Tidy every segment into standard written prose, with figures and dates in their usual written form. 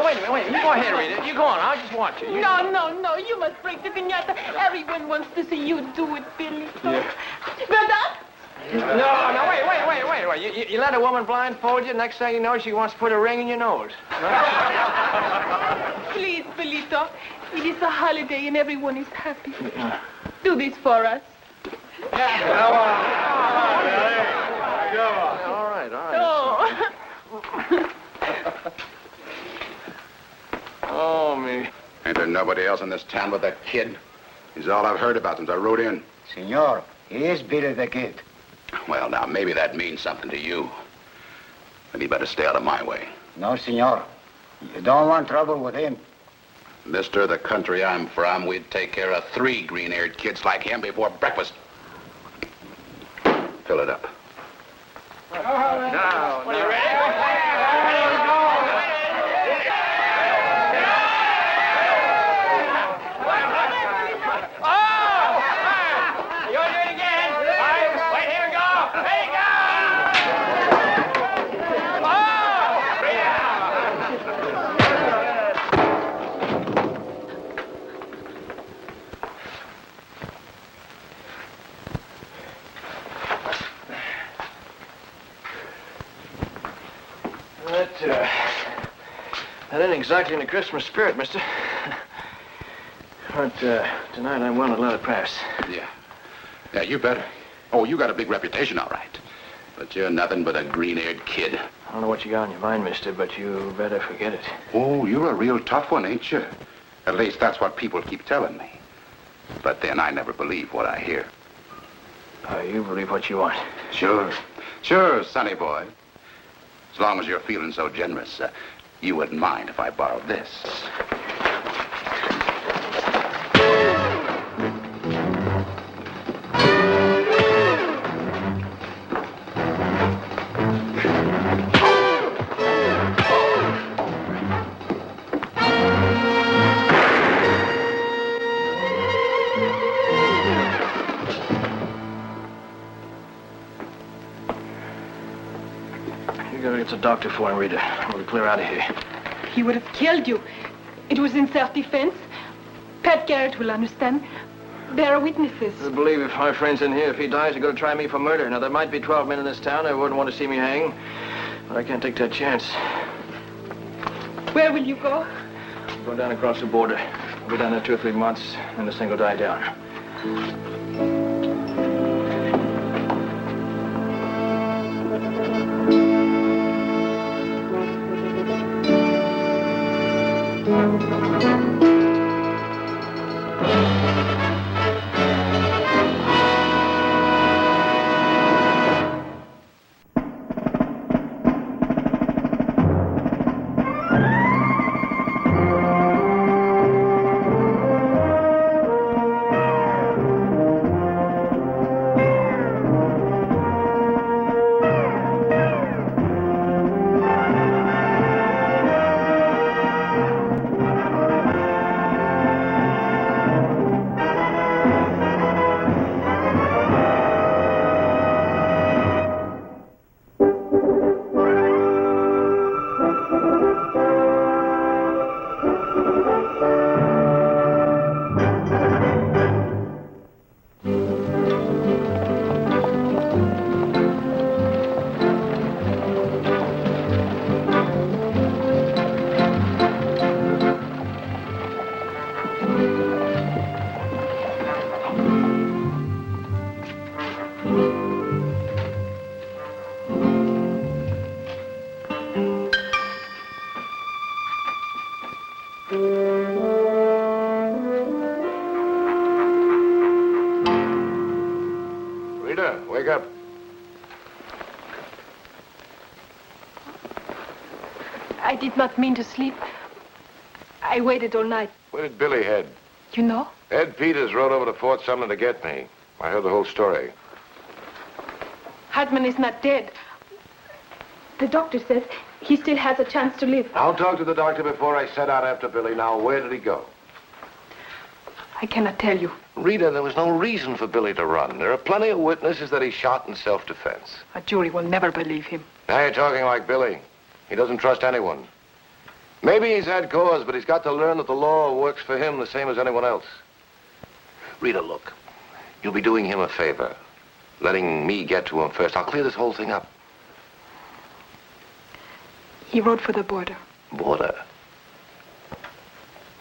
wait a minute. You go ahead, Rita. You go on. I just watch you. No. You must break the piñata. Everyone wants to see you do it, Billy. Yeah. ¿Verdad? No, wait. You let a woman blindfold you, next thing you know, she wants to put a ring in your nose. Please, Bellito. It is a holiday and everyone is happy. Do this for us. Yeah. All right. Oh. Oh, me. Ain't there nobody else in this town but that kid? He's all I've heard about since I rode in. Senor, he is Billy the Kid. Well, now, maybe that means something to you. Then you better stay out of my way. No, senor. You don't want trouble with him. Mister, the country I'm from, we'd take care of 3 green-haired kids like him before breakfast. Fill it up. Now, you ready? That ain't exactly in the Christmas spirit, mister. But tonight I'm willing to let it pass. Yeah, you better. Oh, you got a big reputation, all right. But you're nothing but a green-haired kid. I don't know what you got on your mind, mister, but you better forget it. Oh, you're a real tough one, ain't you? At least that's what people keep telling me. But then I never believe what I hear. You believe what you want. Sure, sonny boy. As long as you're feeling so generous, you wouldn't mind if I borrowed this. It's a doctor for him, Rita. We'll clear out of here. He would have killed you. It was in self-defense. Pat Garrett will understand. There are witnesses. I believe if my friend's in here, if he dies, they're going to try me for murder. Now, there might be 12 men in this town that wouldn't want to see me hang, but I can't take that chance. Where will you go? I'm going down across the border. I'll be down there 2 or 3 months, and this thing will die down. Rita, wake up. I did not mean to sleep. I waited all night. Where did Billy head? You know? Ed Peters rode over to Fort Sumner to get me. I heard the whole story. Hartman is not dead. The doctor says he still has a chance to live. I'll talk to the doctor before I set out after Billy. Now, where did he go? I cannot tell you. Rita, there was no reason for Billy to run. There are plenty of witnesses that he shot in self-defense. A jury will never believe him. Now you're talking like Billy. He doesn't trust anyone. Maybe he's had cause, but he's got to learn that the law works for him the same as anyone else. Rita, look. You'll be doing him a favor. Letting me get to him first. I'll clear this whole thing up. He rode for the border. Border?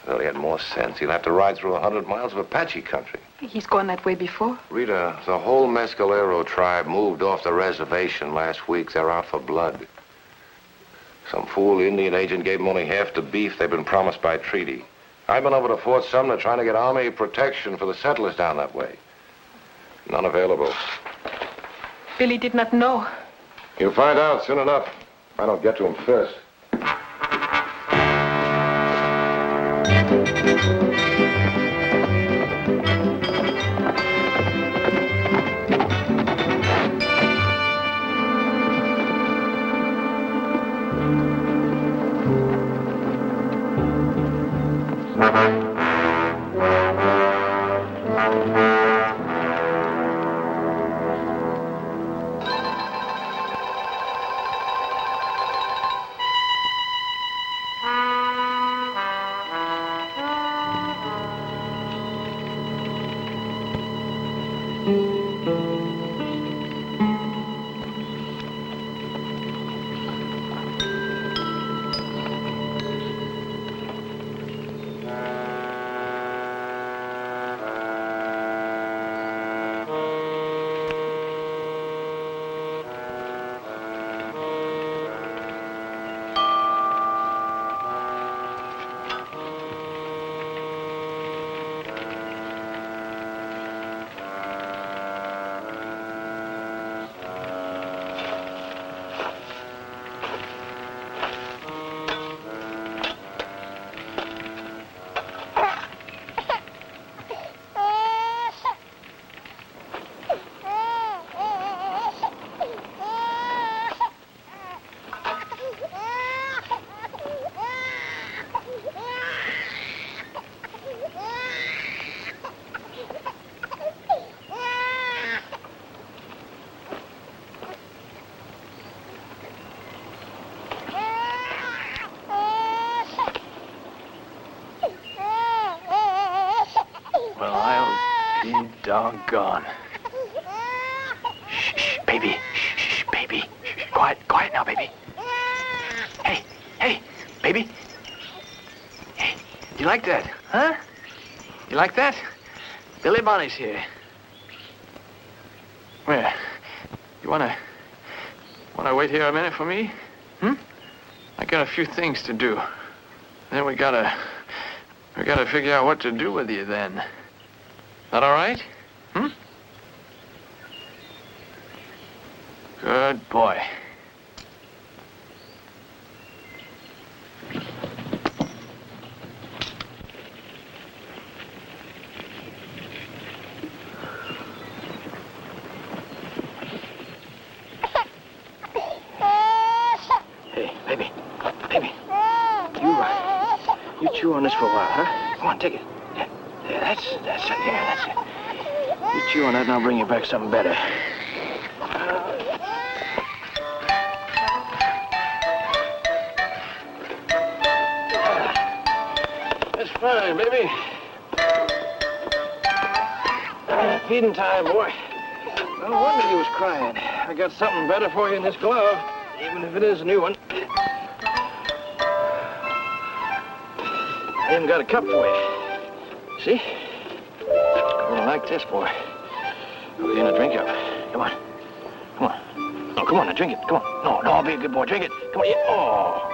Well, he had more sense. He'll have to ride through 100 miles of Apache country. He's gone that way before. Rita, the whole Mescalero tribe moved off the reservation last week. They're out for blood. Some fool Indian agent gave them only half the beef they've been promised by treaty. I've been over to Fort Sumner trying to get Army protection for the settlers down that way. None available. Billy did not know. You'll find out soon enough. If I don't get to him first. Doggone. Shh, shh, baby. Shh, shh, baby. Shh, quiet, quiet now, baby. Hey, hey, baby. Hey, you like that, huh? You like that? Billy Bonnie's here. Where? You wanna wait here a minute for me? I got a few things to do. Then we gotta figure out what to do with you then. That all right? Good boy. Hey, baby. Baby. You chew on this for a while, huh? Come on, take it. Yeah, that's it. Yeah, that's it. You chew on that and I'll bring you back something better. That's fine, baby. Feeding time, boy. No wonder you was crying. I got something better for you in this glove, even if it is a new one. I even got a cup for you. See? You're gonna like this, boy. We're gonna drink up. Come on. Come on. No, come on, now drink it. Come on. No, I'll be a good boy. Drink it. Come on. Yeah. Oh.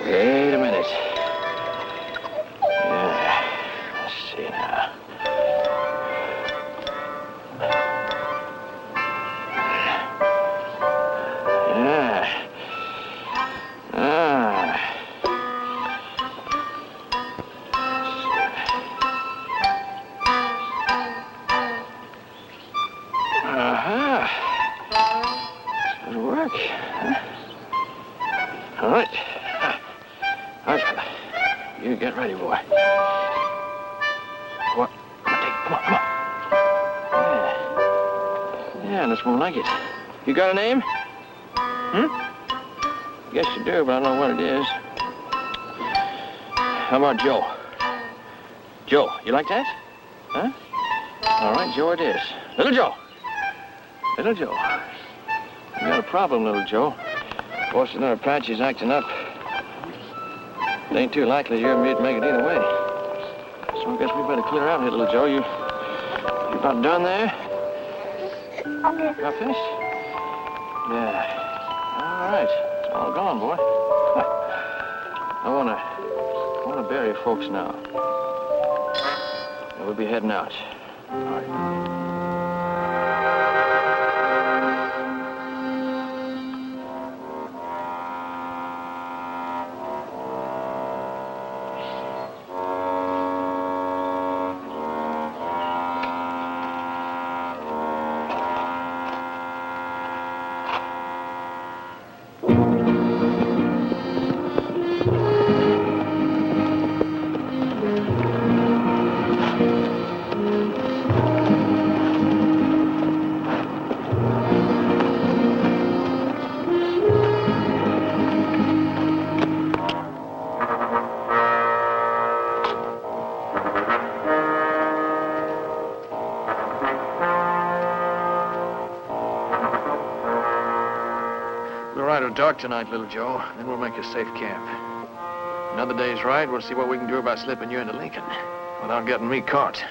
Wait a minute. Yeah. Let's see now. It'll work. Huh? All right. All right, fella. You get ready, boy. hand. That's more like it. You got a name? Guess you do, but I don't know what it is. How about Joe? Joe, you like that? Huh? All right, Joe it is. Little Joe. Little Joe. You got a problem, Little Joe. Boss, another Apache's acting up. It ain't too likely you and me'd make it either way. So I guess we better clear out here, Little Joe. You about done there? About finished? Yeah. All right. It's all gone, boy. I wanna bury folks now. And we'll be heading out. All right. Dark tonight, Little Joe. Then we'll make a safe camp. Another day's ride, we'll see what we can do about slipping you into Lincoln without getting me caught.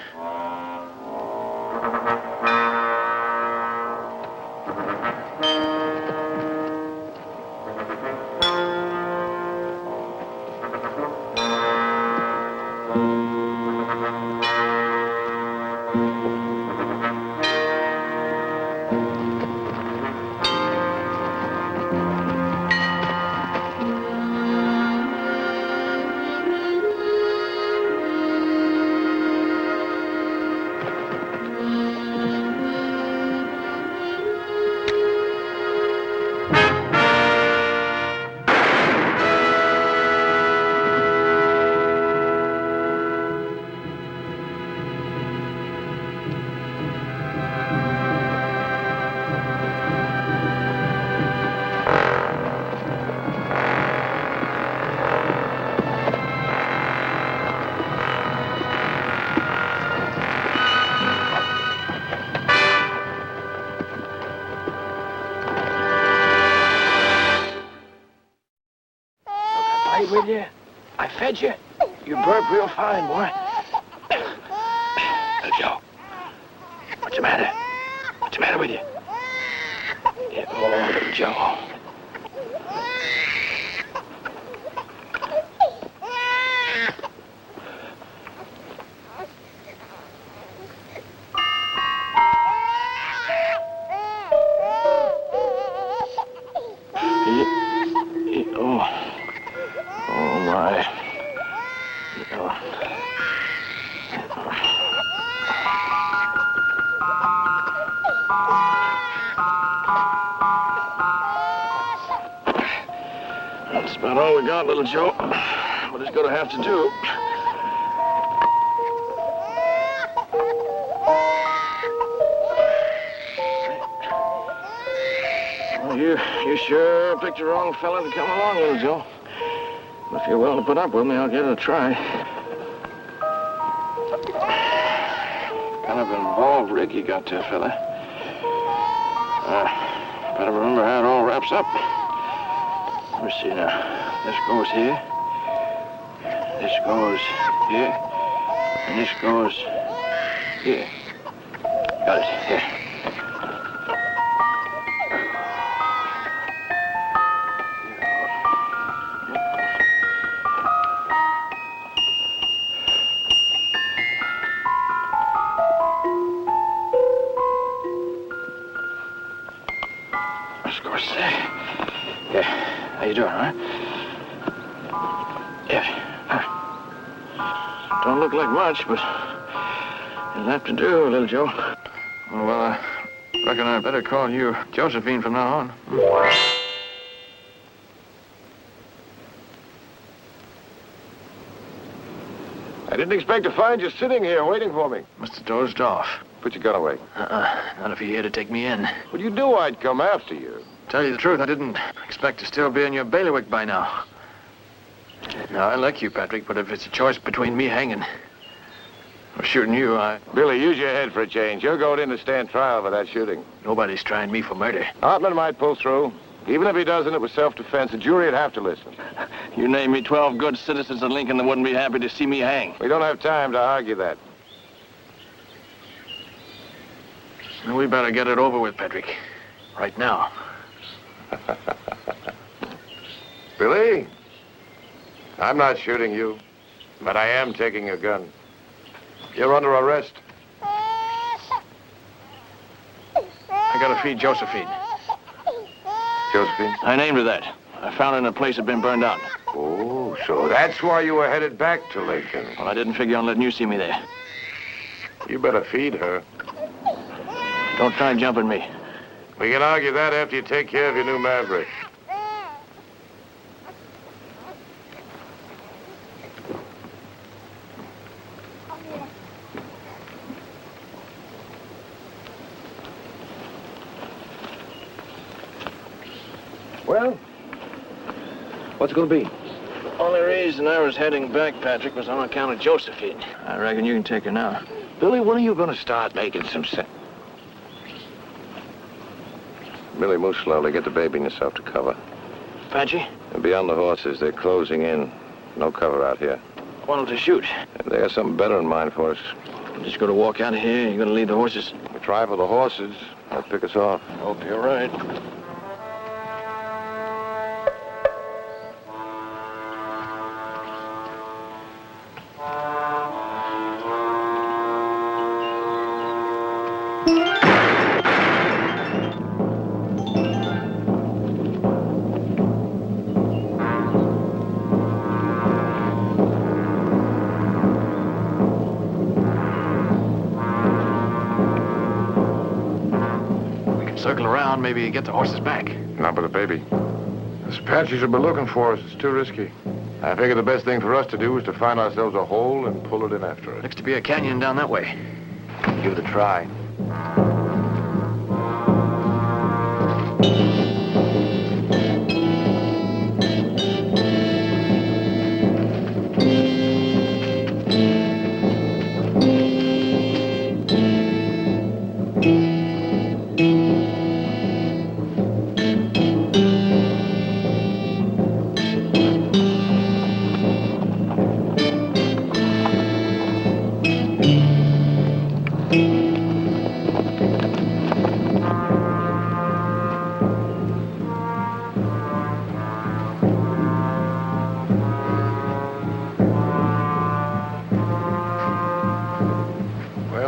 With you. I fed you. You burp real fine, boy. Little Joe. What's the matter? What's the matter with you? Yeah, oh, Little Joe. That's about all we got, Little Joe. We're just gonna have to do. Well, you sure picked the wrong fella to come along, Little Joe. If you're willing to put up with me, I'll give it a try. Kind of involved rig you got there, fella. Better remember how it all wraps up. Let me see now. This goes here. This goes here. And this goes here. Got it. Here. This goes there. Yeah. How you doing, huh? Yeah. Don't look like much, but it'll have to do, Little Joe. Oh, well, I reckon I'd better call you Josephine from now on. I didn't expect to find you sitting here waiting for me. Must have dozed off. Put your gun away. Not if you're here to take me in. What you do, I'd come after you. Tell you the truth, I didn't expect to still be in your bailiwick by now. Now, I like you, Patrick, but if it's a choice between me hanging or shooting you, Billy, use your head for a change. You're going in to stand trial for that shooting. Nobody's trying me for murder. Hartman might pull through. Even if he doesn't, it was self-defense. The jury'd have to listen. You name me 12 good citizens of Lincoln that wouldn't be happy to see me hang. We don't have time to argue that. Well, we better get it over with, Patrick. Right now. Billy, I'm not shooting you, but I am taking your gun. You're under arrest. I gotta feed Josephine. Josephine? I named her that. I found her in a place that had been burned out. Oh, so that's why you were headed back to Lincoln. Well, I didn't figure on letting you see me there. You better feed her. Don't try and jump at me. We can argue that after you take care of your new Maverick. Well, what's it gonna be? The only reason I was heading back, Patrick, was on account of Josephine. I reckon you can take her now. Billy, when are you going to start making some sense? Billy, move slowly. Get the baby and yourself to cover. Apache? And beyond the horses, they're closing in. No cover out here. Why don't they shoot? And they have something better in mind for us. I'm just gonna walk out of here. You're gonna lead the horses. We try for the horses. They'll pick us off. Hope you're right. Circle around, maybe get the horses back. Not with the baby. The Apaches will be looking for us. It's too risky. I figure the best thing for us to do is to find ourselves a hole and pull it in after it. Looks to be a canyon down that way. Give it a try.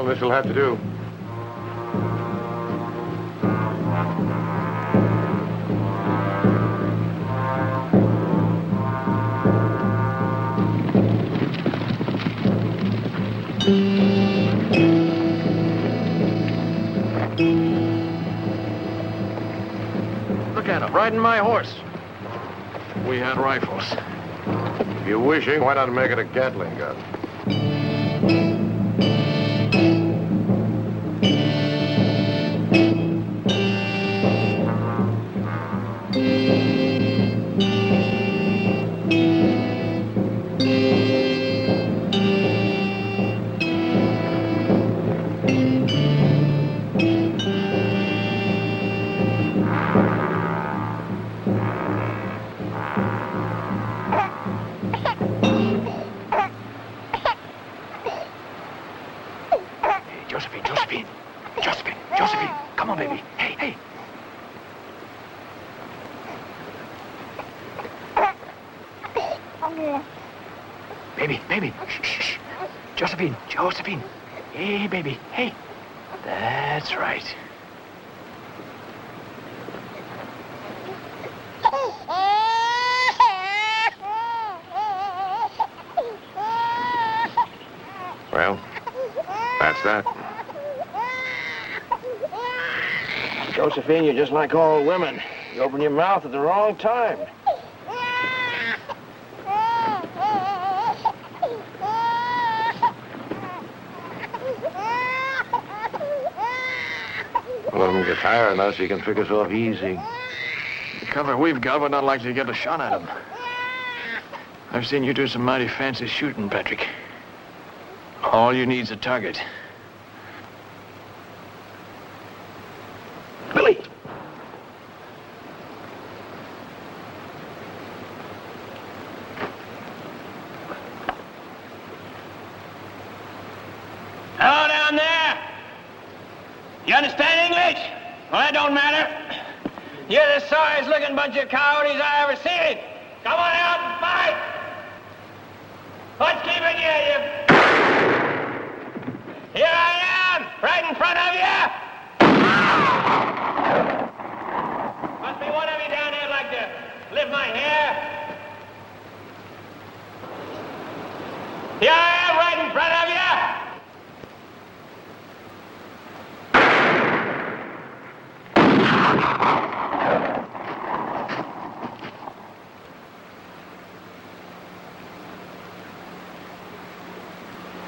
This'll have to do. Look at him, riding my horse. We had rifles. If you're wishing, why not make it a Gatling gun? Josephine, come on, baby. Hey. Baby. Shh. Josephine. Hey, baby. Hey. That's right. Well, that's that. Josephine, you're just like all women. You open your mouth at the wrong time. Let him get tired now so he can pick us off easy. The cover we've got, we're not likely to get a shot at him. I've seen you do some mighty fancy shooting, Patrick. All you need's a target. Billy! Hello down there. You understand English? Well, that don't matter. You're the sorriest looking bunch of coyotes I ever seen. Come on out and fight. What's keeping you? Here I am, right in front of you. Must be one of you down there like to lift my hair. Here I am, right in front of you.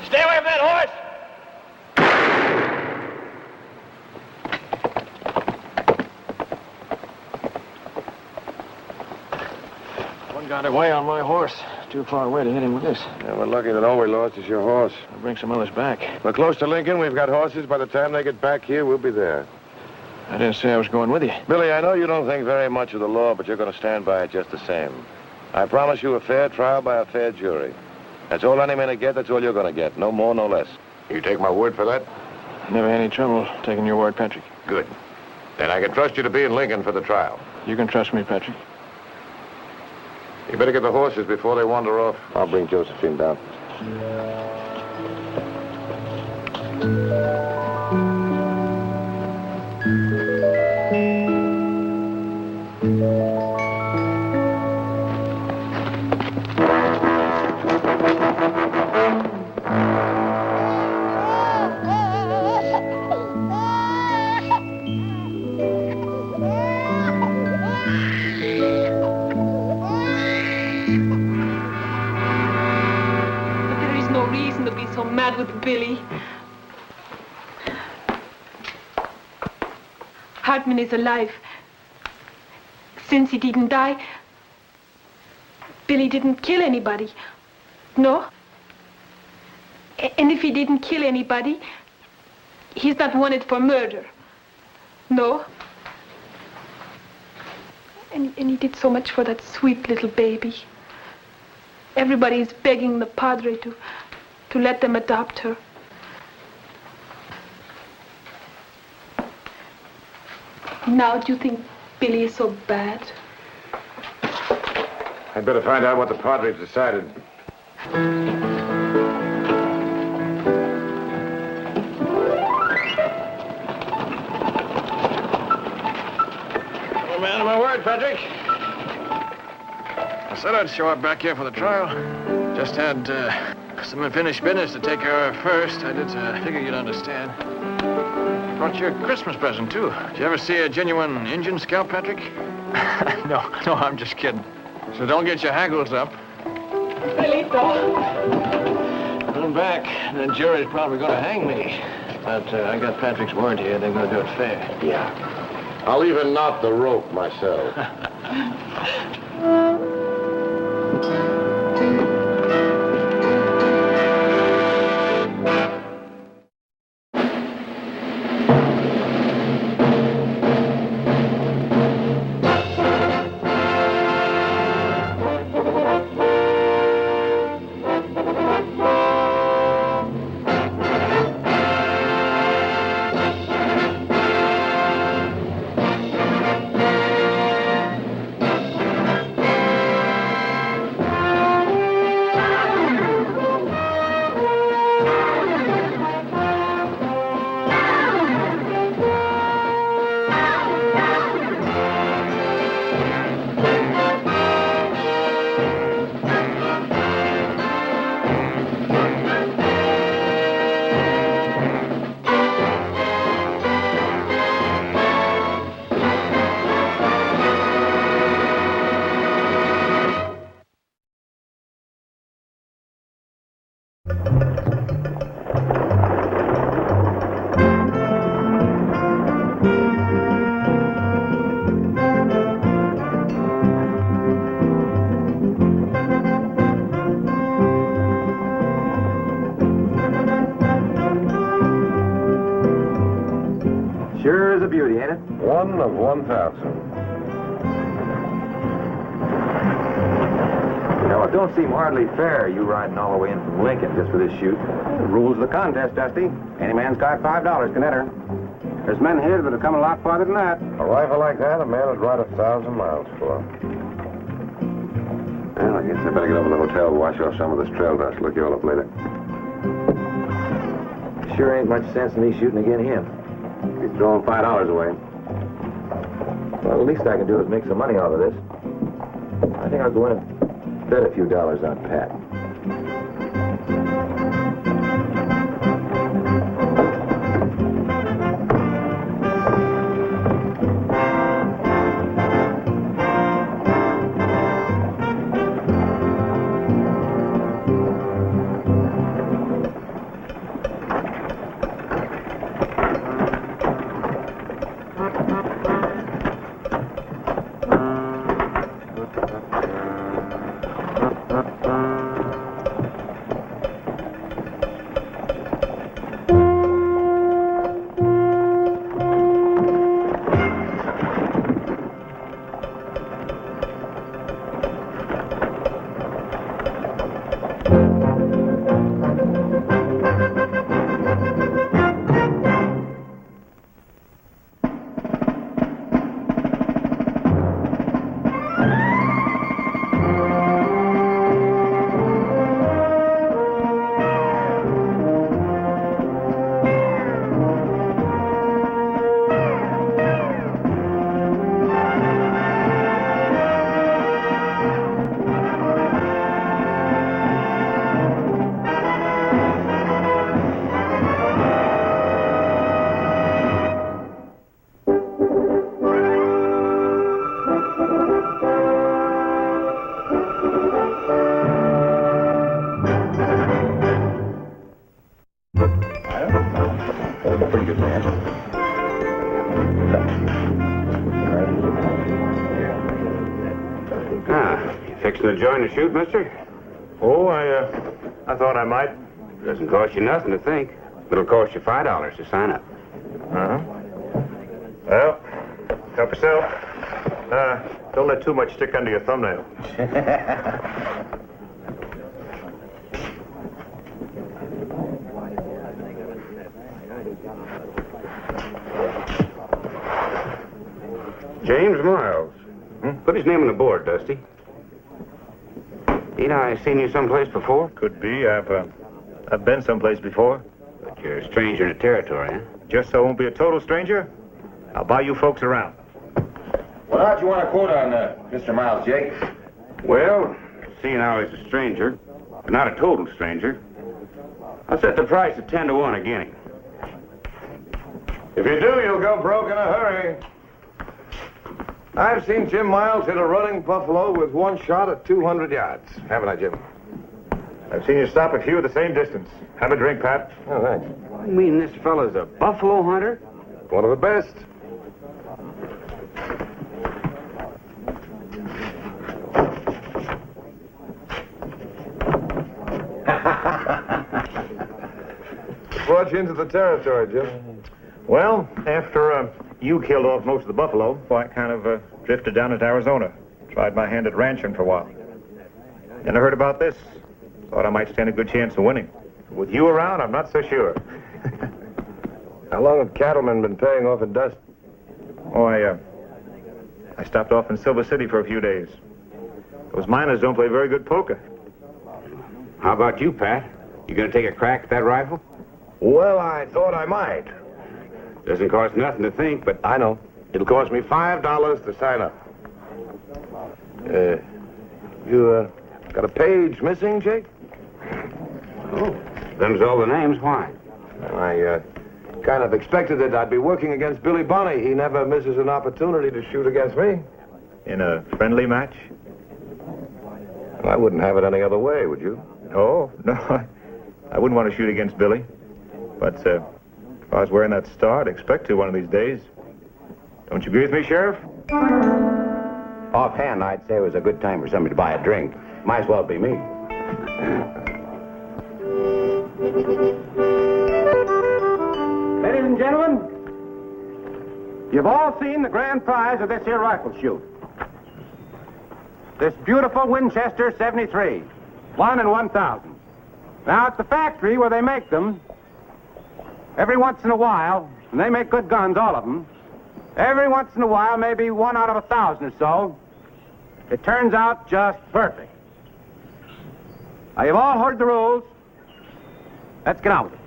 Stay away from that horse! One got away on my horse. Too far away to hit him with this. Yeah, we're lucky that all we lost is your horse. I'll bring some others back. We're close to Lincoln. We've got horses. By the time they get back here, we'll be there. I didn't say I was going with you. Billy, I know you don't think very much of the law, but you're going to stand by it just the same. I promise you a fair trial by a fair jury. That's all any man get, that's all you're going to get. No more, no less. You take my word for that? Never had any trouble taking your word, Patrick. Good. Then I can trust you to be in Lincoln for the trial. You can trust me, Patrick. You better get the horses before they wander off. I'll bring Josephine down. Mad with Billy. Hartman is alive. Since he didn't die, Billy didn't kill anybody. No? And if he didn't kill anybody, he's not wanted for murder. No? And he did so much for that sweet little baby. Everybody is begging the padre to let them adopt her. Now, do you think Billy is so bad? I'd better find out what the Padre's decided. Oh, man of my word, Patrick. I said I'd show up back here for the trial. Just had some unfinished business to take care of first. I did figure you'd understand. Brought you a Christmas present, too. Did you ever see a genuine Indian scalp, Patrick? No, I'm just kidding. So don't get your haggles up. Felito. I'm back. The jury's probably going to hang me. But I got Patrick's word here. They're going to do it fair. Yeah. I'll even knot the rope myself. Sure is a beauty, ain't it? 1 of 1,000. You know, it don't seem hardly fair you riding all the way in from Lincoln just for this shoot. The rules of the contest, Dusty. Any man's got $5 can enter. There's men here that have come a lot farther than that. A rifle like that, a man would ride 1,000 miles for. Well, I guess I better get over to the hotel and wash off some of this trail dust. Look you all up later. Sure ain't much sense in me shooting again him. He's throwing $5 away. Well, the least I can do is make some money out of this. I think I'll go in and bet a few dollars on Pat. Fixing to join the shoot, mister? Oh, I thought I might. Doesn't cost you nothing to think. It'll cost you $5 to sign up. Uh-huh. Well, help yourself. Don't let too much stick under your thumbnail. James Miles. Put his name on the board, Dusty. Ain't I seen you someplace before? Could be. I've been someplace before. But you're a stranger to territory, huh? Just so I won't be a total stranger, I'll buy you folks around. Well, how'd you want to quote on Mr. Miles, Jake? Well, seeing how he's a stranger, but not a total stranger, I'll set the price at 10 to 1 a guinea. If you do, you'll go broke in a hurry. I've seen Jim Miles hit a running buffalo with one shot at 200 yards. Haven't I, Jim? I've seen you stop a few at the same distance. Have a drink, Pat. Oh, thanks. You mean this fellow's a buffalo hunter? One of the best. Brought you into the territory, Jim. Well, after you killed off most of the buffalo, I kind of drifted down into Arizona. Tried my hand at ranching for a while. Then I heard about this. Thought I might stand a good chance of winning. With you around, I'm not so sure. How long have cattlemen been paying off in dust? Oh, I stopped off in Silver City for a few days. Those miners don't play very good poker. How about you, Pat? You gonna take a crack at that rifle? Well, I thought I might. Doesn't cost nothing to think, but I know. It'll cost me $5 to sign up. You got a page missing, Jake? oh, them's all the names. Why? I kind of expected that I'd be working against Billy Bonney. He never misses an opportunity to shoot against me. In a friendly match? I wouldn't have it any other way, would you? Oh, no. I wouldn't want to shoot against Billy. But if I was wearing that star, I'd expect to one of these days. Don't you agree with me, Sheriff? Offhand, I'd say it was a good time for somebody to buy a drink. Might as well be me. Ladies and gentlemen, You've all seen the grand prize of this here rifle shoot. This beautiful Winchester 73, 1 in 1,000. Now, at the factory where they make them, every once in a while, and they make good guns, all of them, every once in a while, maybe 1 out of 1,000 or so, it turns out just perfect. Now, you've all heard the rules. Let's get on with it.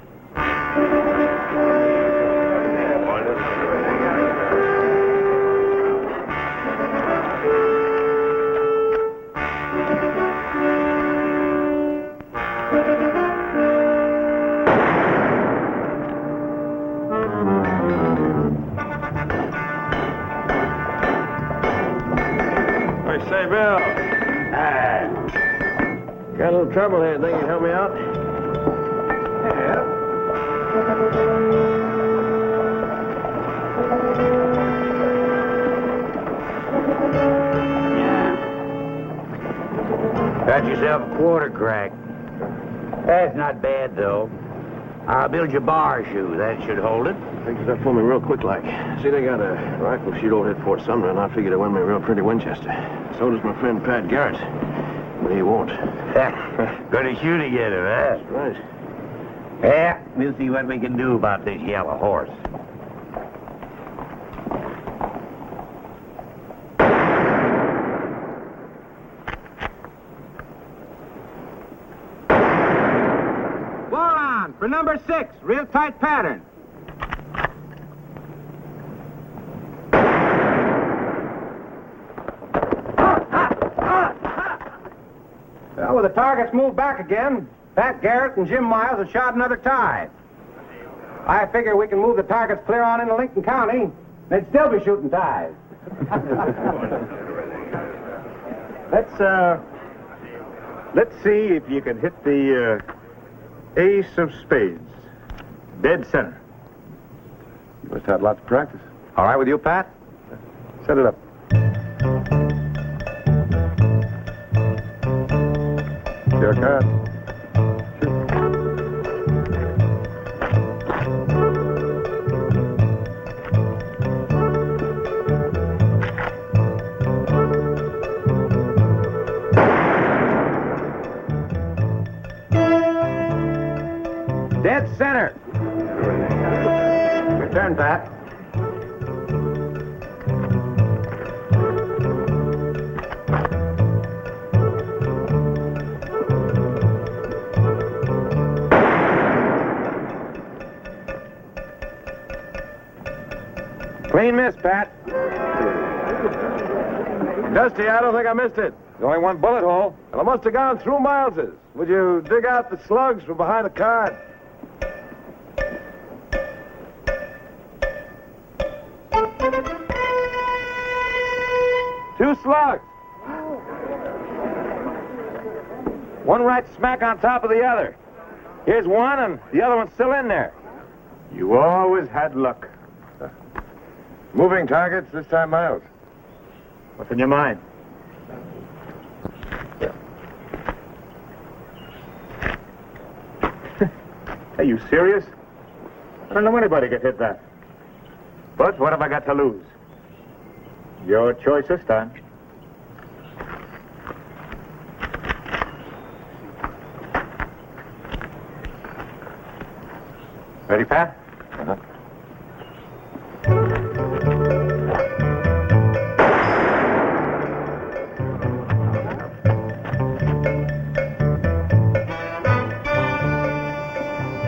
Say, Bill. Got a little trouble here. Think you can help me out? Got yourself a quarter crack. That's not bad, though. I'll build you a bar shoe. That should hold it. Figures that for me real quick like. See, they got a rifle shoot over here at Fort Sumner, and I figured I'd win me a real pretty Winchester. So does my friend Pat Garrett. But he won't. Gonna shoot together, huh? That's right. Yeah, we'll see what we can do about this yellow horse. Ball on for number 6, real tight pattern. Well, with the targets moved back again, Pat Garrett and Jim Miles have shot another tie. I figure we can move the targets clear on into Lincoln County, they'd still be shooting ties. Let's see if you can hit the ace of spades. Dead center. You must have lots of practice. All right with you, Pat? Set it up. Your card. Dead center. Your turn, Pat. Clean miss, Pat. Dusty, I don't think I missed it. There's only one bullet hole. And I must have gone through Miles's. Would you dig out the slugs from behind the card? Two slugs. One right smack on top of the other. Here's one, and the other one's still in there. You always had luck. Moving targets this time, Miles. What's in your mind? Are you serious? I don't know anybody get hit that. But what have I got to lose? Your choice this time. Ready, Pat? Uh-huh.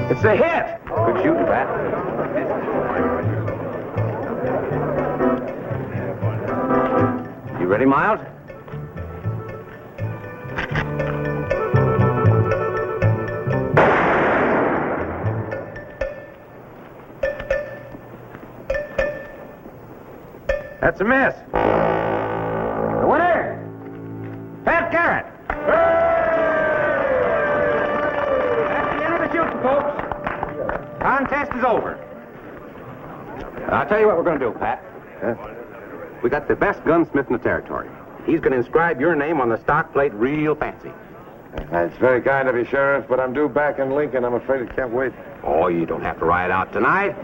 It's a hit. Good shooting, Pat. You ready, Miles? That's a miss. The winner, Pat Garrett. That's the end of the shooting, folks. Contest is over. I'll tell you what we're going to do, Pat. We got the best gunsmith in the territory. He's going to inscribe your name on the stock plate real fancy. That's very kind of you, Sheriff, but I'm due back in Lincoln. I'm afraid I can't wait. Oh, you don't have to ride out tonight.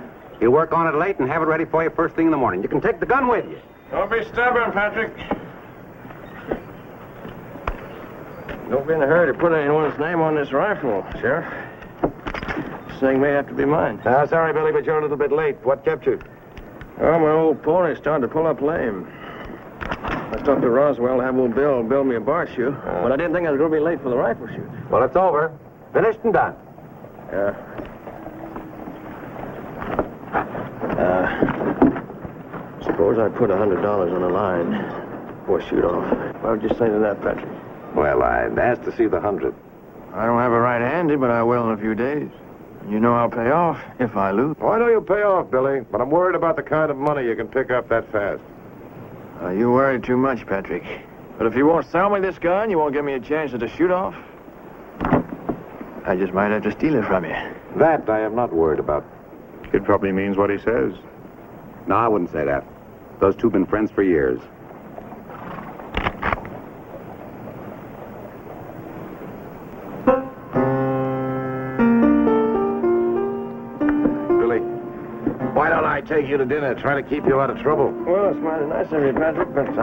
You work on it late and have it ready for you first thing in the morning. You can take the gun with you. Don't be stubborn, Patrick. Don't be in a hurry to put anyone's name on this rifle, Sheriff. This thing may have to be mine. Sorry, Billy, but you're a little bit late. What kept you? Oh, my old pony's starting to pull up lame. I talked to Roswell to have old Bill build me a bar shoe, but I didn't think I was going to be late for the rifle shoot. Well, it's over. Finished and done. Yeah. Suppose I put $100 on the line before shoot off. What would you say to that, Patrick? Well, I'd ask to see the 100. I don't have a right-handed, but I will in a few days. You know I'll pay off if I lose. Oh, I know you'll pay off, Billy, but I'm worried about the kind of money you can pick up that fast. You worry too much, Patrick. But if you won't sell me this gun, you won't give me a chance to shoot off. I just might have to steal it from you. That I am not worried about. It probably means what he says. No, I wouldn't say that. Those two have been friends for years. Billy, why don't I take you to dinner? Try to keep you out of trouble. Well, it's mighty nice of you, Patrick, but the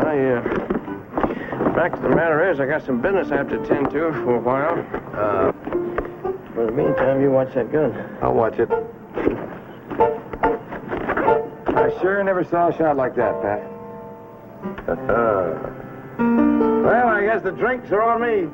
fact of the matter is I got some business I have to attend to for a while. For the meantime, you watch that gun. I'll watch it. I sure never saw a shot like that, Pat. Well, I guess the drinks are on me.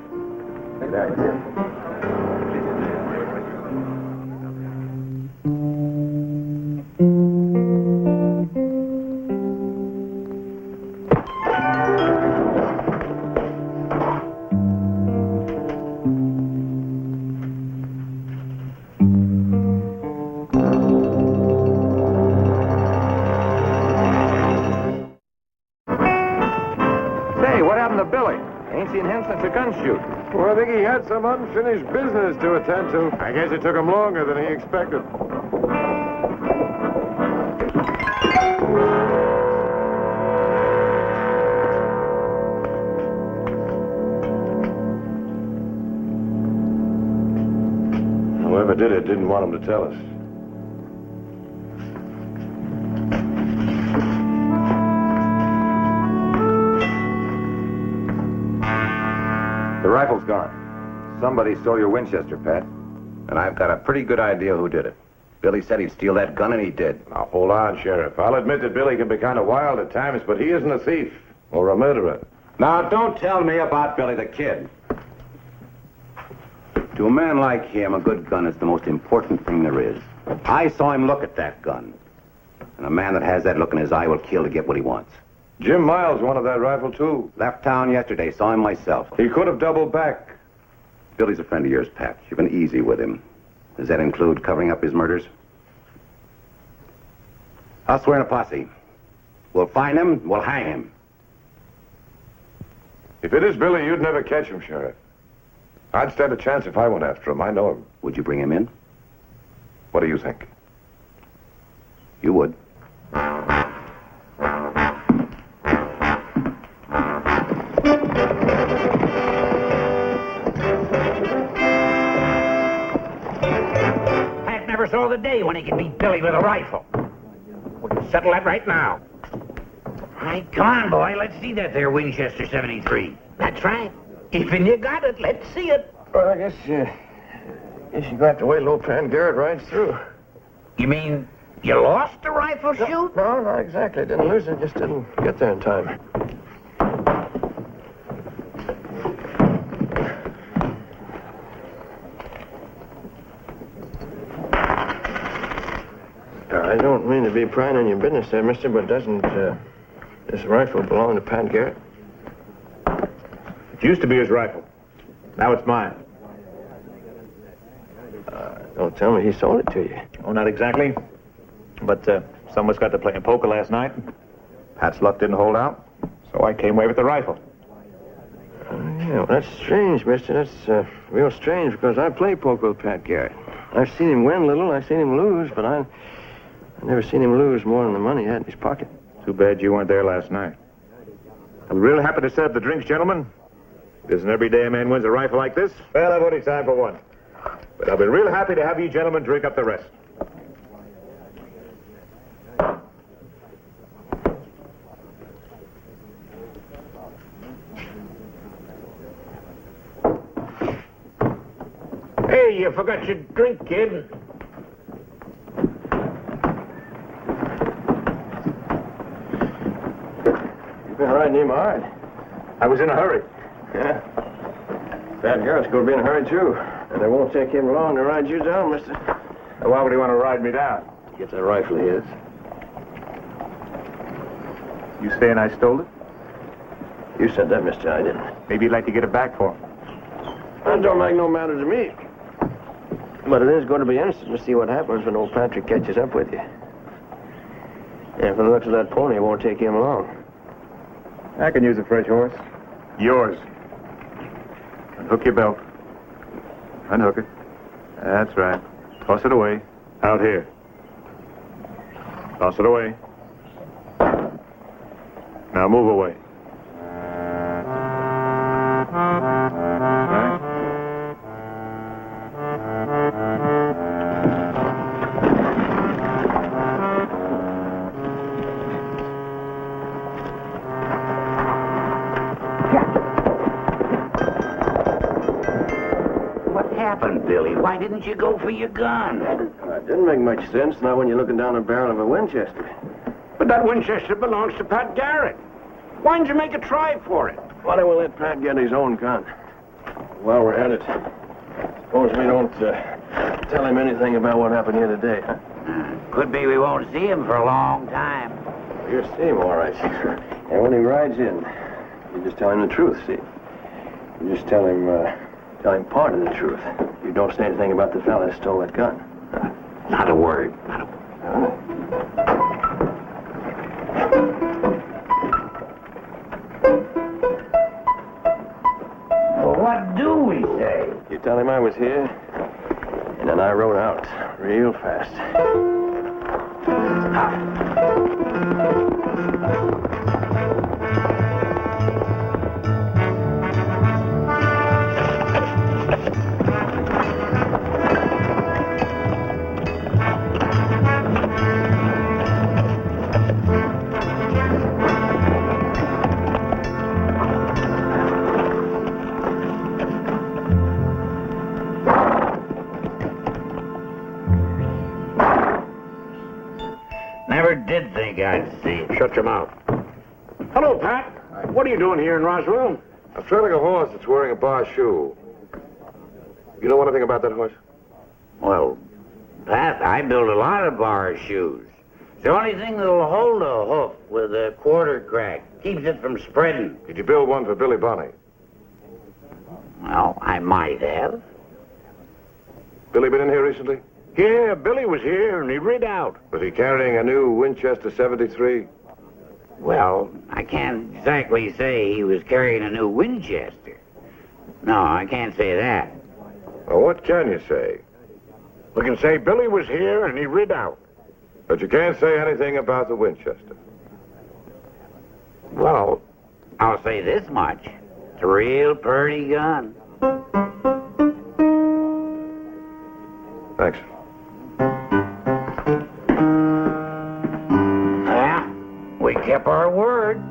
The gun shoot. Well, I think he had some unfinished business to attend to. I guess it took him longer than he expected. Whoever did it didn't want him to tell us. The rifle's gone. Somebody stole your Winchester, Pat. And I've got a pretty good idea who did it. Billy said he'd steal that gun, and he did. Now, hold on, Sheriff. I'll admit that Billy can be kind of wild at times, but he isn't a thief or a murderer. Now, don't tell me about Billy the Kid. To a man like him, a good gun is the most important thing there is. I saw him look at that gun. And a man that has that look in his eye will kill to get what he wants. Jim Miles wanted that rifle, too. Left town yesterday, saw him myself. He could have doubled back. Billy's a friend of yours, Pat. You've been easy with him. Does that include covering up his murders? I'll swear in a posse. We'll find him, we'll hang him. If it is Billy, you'd never catch him, Sheriff. I'd stand a chance if I went after him. I know him. Would you bring him in? What do you think? You would. Pat never saw the day when he could beat Billy with a rifle. We can settle that right now. Hey, come on, boy. Let's see that there Winchester 73. That's right. If you got it, let's see it. Well, I guess you're going to have to wait till old Pan Garrett rides through. You mean you lost the rifle shoot? No, not exactly. Didn't lose it. Just didn't get there in time. I don't mean to be prying on your business there, mister, but doesn't this rifle belong to Pat Garrett? It used to be his rifle. Now it's mine. Don't tell me he sold it to you. Oh, not exactly. But someone's got to play poker last night. Pat's luck didn't hold out, so I came away with the rifle. Yeah, well, that's strange, mister. That's real strange, because I play poker with Pat Garrett. I've seen him win a little, I've seen him lose, but I've never seen him lose more than the money he had in his pocket. Too bad you weren't there last night. I'm real happy to set up the drinks, gentlemen. It isn't every day a man wins a rifle like this. Well, I've only time for one. But I'll be real happy to have you gentlemen drink up the rest. Hey, you forgot your drink, kid. You've been riding him hard. I was in a hurry. Yeah. That Garrett's going to be in a hurry, too. And it won't take him long to ride you down, mister. Why would he want to ride me down? To get that rifle of his. You saying I stole it? You said that, mister. I didn't. Maybe you'd like to get it back for him. That don't make no matter to me. But it is going to be interesting to see what happens when old Patrick catches up with you. And from the looks of that pony, it won't take him long. I can use a fresh horse. Yours. Unhook your belt. Unhook it. That's right. Toss it away. Out here. Toss it away. Now move away. Right. What happened, Billy? Why didn't you go for your gun? It didn't make much sense, not when you're looking down the barrel of a Winchester. But that Winchester belongs to Pat Garrett. Why didn't you make a try for it? Why don't we let Pat get his own gun? While we're at it, suppose we don't tell him anything about what happened here today, huh? Could be we won't see him for a long time. You'll see him, all right. And when he rides in, you just tell him the truth, see? You just tell him part of the truth. You don't say anything about the fella that stole that gun. Not a word. Not a word. Well, what do we say? You tell him I was here, and then I rode out real fast. Never did think I'd see it. Shut your mouth. Hello, Pat. What are you doing here in Roswell? I'm trailing a horse that's wearing a bar shoe. You know anything about that horse? Well, Pat, I build a lot of bar shoes. It's the only thing that'll hold a hoof with a quarter crack. Keeps it from spreading. Did you build one for Billy Bonney? Well, I might have. Billy been in here recently? Yeah, Billy was here and he rid out. Was he carrying a new Winchester 73? Well, I can't exactly say he was carrying a new Winchester. No, I can't say that. Well, what can you say? We can say Billy was here and he rid out. But you can't say anything about the Winchester. Well, I'll say this much. It's a real purty gun. Thanks. Yeah, we kept our word.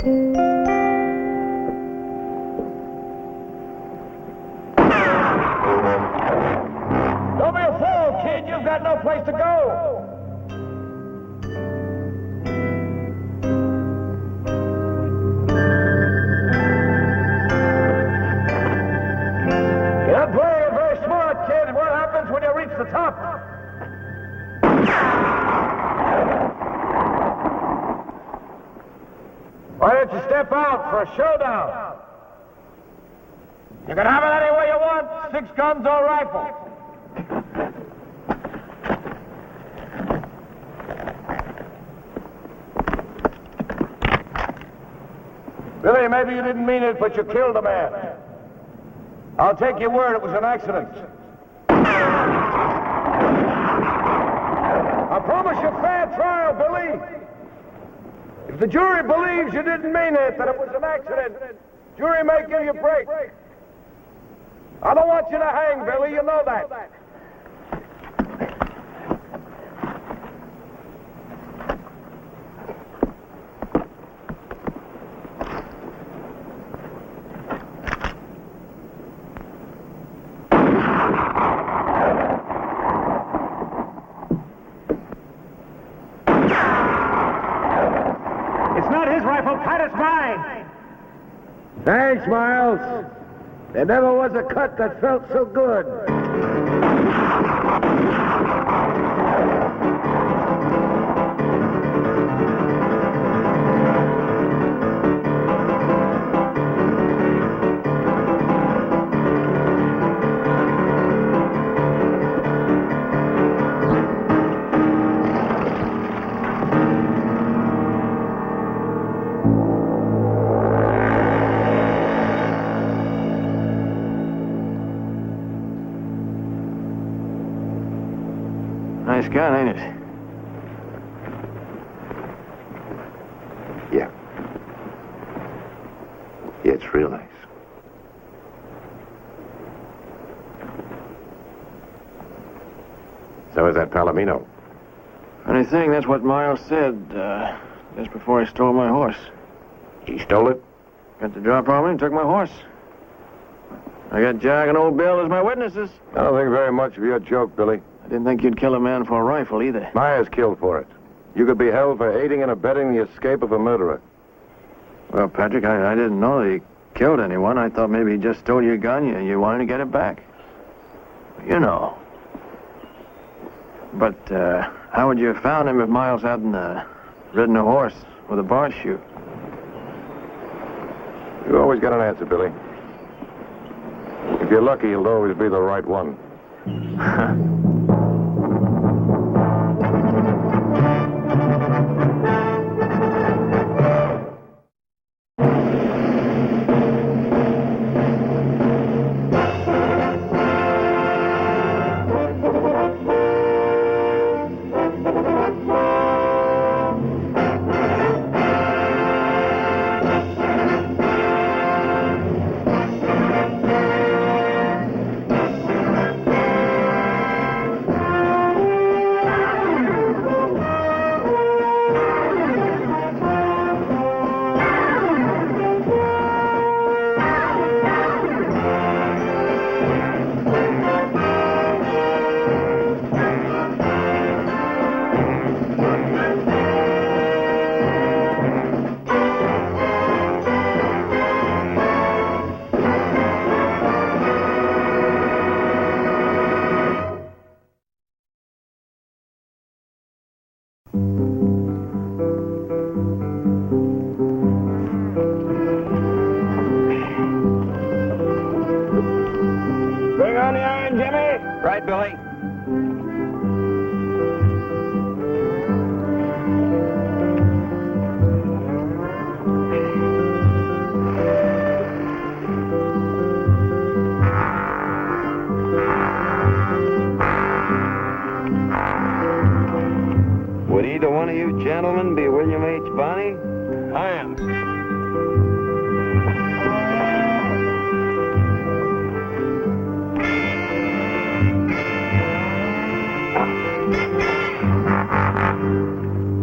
Don't be a fool, kid. You've got no place to go. You're playing very smart, kid. What happens when you reach the top? Why don't you step out for a showdown? You can have it any way you want, 6 guns or rifle. Billy, maybe you didn't mean it, but you killed a man. I'll take your word it was an accident. I promise you fair trial, Billy. If the jury believes you didn't mean it, that it was an accident, jury may give you a break. I don't want you to hang, Billy, you know that. It's not his rifle, Pat, it's mine. Thanks, Miles. There never was a cut that felt so good. Nice gun, ain't it? Yeah. Yeah, it's real nice. So is that Palomino. Funny thing, that's what Miles said just before he stole my horse. He stole it? Got the drop on me and took my horse. I got Jack and old Bill as my witnesses. I don't think very much of your joke, Billy. I didn't think you'd kill a man for a rifle either. Myers killed for it. You could be held for aiding and abetting the escape of a murderer. Well, Patrick, I didn't know that he killed anyone. I thought maybe he just stole your gun and you wanted to get it back. You know. But how would you have found him if Miles hadn't ridden a horse with a bar shoe? You always got an answer, Billy. If you're lucky, you'll always be the right one. Bring on the iron, Jimmy. Right, Billy. Would either one of you gentlemen be William H. Bonney? I am.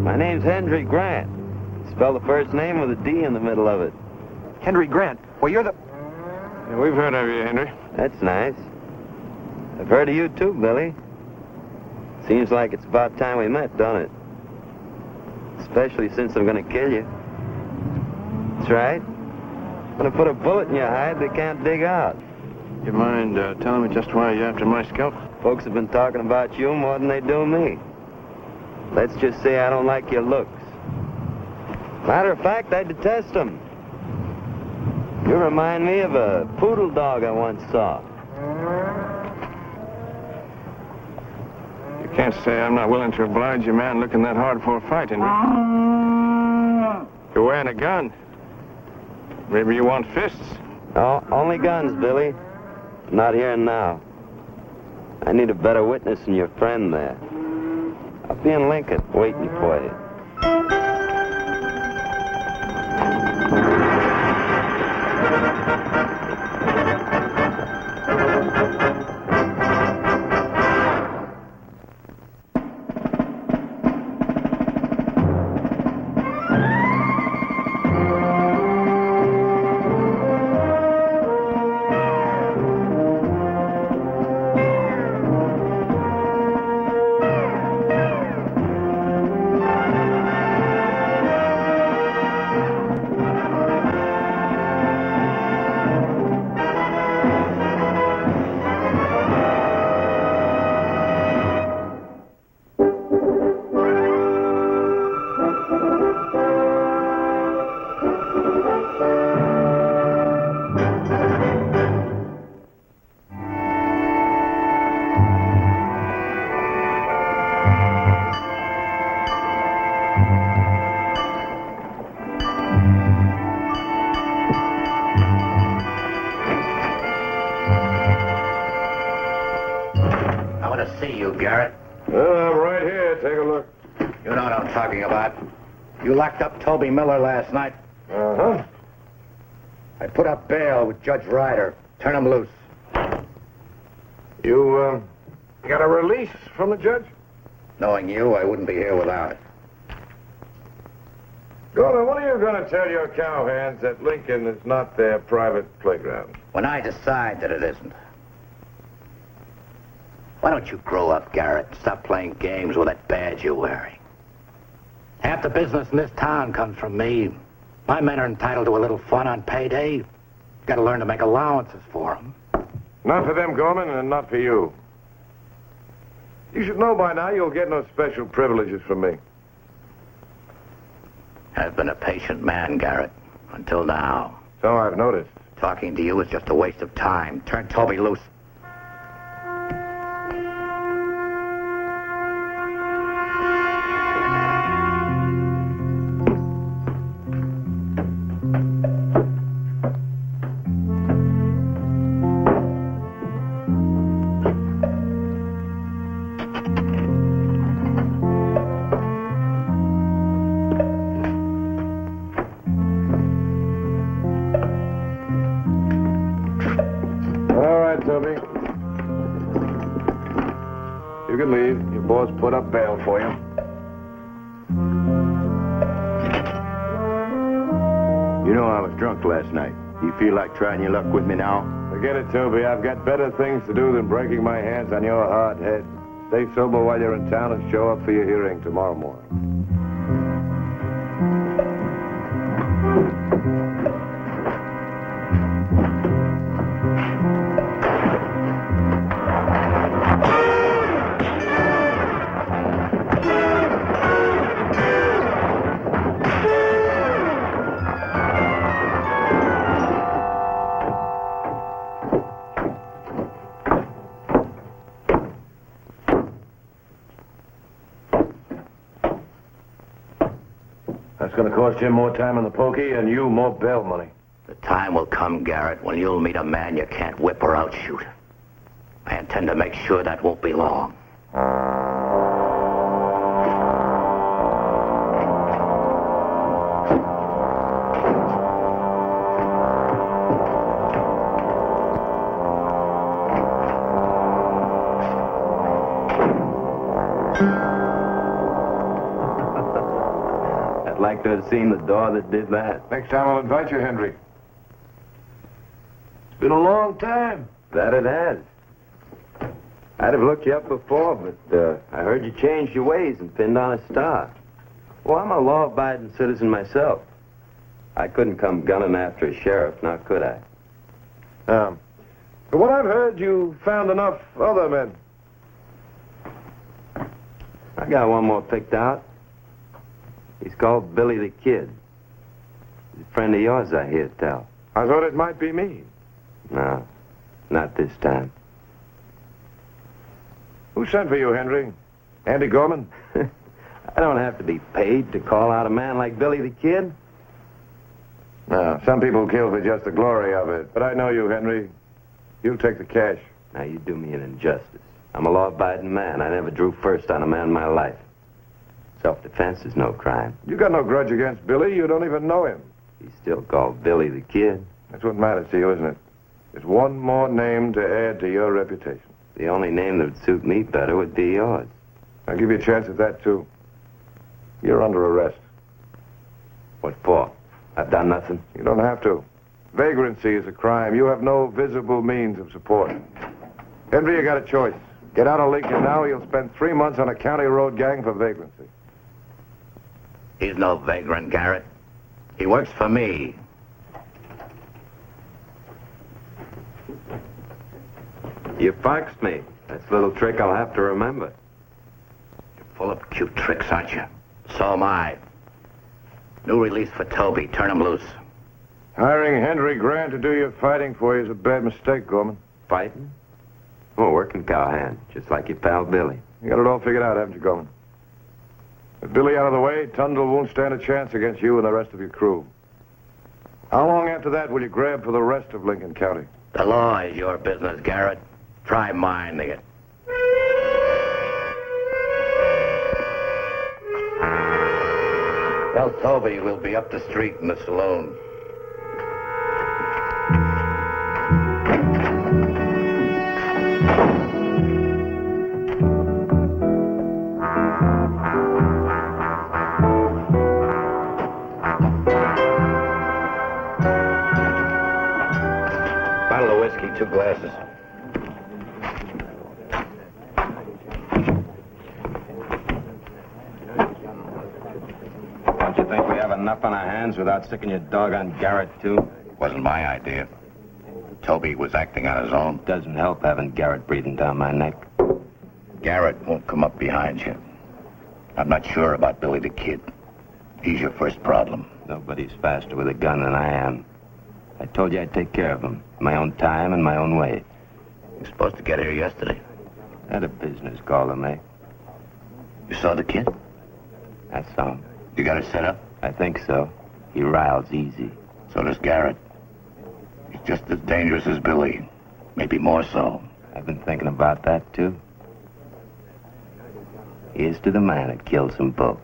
My name's Hendry Grant. Spell the first name with a D in the middle of it. Henry Grant. Well, you're the... Yeah, we've heard of you, Henry. That's nice. I've heard of you too, Billy. Seems like it's about time we met, don't it? Especially since I'm gonna kill you. That's right. I'm gonna put a bullet in your hide they can't dig out. You mind telling me just why you're after my scalp? Folks have been talking about you more than they do me. Let's just say I don't like your looks. Matter of fact, I detest them. You remind me of a poodle dog I once saw. You can't say I'm not willing to oblige a man looking that hard for a fight, Henry. You're wearing a gun. Maybe you want fists? No, only guns, Billy. Not here and now. I need a better witness than your friend there. I'll be in Lincoln, waiting for you. See you, Garrett. I'm right here. Take a look. You know what I'm talking about. You locked up Toby Miller last night. Uh-huh. I put up bail with Judge Ryder. Turn him loose. You, got a release from the judge? Knowing you, I wouldn't be here without it. Gordon, when are you going to tell your cowhands that Lincoln is not their private playground? When I decide that it isn't. Why don't you grow up, Garrett? Stop playing games with that badge you're wearing. Half the business in this town comes from me. My men are entitled to a little fun on payday. Got to learn to make allowances for them. Not for them, Gorman, and not for you. You should know by now you'll get no special privileges from me. I've been a patient man, Garrett, until now. So I've noticed. Talking to you is just a waste of time. Turn Toby loose. Toby. You can leave. Your boss put up bail for you. You know I was drunk last night. You feel like trying your luck with me now? Forget it, Toby. I've got better things to do than breaking my hands on your hard head. Stay sober while you're in town and show up for your hearing tomorrow morning. That's going to cost him more time in the pokey and you more bail money. The time will come, Garrett, when you'll meet a man you can't whip or outshoot. I intend to make sure that won't be long. like to have seen the door that did that. Next time I'll invite you, Henry. It's been a long time. That it has. I'd have looked you up before, but I heard you changed your ways and pinned on a star. Well, I'm a law-abiding citizen myself. I couldn't come gunning after a sheriff, now could I? From what I've heard, you found enough other men. I got one more picked out. He's called Billy the Kid. He's a friend of yours, I hear tell. I thought it might be me. No, not this time. Who sent for you, Henry? Andy Gorman? I don't have to be paid to call out a man like Billy the Kid. No, some people kill for just the glory of it. But I know you, Henry. You'll take the cash. Now, you do me an injustice. I'm a law-abiding man. I never drew first on a man in my life. Self-defense is no crime. You got no grudge against Billy. You don't even know him. He's still called Billy the Kid. That's what matters to you, isn't it? There's one more name to add to your reputation. The only name that would suit me better would be yours. I'll give you a chance at that, too. You're under arrest. What for? I've done nothing. You don't have to. Vagrancy is a crime. You have no visible means of support. Henry, you got a choice. Get out of Lincoln now, or you'll spend 3 months on a county road gang for vagrancy. He's no vagrant, Garrett. He works for me. You foxed me. That's a little trick I'll have to remember. You're full of cute tricks, aren't you? So am I. New release for Toby. Turn him loose. Hiring Henry Grant to do your fighting for you is a bad mistake, Gorman. Fighting? Oh, working cowhand, just like your pal Billy. You got it all figured out, haven't you, Gorman? With Billy out of the way, Tundle won't stand a chance against you and the rest of your crew. How long after that will you grab for the rest of Lincoln County? The law is your business, Garrett. Try minding it. Tell Toby we'll be up the street in the saloon. Bottle of whiskey, 2 glasses. Don't you think we have enough on our hands without sticking your dog on Garrett, too? Wasn't my idea. Toby was acting on his own. Doesn't help having Garrett breathing down my neck. Garrett won't come up behind you. I'm not sure about Billy the Kid. He's your first problem. Nobody's faster with a gun than I am. I told you I'd take care of him. My own time and my own way. You're supposed to get here yesterday. Had a business call to make. You saw the kid? I saw him. You got it set up? I think so. He riles easy. So does Garrett. He's just as dangerous as Billy. Maybe more so. I've been thinking about that, too. Here's to the man that kills them both.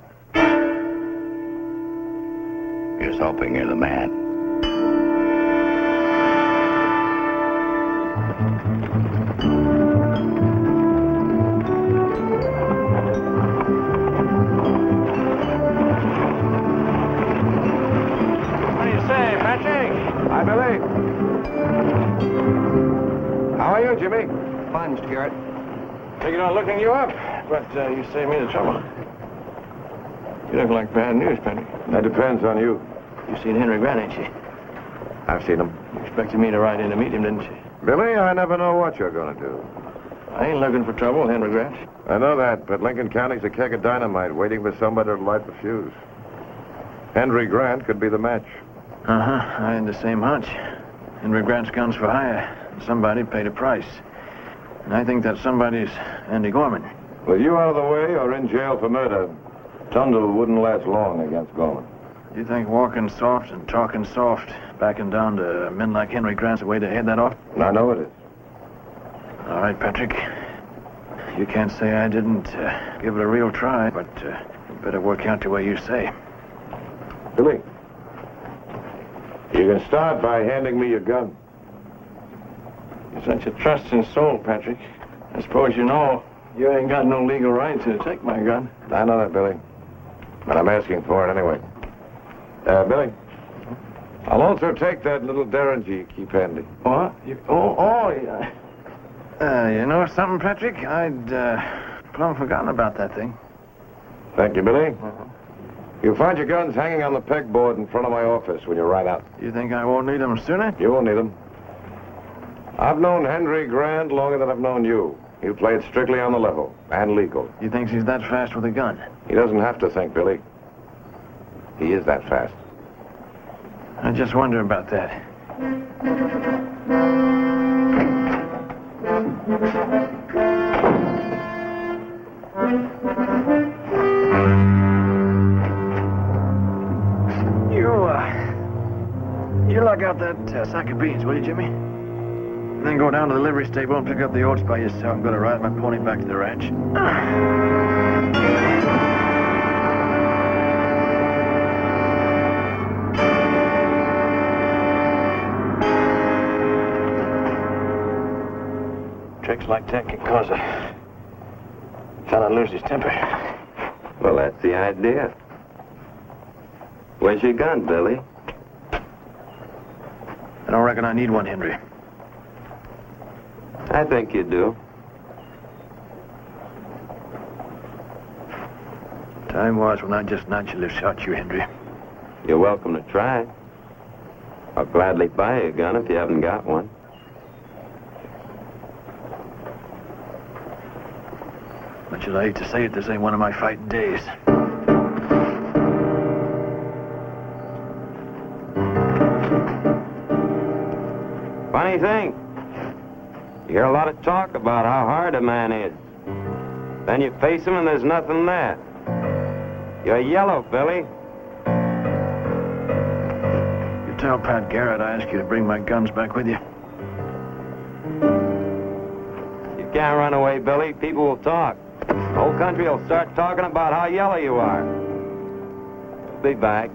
Here's hoping you're the man. What do you say, Patrick? Hi, Billy. How are you, Jimmy? Fine, Mr. Garrett. Figured on looking you up, but you saved me the trouble. You look like bad news, Patrick. That depends on you. You seen Henry Grant, ain't you? I've seen him. You expected me to ride in to meet him, didn't you? Billy, I never know what you're going to do. I ain't looking for trouble, Henry Grant. I know that, but Lincoln County's a keg of dynamite waiting for somebody to light the fuse. Henry Grant could be the match. Uh-huh. I had the same hunch. Henry Grant's guns for hire. Somebody paid a price. And I think that somebody's Andy Gorman. With you out of the way or in jail for murder, Tundle wouldn't last long against Gorman. You think walking soft and talking soft, backing down to men like Henry Grant's the way to head that off? I know it is. All right, Patrick. You can't say I didn't give it a real try, but it better work out the way you say. Billy, you can start by handing me your gun. You're such a trusting soul, Patrick. I suppose you know you ain't got no legal right to take my gun. I know that, Billy. But I'm asking for it anyway. Billy. I'll also take that little derringer you keep handy. What? Yeah. You know something, Patrick? I'd plumb forgotten about that thing. Thank you, Billy. You'll find your guns hanging on the pegboard in front of my office when you ride out. You think I won't need them sooner? You won't need them. I've known Henry Grant longer than I've known you. He'll play it strictly on the level and legal. You think he's that fast with a gun? He doesn't have to think, Billy. He is that fast. I just wonder about that. You lug out that sack of beans, will you, Jimmy? Then go down to the livery stable and pick up the oats by yourself. I'm going to ride my pony back to the ranch. Tricks like that can cause a fella lose his temper. Well, that's the idea. Where's your gun, Billy? I don't reckon I need one, Henry. I think you do. Time was when I just naturally shot you, Henry. You're welcome to try. I'll gladly buy you a gun if you haven't got one. Much as I hate to say it, this ain't one of my fighting days. Funny thing. You hear a lot of talk about how hard a man is. Then you face him and there's nothing there. You're yellow, Billy. You tell Pat Garrett I asked you to bring my guns back with you. You can't run away, Billy. People will talk. The whole country will start talking about how yellow you are. I'll be back.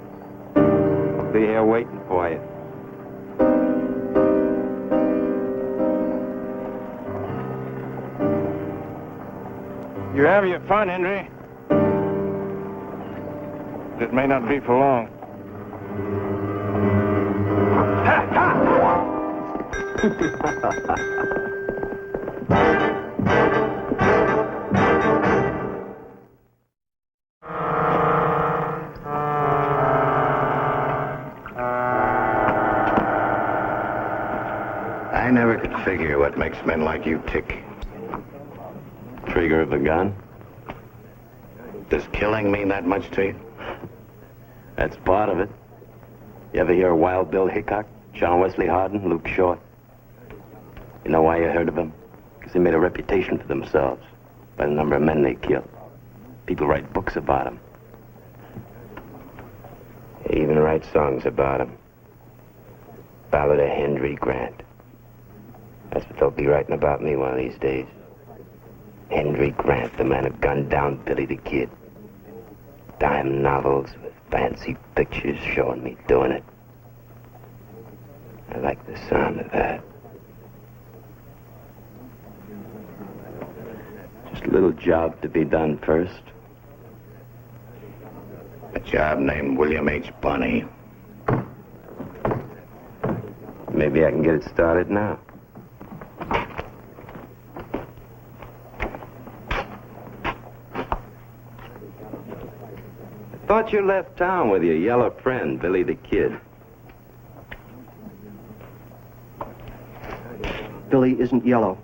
I'll be here waiting for you. You have your fun, Henry. It may not be for long. I never could figure what makes men like you tick. Trigger of a gun? Does killing mean that much to you? That's part of it. You ever hear of Wild Bill Hickok, John Wesley Hardin, Luke Short? You know why you heard of them? Because they made a reputation for themselves by the number of men they killed. People write books about them. They even write songs about them. Ballad of Henry Grant. That's what they'll be writing about me one of these days. Henry Grant, the man who gunned down Billy the Kid. Dime novels with fancy pictures showing me doing it. I like the sound of that. Just a little job to be done first. A job named William H. Bunny. Maybe I can get it started now. Thought you left town with your yellow friend, Billy the Kid. Billy isn't yellow.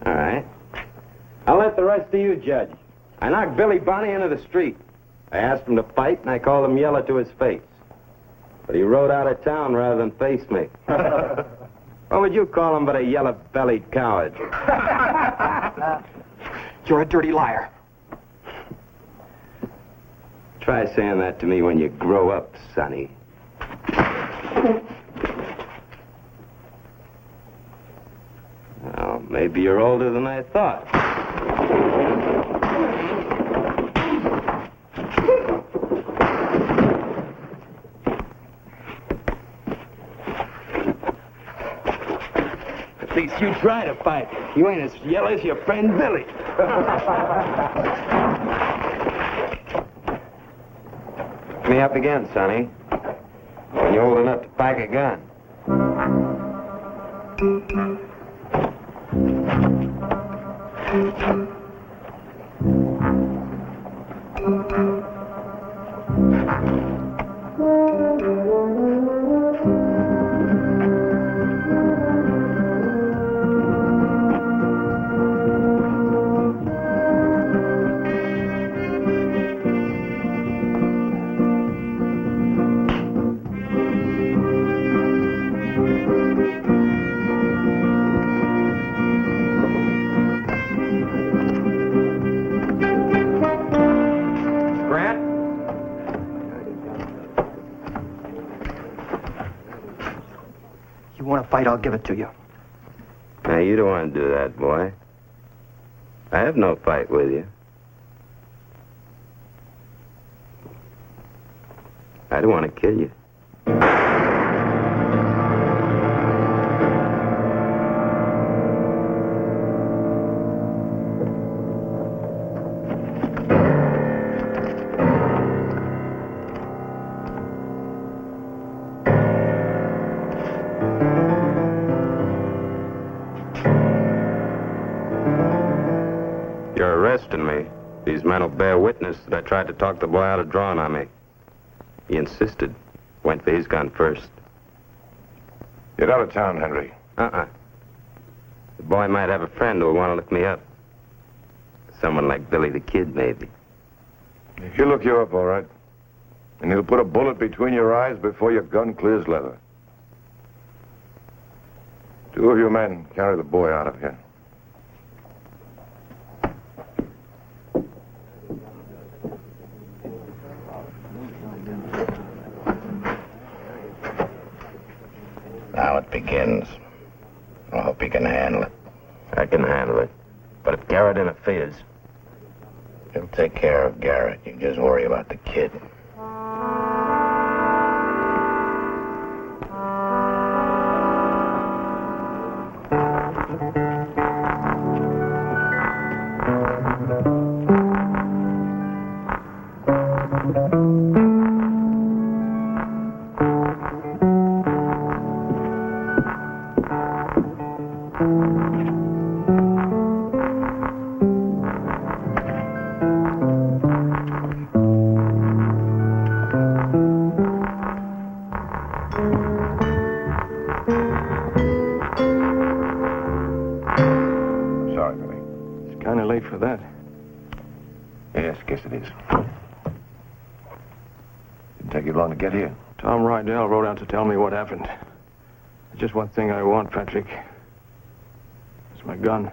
All right. I'll let the rest of you judge. I knocked Billy Bonnie into the street. I asked him to fight, and I called him yellow to his face. But he rode out of town rather than face me. What would you call him but a yellow-bellied coward? You're a dirty liar. Try saying that to me when you grow up, Sonny. Well, maybe you're older than I thought. At least you try to fight. You ain't as yellow as your friend Billy. Come me up again, Sonny. When you're old enough to pack a gun. Fight, I'll give it to you. Now, you don't want to do that, boy. I have no fight with you. I don't want to kill you. Me. These men will bear witness that I tried to talk the boy out of drawing on me. He insisted. Went for his gun first. Get out of town, Henry. The boy might have a friend who'll want to look me up. Someone like Billy the Kid, maybe. He'll look you up, all right. And he'll put a bullet between your eyes before your gun clears leather. 2 of you men carry the boy out of here. Now it begins. I hope you can handle it. I can handle it. But if Garrett interferes... He'll take care of Garrett. You just worry about the kid. Get here. Tom Rydell wrote out to tell me what happened. There's just one thing I want, Patrick. It's my gun.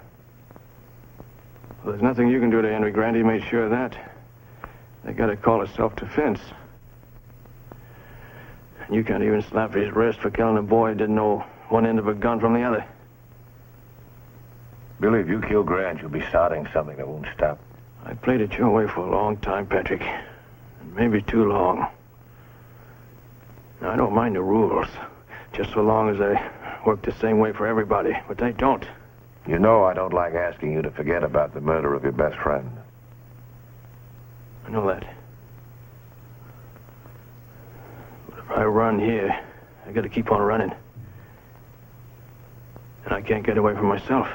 Well, there's nothing you can do to Henry Grant. He made sure of that. They gotta call it self-defense. And you can't even slap his wrist for killing a boy who didn't know one end of a gun from the other. Billy, if you kill Grant, you'll be starting something that won't stop. I played it your way for a long time, Patrick. Maybe too long. Now, I don't mind the rules, just so long as they work the same way for everybody, but they don't. You know I don't like asking you to forget about the murder of your best friend. I know that. But if I run here, I gotta keep on running. And I can't get away from myself.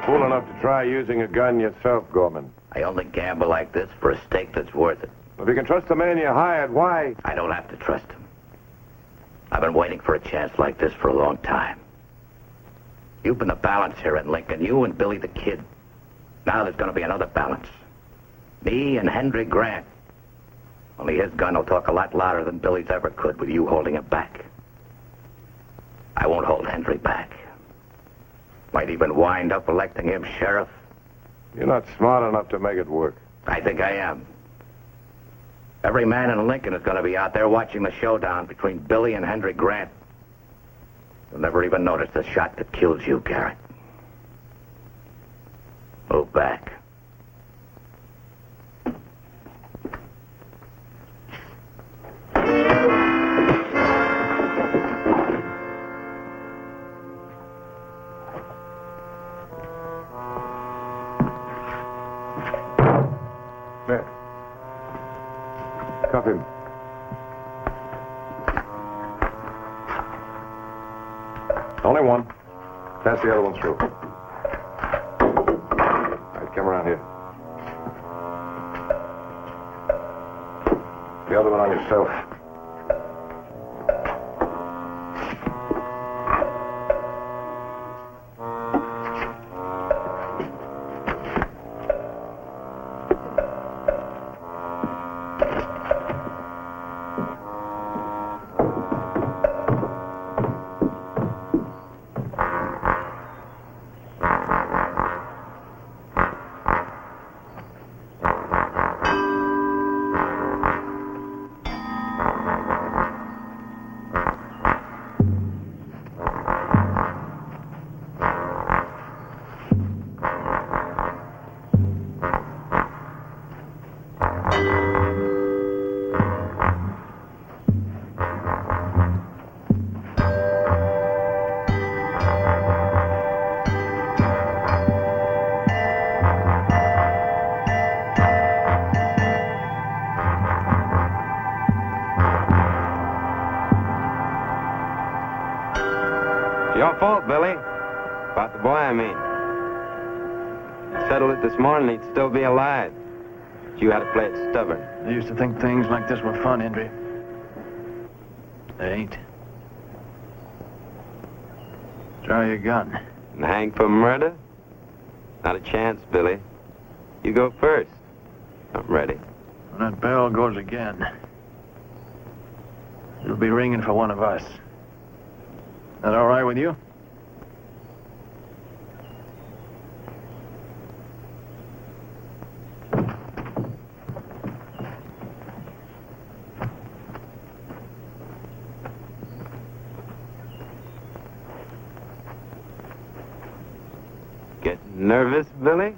Fool enough to try using a gun yourself, Gorman. I only gamble like this for a stake that's worth it. If you can trust the man you hired, why? I don't have to trust him. I've been waiting for a chance like this for a long time. You've been the balance here at Lincoln, you and Billy the Kid. Now there's going to be another balance. Me and Henry Grant. Only his gun will talk a lot louder than Billy's ever could with you holding him back. I won't hold Henry back. Might even wind up electing him sheriff. You're not smart enough to make it work. I think I am. Every man in Lincoln is going to be out there watching the showdown between Billy and Henry Grant. You'll never even notice the shot that kills you, Garrett. Move back. There. Cuff him. Only one. Pass the other one through. All right, come around here. The other one on yourself. Your fault, Billy. About the boy, I mean. You settled it this morning, he'd still be alive. But you had to play it stubborn. I used to think things like this were fun, Henry. They ain't. Draw your gun. And hang for murder? Not a chance, Billy. You go first. I'm ready. When that bell goes again, it'll be ringing for one of us. That all right with you? Getting nervous, Billy?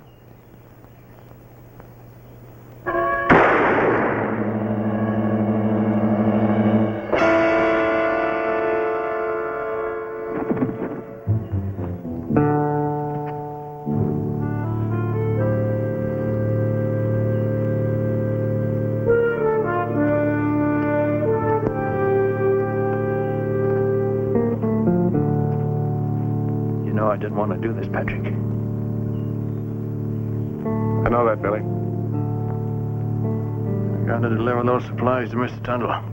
I didn't want to do this, Patrick. I know that, Billy. I got to deliver those supplies to Mr. Tundle.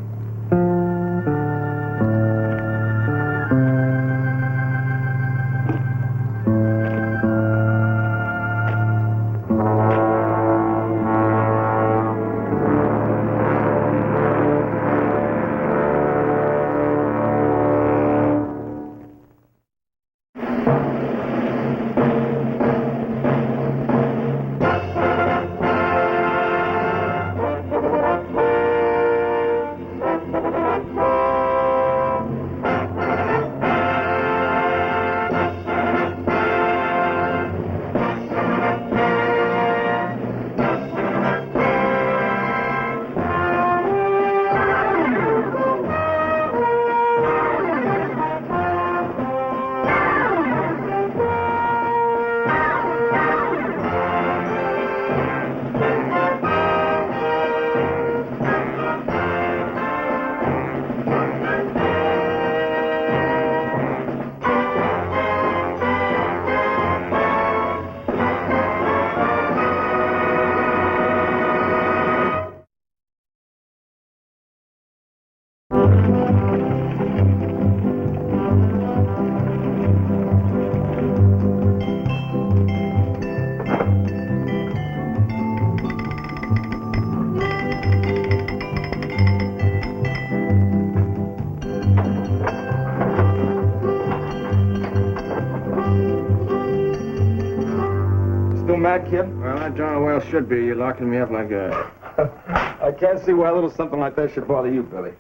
right, kid? Well, that darn well should be. You're locking me up like a... I can't see why a little something like that should bother you, Billy.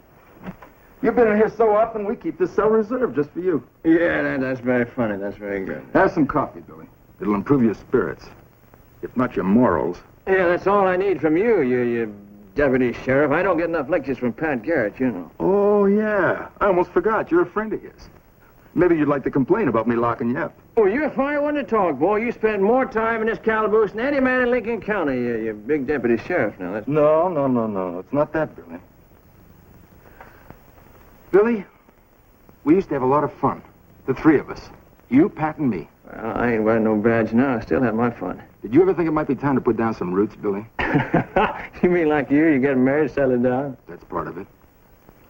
You've been in here so often, we keep this cell reserved just for you. Yeah, that's very funny. That's very good. Have some coffee, Billy. It'll improve your spirits, if not your morals. Yeah, that's all I need from you, you deputy sheriff. I don't get enough lectures from Pat Garrett, you know. Oh, yeah. I almost forgot. You're a friend of his. Maybe you'd like to complain about me locking you up. Oh, you're a fine one to talk, boy. You spend more time in this calaboose than any man in Lincoln County. You're big deputy sheriff now. That's... No. It's not that, Billy. Billy, we used to have a lot of fun. The three of us. You, Pat, and me. Well, I ain't wearing no badge now. I still have my fun. Did you ever think it might be time to put down some roots, Billy? You mean like you get married, settle down? That's part of it.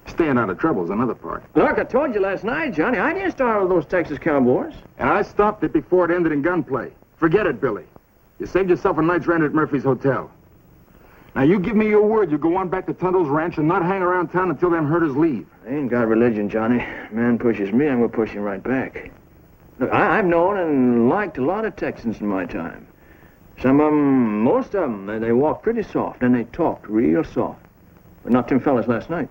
Staying out of trouble's another part. Look, I told you last night, Johnny, I didn't start with those Texas cowboys. And I stopped it before it ended in gunplay. Forget it, Billy. You saved yourself a night's rent at Murphy's Hotel. Now, you give me your word you go on back to Tundle's ranch and not hang around town until them herders leave. I ain't got religion, Johnny. Man pushes me, I'm gonna push him right back. Look, I've known and liked a lot of Texans in my time. Some of them, most of them, they walk pretty soft, and they talked real soft. But not them fellas last night.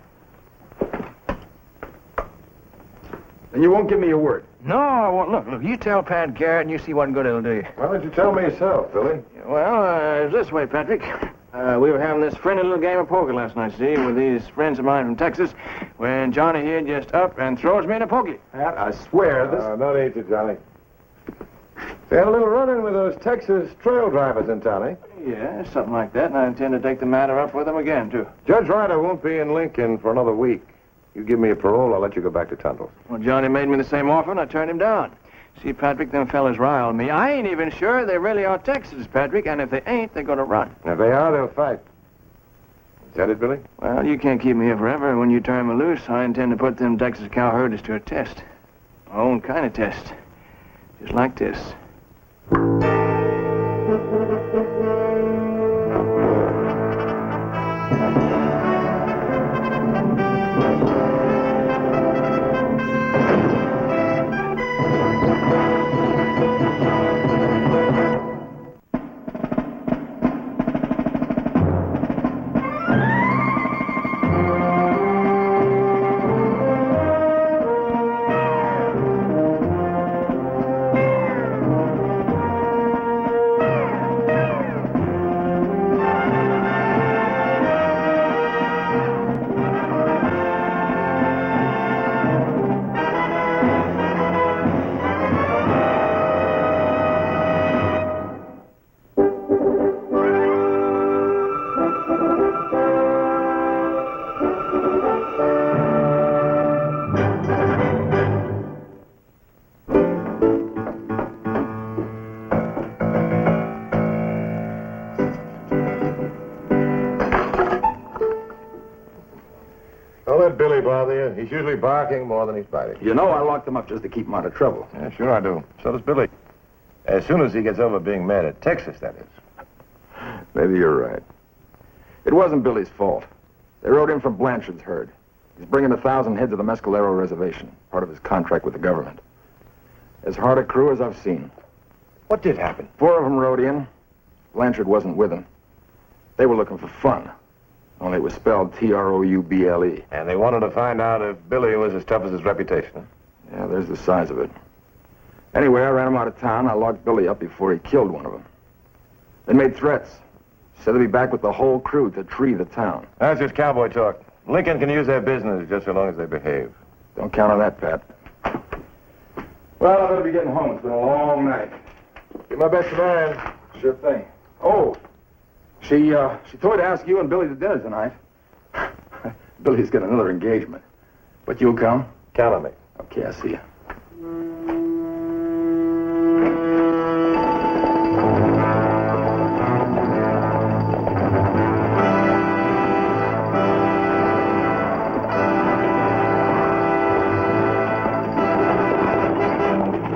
Then you won't give me your word. No, I won't. Look, you tell Pat Garrett and you see what good it'll do you. Why don't you tell me yourself, Billy? Well, it's this way, Patrick. We were having this friendly little game of poker last night, see, with these friends of mine from Texas, when Johnny here just up and throws me in a pokey. Pat, I swear this... No need to, Johnny. They had a little run-in with those Texas trail drivers in town, eh? Yeah, something like that, and I intend to take the matter up with them again, too. Judge Ryder won't be in Lincoln for another week. You give me a parole, I'll let you go back to Tundle's. Well, Johnny made me the same offer, and I turned him down. See, Patrick, them fellas riled me. I ain't even sure they really are Texans, Patrick, and if they ain't, they're gonna run. If they are, they'll fight. Is that it, Billy? Well, you can't keep me here forever. When you turn me loose, I intend to put them Texas cow herders to a test. My own kind of test. Just like this. Don't let Billy bother you. He's usually barking more than he's biting. You know I locked him up just to keep him out of trouble. Yeah, sure I do. So does Billy. As soon as he gets over being mad at Texas, that is. Maybe you're right. It wasn't Billy's fault. They rode in from Blanchard's herd. He's bringing 1,000 heads of the Mescalero Reservation, part of his contract with the government. As hard a crew as I've seen. What did happen? 4 of them rode in. Blanchard wasn't with them. They were looking for fun. Only it was spelled Trouble. And they wanted to find out if Billy was as tough as his reputation. Yeah, there's the size of it. Anyway, I ran him out of town. I locked Billy up before he killed one of them. They made threats. Said they'd be back with the whole crew to tree the town. That's just cowboy talk. Lincoln can use their business just so long as they behave. Don't count on that, Pat. Well, I better be getting home. It's been a long night. Give my best to Marion. Sure thing. Oh, she told me to ask you and Billy to dinner tonight. Billy's got another engagement. But you'll come? Count on me. Okay, I'll see you.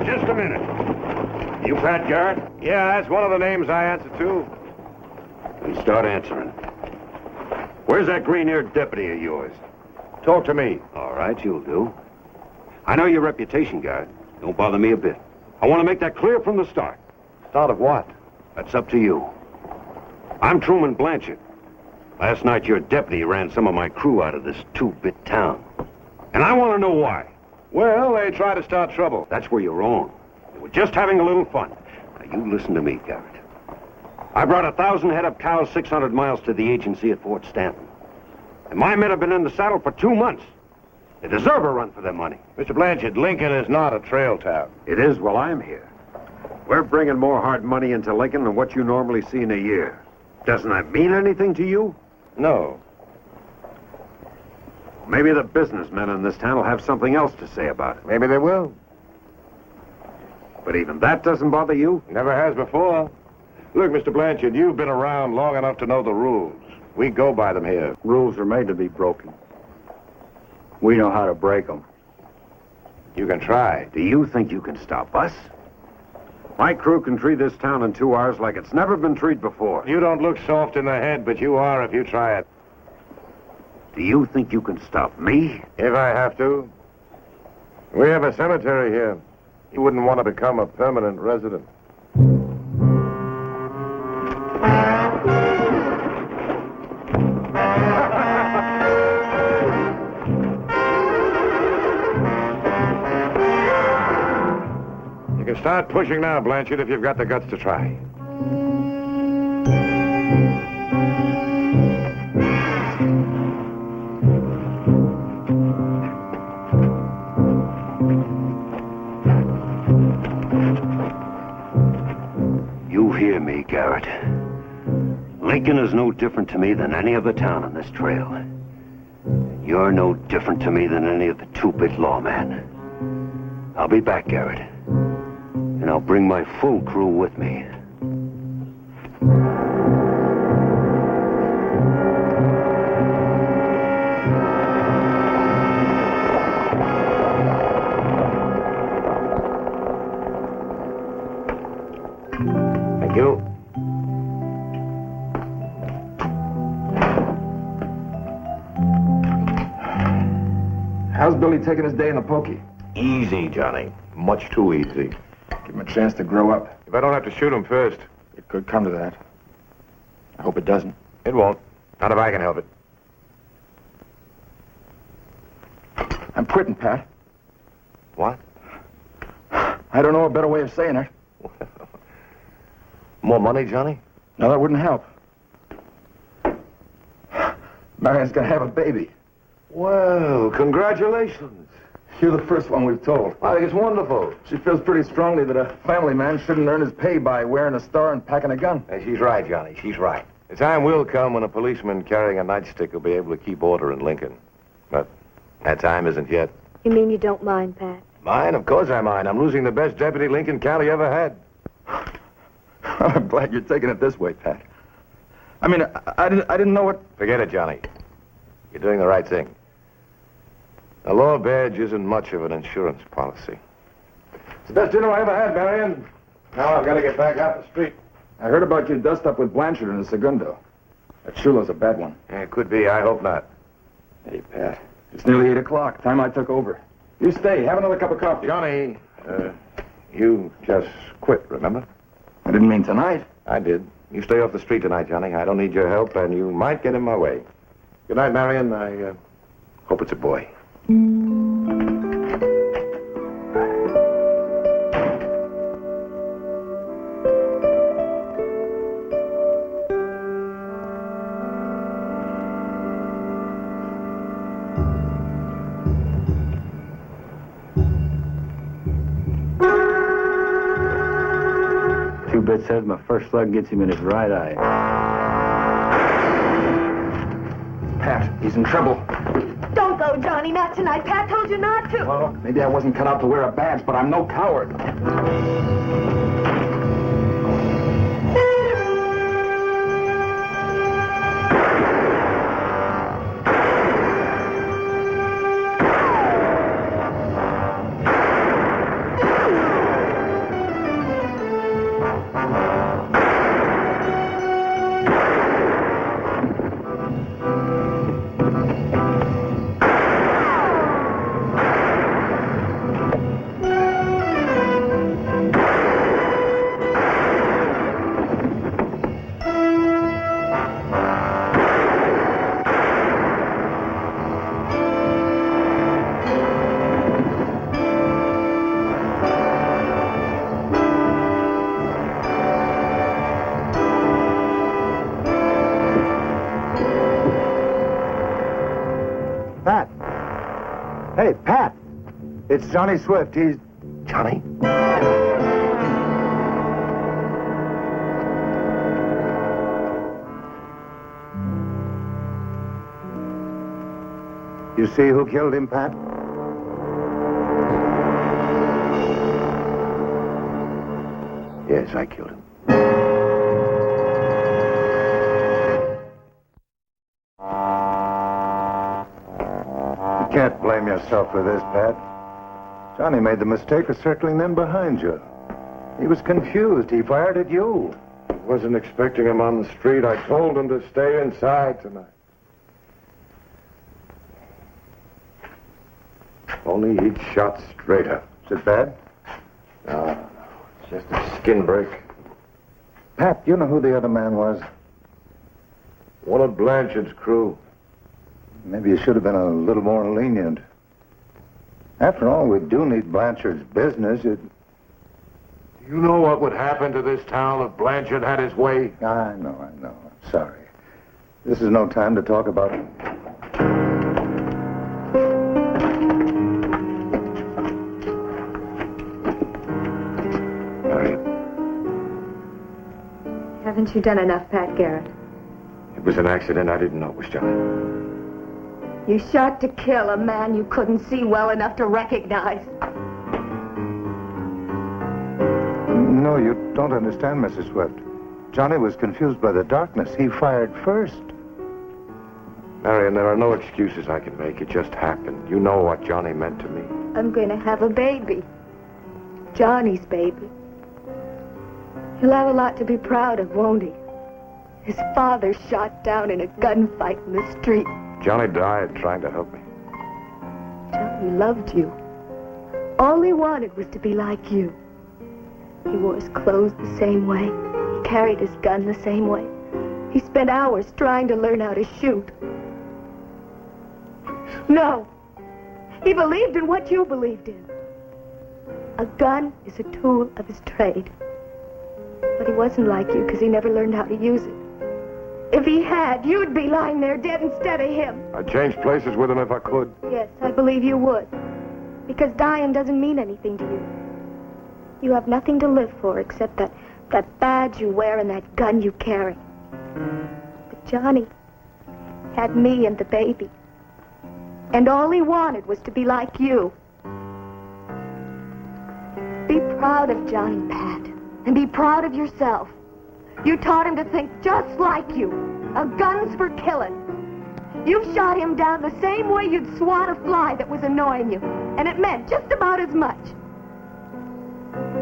Just a minute. You Pat Garrett? Yeah, that's one of the names I answer to. Then start answering. Where's that green-haired deputy of yours? Talk to me. All right, you'll do. I know your reputation, guard. Don't bother me a bit. I want to make that clear from the start. Start of what? That's up to you. I'm Truman Blanchard. Last night, your deputy ran some of my crew out of this two-bit town. And I want to know why. Well, they tried to start trouble. That's where you're wrong. They were just having a little fun. Now, you listen to me, Garrett. I brought 1,000 head of cows 600 miles to the agency at Fort Stanton. And my men have been in the saddle for 2 months. They deserve a run for their money. Mr. Blanchard, Lincoln is not a trail town. It is while I'm here. We're bringing more hard money into Lincoln than what you normally see in a year. Doesn't that mean anything to you? No. Maybe the businessmen in this town will have something else to say about it. Maybe they will. But even that doesn't bother you? Never has before. Look, Mr. Blanchard, you've been around long enough to know the rules. We go by them here. Rules are made to be broken. We know how to break them. You can try. Do you think you can stop us? My crew can treat this town in 2 hours like it's never been treated before. You don't look soft in the head, but you are if you try it. Do you think you can stop me? If I have to. We have a cemetery here. You wouldn't want to become a permanent resident. You can start pushing now, Blanchard, if you've got the guts to try. You hear me, Garrett. Lincoln is no different to me than any other town on this trail. You're no different to me than any of the two-bit lawmen. I'll be back, Garrett. And I'll bring my full crew with me. Thank you. How's Billy taking his day in the pokey? Easy, Johnny. Much too easy. Give him a chance to grow up. If I don't have to shoot him first. It could come to that. I hope it doesn't. It won't. Not if I can help it. I'm quitting, Pat. What? I don't know a better way of saying it. More money, Johnny? No, that wouldn't help. Marion's gonna have a baby. Well, congratulations. You're the first one we've told. I think it's wonderful. She feels pretty strongly that a family man shouldn't earn his pay by wearing a star and packing a gun. Hey, she's right, Johnny. She's right. The time will come when a policeman carrying a nightstick will be able to keep order in Lincoln. But that time isn't yet. You mean you don't mind, Pat? Mine? Of course I mind. I'm losing the best deputy Lincoln County ever had. I'm glad you're taking it this way, Pat. I mean, I didn't know what... Forget it, Johnny. You're doing the right thing. A law badge isn't much of an insurance policy. It's the best dinner I ever had, Marion. Now I've got to get back out the street. I heard about your dust-up with Blanchard in the Segundo. That Shula's a bad one. Yeah, it could be. I hope not. Hey, Pat. It's nearly 8 o'clock. Time I took over. You stay. Have another cup of coffee. Johnny, you just quit, remember? I didn't mean tonight. I did. You stay off the street tonight, Johnny. I don't need your help, and you might get in my way. Good night, Marion. I hope it's a boy. Two-bit says my first slug gets him in his right eye. Pat, he's in trouble. Don't go, Johnny. Not tonight. Pat told you not to. Well, maybe I wasn't cut out to wear a badge, but I'm no coward. Hey, Pat. It's Johnny Swift. He's... Johnny? You see who killed him, Pat? Yes, I killed him. You can't blame yourself for this, Pat. Johnny made the mistake of circling them behind you. He was confused. He fired at you. I wasn't expecting him on the street. I told him to stay inside tonight. Only he'd shot straight up. Is it bad? No, it's just a skin break. Pat, you know who the other man was? One of Blanchard's crew. Maybe you should have been a little more lenient. After all, we do need Blanchard's business. You know what would happen to this town if Blanchard had his way? I know. I'm sorry. This is no time to talk about it. Haven't you done enough, Pat Garrett? It was an accident. I didn't know it was Johnny. You shot to kill a man you couldn't see well enough to recognize. No, you don't understand, Mrs. Swift. Johnny was confused by the darkness. He fired first. Marion, there are no excuses I can make. It just happened. You know what Johnny meant to me. I'm going to have a baby. Johnny's baby. He'll have a lot to be proud of, won't he? His father shot down in a gunfight in the street. Johnny died trying to help me. Johnny loved you. All he wanted was to be like you. He wore his clothes the same way. He carried his gun the same way. He spent hours trying to learn how to shoot. No. He believed in what you believed in. A gun is a tool of his trade. But he wasn't like you because he never learned how to use it. If he had, you'd be lying there dead instead of him. I'd change places with him if I could. Yes, I believe you would. Because dying doesn't mean anything to you. You have nothing to live for except that badge you wear and that gun you carry. But Johnny had me and the baby. And all he wanted was to be like you. Be proud of Johnny, Pat. And be proud of yourself. You taught him to think just like you. A gun's for killing. You shot him down the same way you'd swat a fly that was annoying you. And it meant just about as much.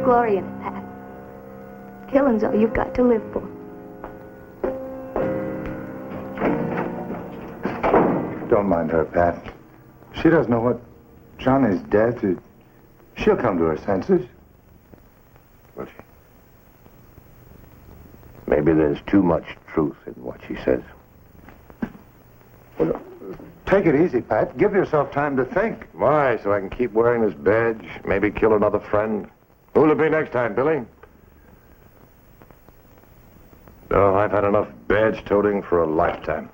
Glory in it, Pat. Killing's all you've got to live for. Don't mind her, Pat. She doesn't know what Johnny's death is. She'll come to her senses. Will she? Maybe there's too much truth in what she says. Well, take it easy, Pat. Give yourself time to think. Why? So I can keep wearing this badge? Maybe kill another friend? Who'll it be next time, Billy? No, I've had enough badge-toting for a lifetime.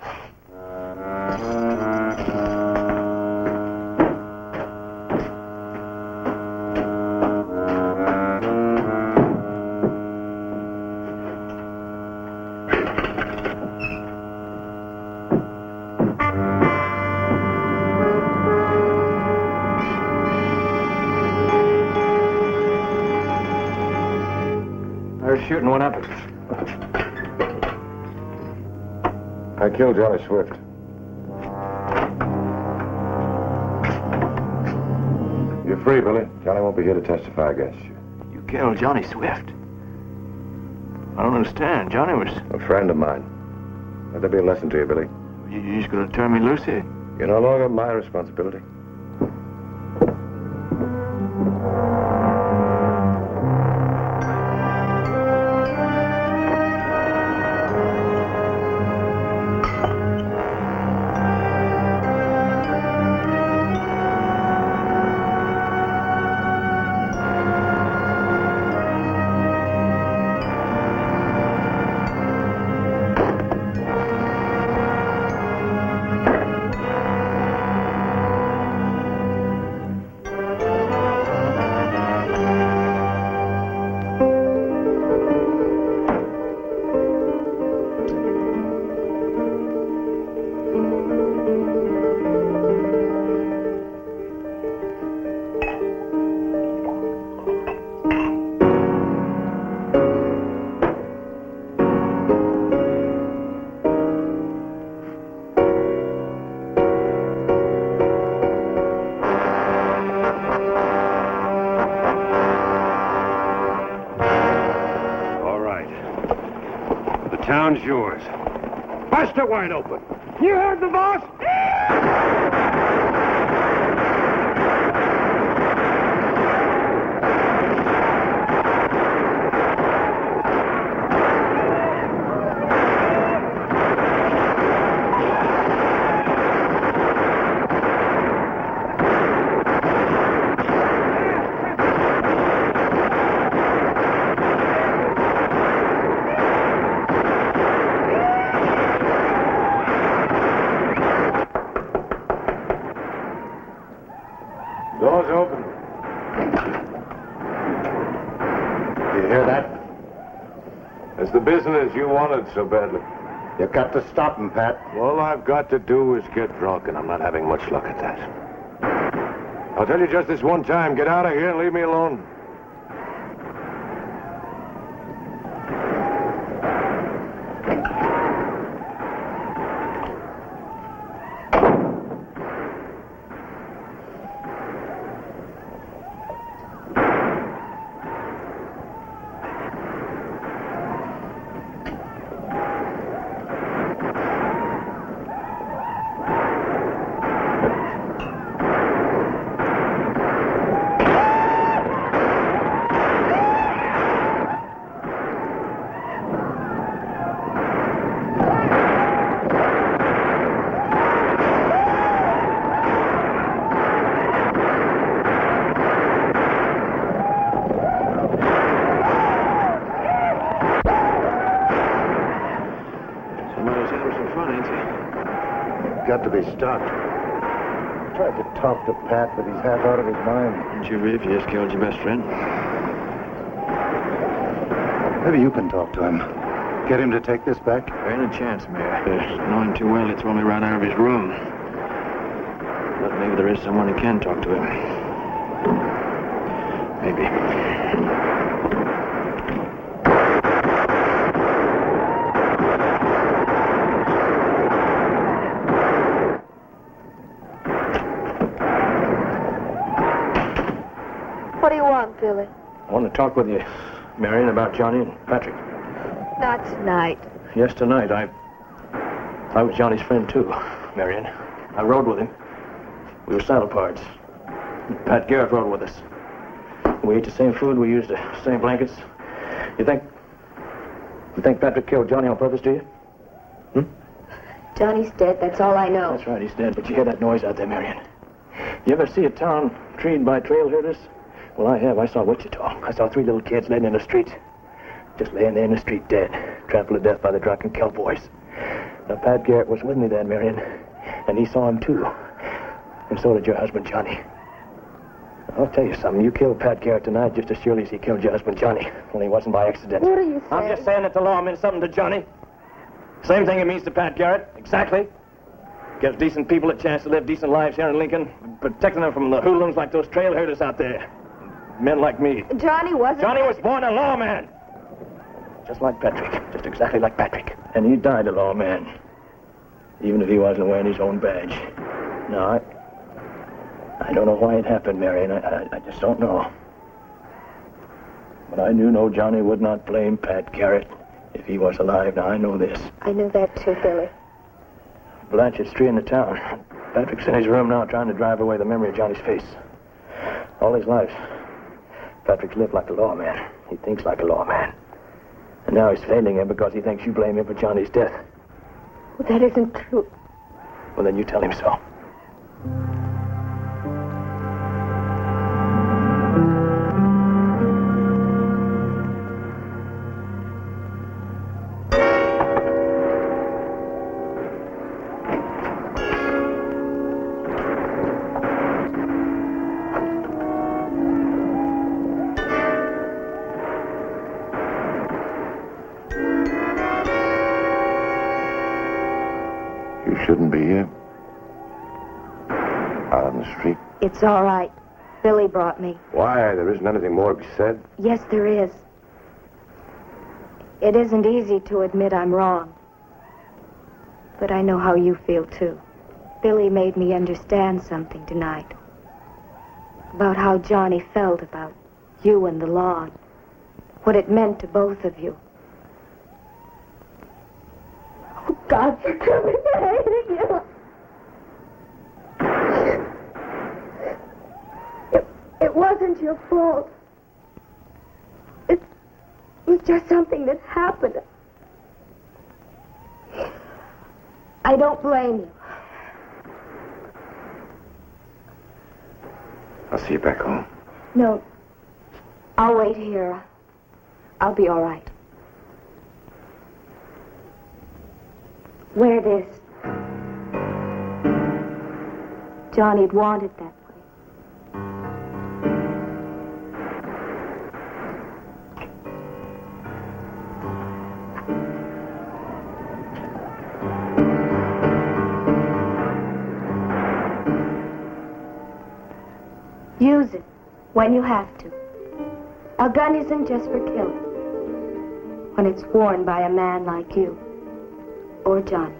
Shooting, what happened? I killed Johnny Swift. You're free, Billy. Johnny won't be here to testify against you. You killed Johnny Swift? I don't understand. Johnny was... A friend of mine. Let there be a lesson to you, Billy. You're just going to turn me loose here? You're no longer my responsibility. is yours. Bust it wide open. You heard the boss? Door's open. You hear that? It's the business you wanted so badly. You got to stop him, Pat. All I've got to do is get drunk, and I'm not having much luck at that. I'll tell you just this one time, get out of here and leave me alone. Got to be stopped. Tried to talk to Pat, but he's half out of his mind. Didn't you read if you just killed your best friend? Maybe you can talk to him. Get him to take this back? There ain't a chance, Mayor. Knowing him too well, he'd throw me right out of his room. But maybe there is someone who can talk to him. Maybe. What do you want, Billy? I want to talk with you, Marion, about Johnny and Patrick. Not tonight. Yes, tonight. I was Johnny's friend, too, Marion. I rode with him. We were saddle pards. Pat Garrett rode with us. We ate the same food. We used the same blankets. You think Patrick killed Johnny on purpose, do you? Johnny's dead. That's all I know. That's right, he's dead. But you hear that noise out there, Marion? You ever see a town treed by trail herders? Well, I have. I saw Wichita. I saw 3 little kids laying in the street. Just laying there in the street dead. Trampled to death by the drunken cowboys. Now, Pat Garrett was with me then, Marion. And he saw him, too. And so did your husband, Johnny. I'll tell you something. You killed Pat Garrett tonight just as surely as he killed your husband, Johnny. Only it wasn't by accident. What are you saying? I'm just saying that the law means something to Johnny. Same thing it means to Pat Garrett. Exactly. Gives decent people a chance to live decent lives here in Lincoln. Protecting them from the hoodlums like those trail herders out there. Men like me. Johnny wasn't... Johnny was born a lawman. Just like Patrick. Just exactly like Patrick. And he died a lawman. Even if he wasn't wearing his own badge. No, I don't know why it happened, Marion. I just don't know. But I do know Johnny would not blame Pat Garrett if he was alive. Now, I know this. I knew that too, Billy. Blanchett's tree in the town. Patrick's in his room now trying to drive away the memory of Johnny's face. All his life, Patrick's lived like a lawman. He thinks like a lawman. And now he's failing him because he thinks you blame him for Johnny's death. Well, that isn't true. Well, then you tell him so. Shouldn't be here. Out on the street. It's all right. Billy brought me. Why? There isn't anything more to be said. Yes, there is. It isn't easy to admit I'm wrong. But I know how you feel, too. Billy made me understand something tonight. About how Johnny felt about you and the law. What it meant to both of you. Oh, God, forgive me for hating you. It wasn't your fault. It was just something that happened. I don't blame you. I'll see you back home. No. I'll wait here. I'll be all right. Wear this. Johnny'd want it that way. Use it when you have to. A gun isn't just for killing. When it's worn by a man like you or Johnny.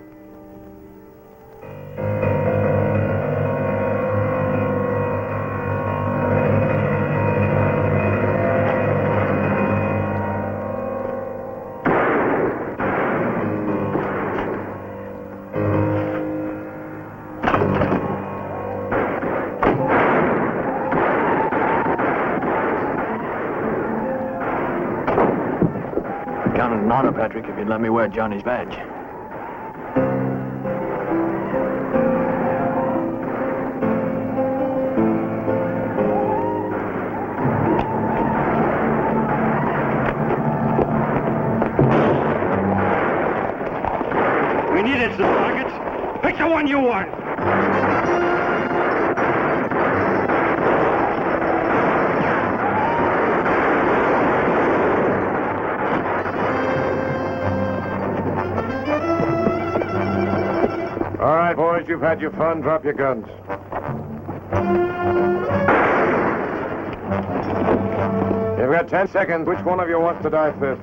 Count it an honor, Patrick, if you'd let me wear Johnny's badge. We needed some targets. Pick the one you want. All right, boys, you've had your fun. Drop your guns. You've got 10 seconds. Which one of you wants to die first?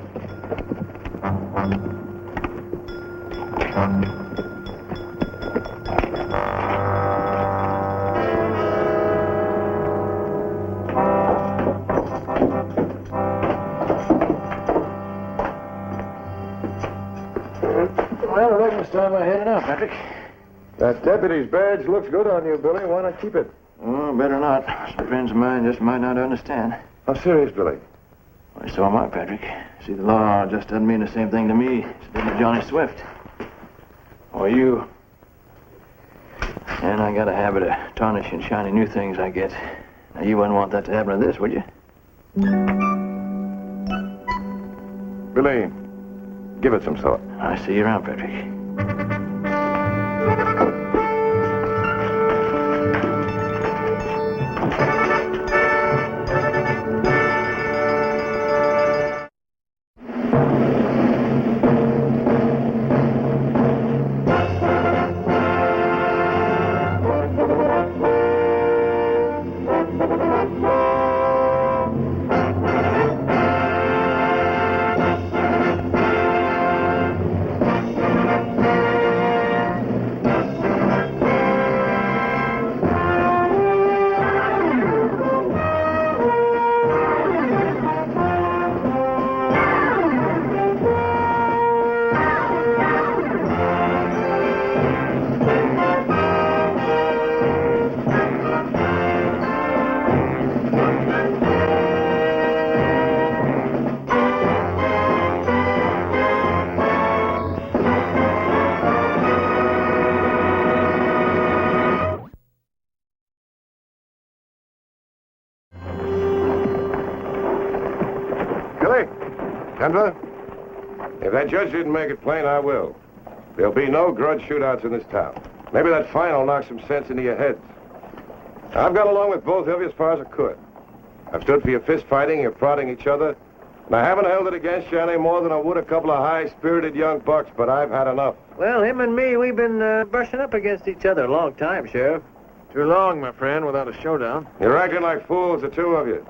Well, I reckon it's time I headed out, Patrick. That deputy's badge looks good on you, Billy. Why not keep it? Oh, better not. Some friends of mine just might not understand. How serious, Billy? Well, so am I, Patrick. See, the law just doesn't mean the same thing to me as it did to Johnny Swift. Or you. And I got a habit of tarnishing shiny new things I get. Now, you wouldn't want that to happen to this, would you? Billy, give it some thought. I see you around, Patrick. Denver, if that judge didn't make it plain, I will. There'll be no grudge shootouts in this town. Maybe that fine will knock some sense into your heads. I've got along with both of you as far as I could. I've stood for your fist fighting, your prodding each other, and I haven't held it against you any more than I would a couple of high-spirited young bucks, but I've had enough. Well, him and me, we've been brushing up against each other a long time, Sheriff. Too long, my friend, without a showdown. You're acting like fools, the two of you.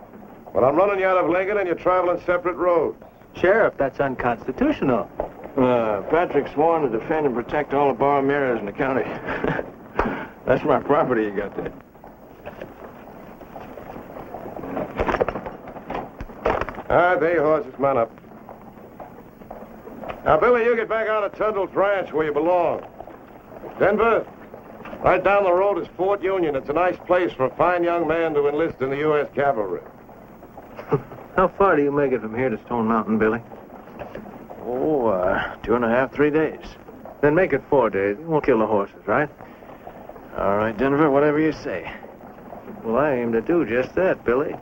Well, I'm running you out of Lincoln, and you're traveling separate roads. Sheriff, that's unconstitutional. Patrick's sworn to defend and protect all the bar mirrors in the county. That's my property you got there. All right, there, your horses. Man up. Now, Billy, you get back out of Tundle's ranch where you belong. Denver, right down the road is Fort Union. It's a nice place for a fine young man to enlist in the U.S. Cavalry. How far do you make it from here to Stone Mountain, Billy? 2.5, 3 days. Then make it 4 days. You won't kill the horses, right? All right, Denver, whatever you say. Well, I aim to do just that, Billy.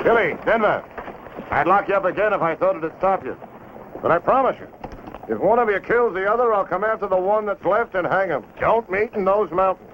Billy, Denver, I'd lock you up again if I thought it'd stop you. But I promise you, if one of you kills the other, I'll come after the one that's left and hang him. Don't meet in those mountains.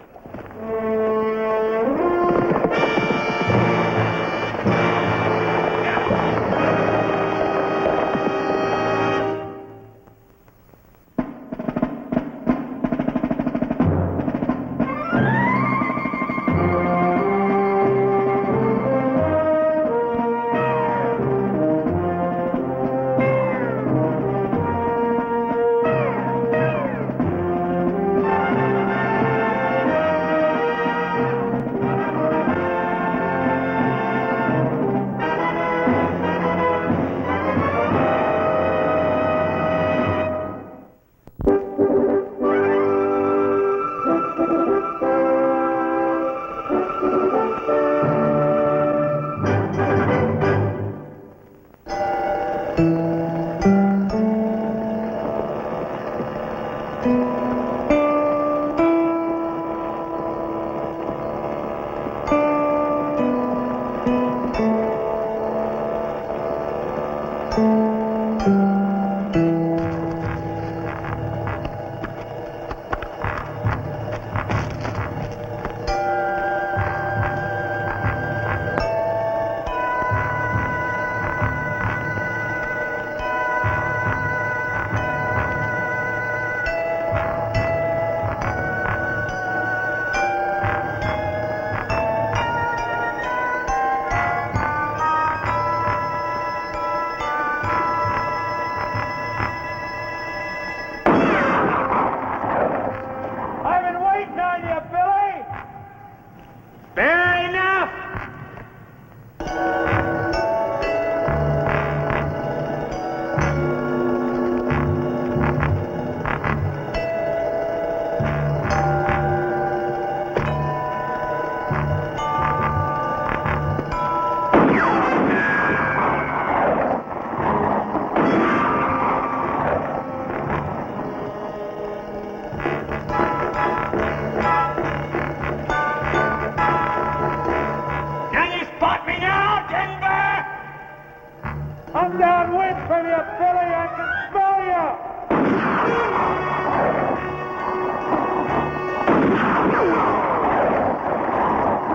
I'm downwind from you, Billy. I can smell you.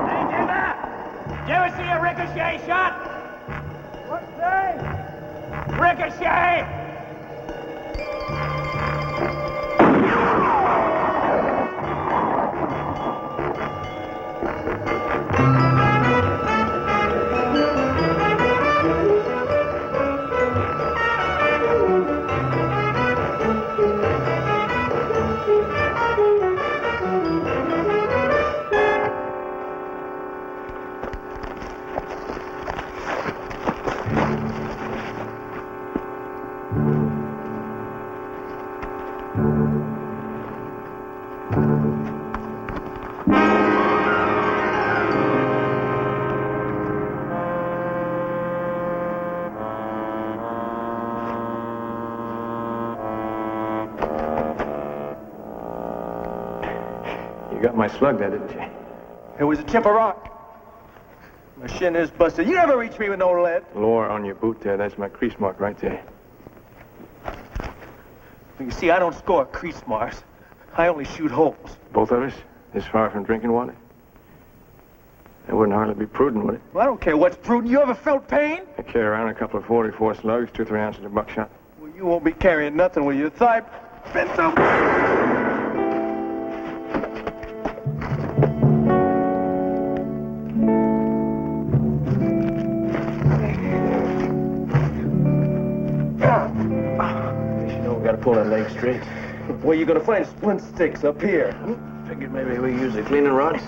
Hey, Denver. Did you ever see a ricochet shot? What's that? Ricochet. You got my slug there, didn't you? It was a chip of rock. My shin is busted. You never reach me with no lead. Lower on your boot there, that's my crease mark right there. You see, I don't score crease marks. I only shoot holes. Both of us, this far from drinking water? That wouldn't hardly be prudent, would it? Well, I don't care what's prudent. You ever felt pain? I carry around a couple of 44 slugs, 2-3 ounces of buckshot. Well, you won't be carrying nothing with your thigh bent up. Pull that leg straight. Where you gonna find splint sticks? Up here? Figured maybe we use the cleaning rods.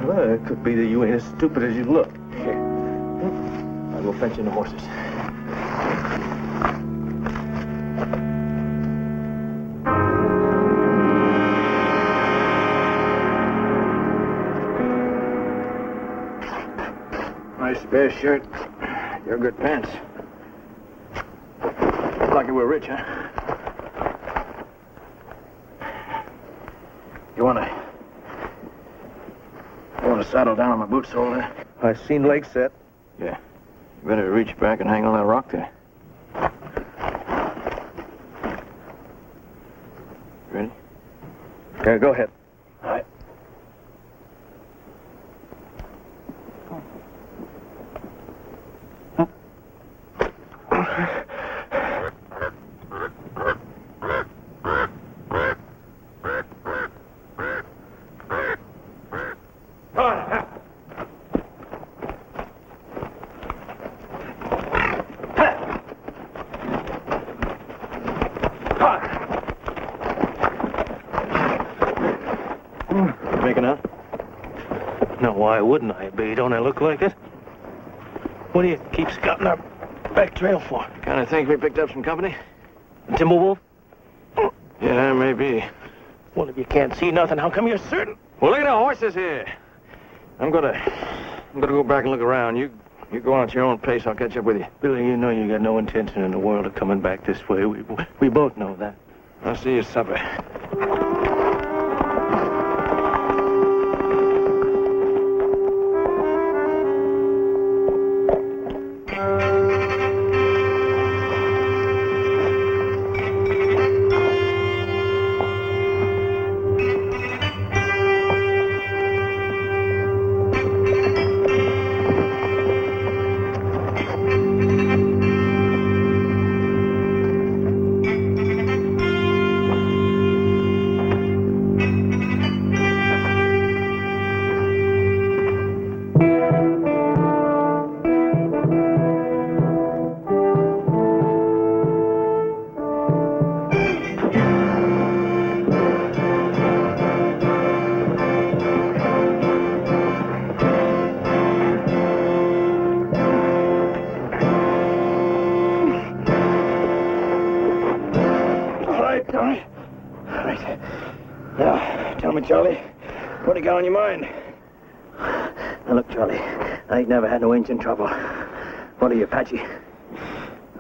Well, it could be that you ain't as stupid as you look. Here. I'll go fetch in the horses. Spare shirt. Your good pants. Lucky we're rich, huh? You wanna saddle down on my boot sole there? I seen leg set. Yeah. You better reach back and hang on that rock there. Ready? Yeah, go ahead. All right. Making out? No, why wouldn't I be? Don't I look like it? What do you keep scouting our back trail for? Kind of think we picked up some company? Timberwolf? Yeah, maybe. Well, if you can't see nothing, how come you're certain? Well, look at the horses here. I'm gonna go back and look around. You go on at your own pace. I'll catch up with you. Billy, you know you got no intention in the world of coming back this way. We both know that. I'll see you at supper. Charlie, what do you got on your mind? Now, look, Charlie, I ain't never had no engine trouble. What are you, Apache?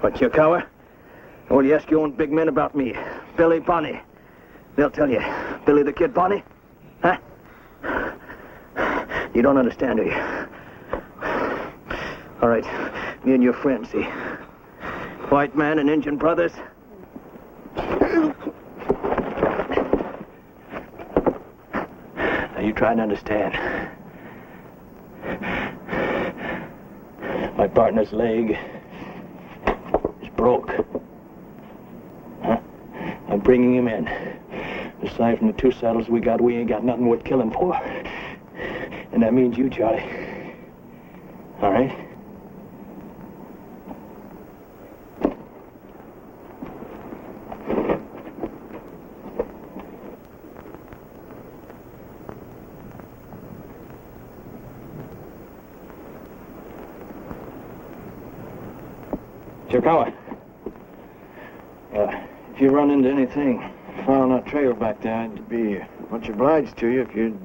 What, you a coward? Well, you ask your own big men about me. Billy Bonney. They'll tell you. Billy the Kid Bonney? Huh? You don't understand, do you? All right, me and your friend, see? White man and Indian brothers. Now, you try and understand. My partner's leg is broke. Huh? I'm bringing him in. Aside from the 2 saddles we got, we ain't got nothing worth killing for. And that means you, Charlie. All right? Chirkawa, if you run into anything found on that trail back there, I'd be much obliged to you if you'd,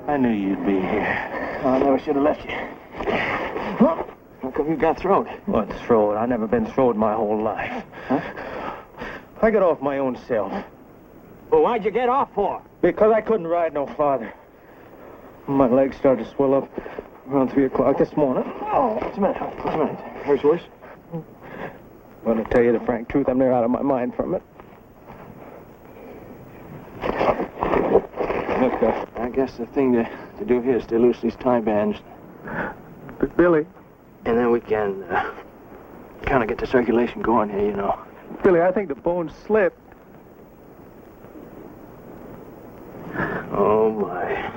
I knew you'd be here. I never should have left you. Huh? How come you got throwed? What, throwed? I've never been throwed my whole life. Huh? I got off my own self. Well, why'd you get off for? Because I couldn't ride no farther. My legs started to swell up. Around 3 o'clock this morning. Oh, what's the matter? What's the matter? Hurts worse? Well, to tell you the frank truth, I'm near out of my mind from it. Look, I guess the thing to do here is to loose these tie bands. But Billy... And then we can kind of get the circulation going here, you know. Billy, I think the bone slipped. Oh, my.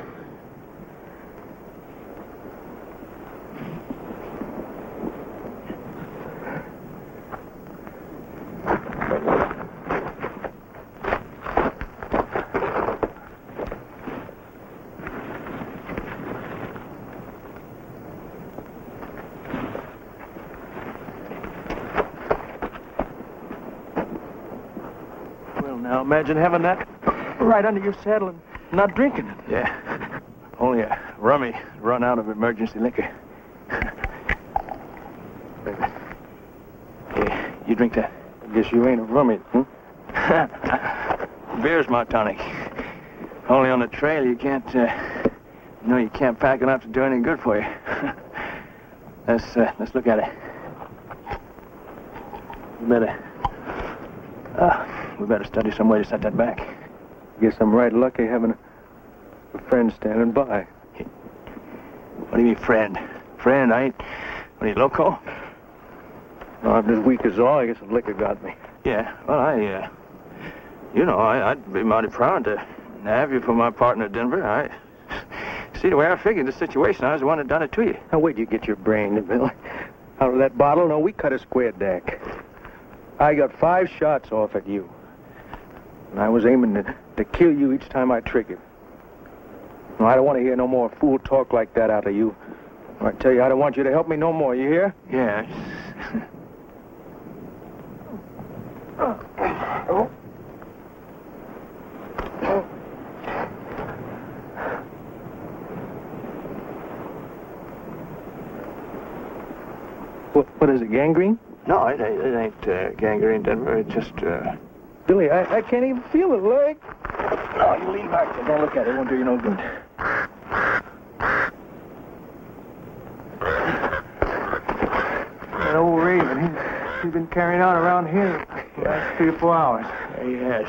Now imagine having that right under your saddle and not drinking it. Yeah. Only a rummy run out of emergency liquor. Hey, you drink that? I guess you ain't a rummy, Beer's my tonic. Only on the trail you can't, you can't pack enough to do any good for you. Let's look at it. We better study some way to set that back. Guess I'm right lucky having a friend standing by. What do you mean, friend? Friend? I ain't... What are you, loco? No, I'm as weak as all. I guess the liquor got me. Yeah, well, I'd be mighty proud to have you for my partner at Denver. See, the way I figured the situation, I was the one that done it to you. Now, where'd you get your brain, Bill? Out of that bottle? No, we cut a square deck. I got 5 shots off at you. And I was aiming to kill you each time I triggered. No, I don't want to hear no more fool talk like that out of you. I tell you, I don't want you to help me no more, you hear? Yeah. What is it, gangrene? No, it ain't gangrene, Denver. It's just, Billy, I can't even feel the leg. Oh, you lean back there. Don't look at it. It won't do you no good. That old Raven, he's been carrying on around here the last 3 or 4 hours. Yeah, he has.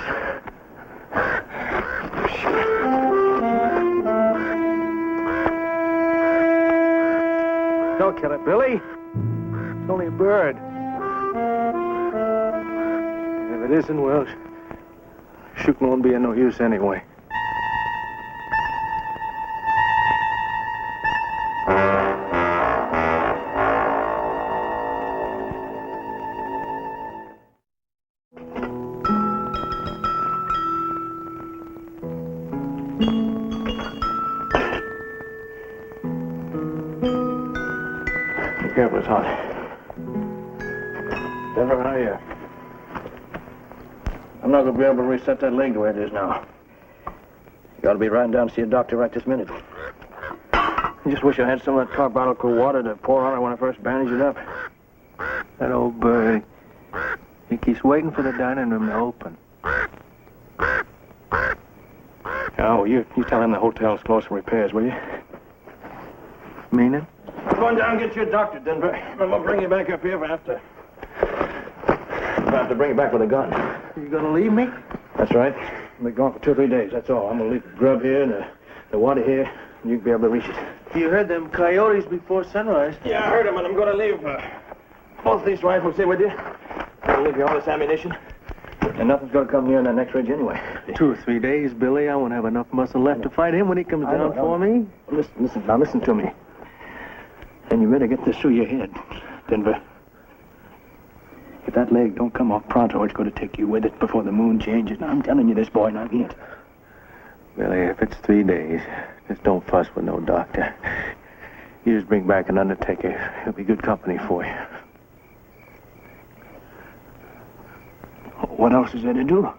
Don't kill it, Billy. It's only a bird. If it isn't, well, shooting won't be of no use anyway. Be careful, it's hot. Denver, how are you? I'm not going to be able to reset that leg the way it is now. You got to be riding down to see a doctor right this minute. I just wish I had some of that carbolic water to pour on it when I first bandaged it up. That old bird, he keeps waiting for the dining room to open. Oh, you tell him the hotel's close for repairs, will you? Mean it? Come on down and get you a doctor, Denver. I'm going to bring you back up here if I have to. I have to bring you back with a gun. You gonna leave me? That's right. I'll be gone for 2 or 3 days, that's all. I'm gonna leave the grub here and the water here, and you can be able to reach it. You heard them coyotes before sunrise? Yeah, I heard them, and I'm gonna leave both these rifles here with you. I'll leave you all this ammunition. And nothing's gonna come near that next ridge anyway. 2 or 3 days, Billy. I won't have enough muscle left to fight him when he comes down for me. Listen to me. And you better get this through your head, Denver. If that leg don't come off pronto, it's going to take you with it before the moon changes. Now, I'm telling you this, boy, and I mean it. Billy, if it's 3 days, just don't fuss with no doctor. You just bring back an undertaker. He'll be good company for you. What else is there to do?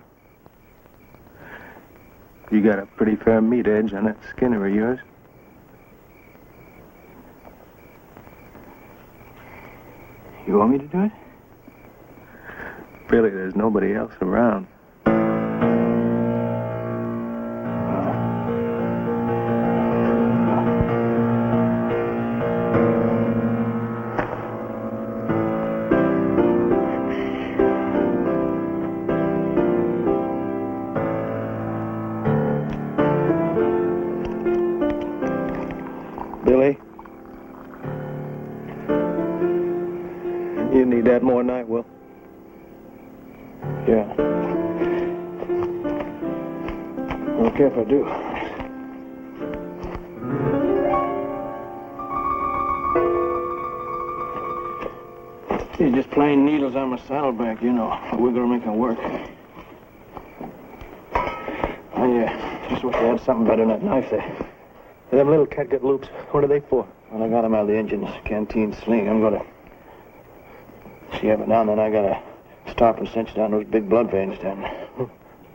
You got a pretty firm meat edge on that Skinner of yours. You want me to do it? Billy, there's nobody else around. I don't care if I do. These just plain needles on my saddlebag, you know. We're gonna make them work. I just wish I had something better than that knife there. Them little catgut loops, what are they for? Well, I got them out of the engine's canteen sling. I'm gonna see every now and then I gotta stop and cinch down those big blood veins down there.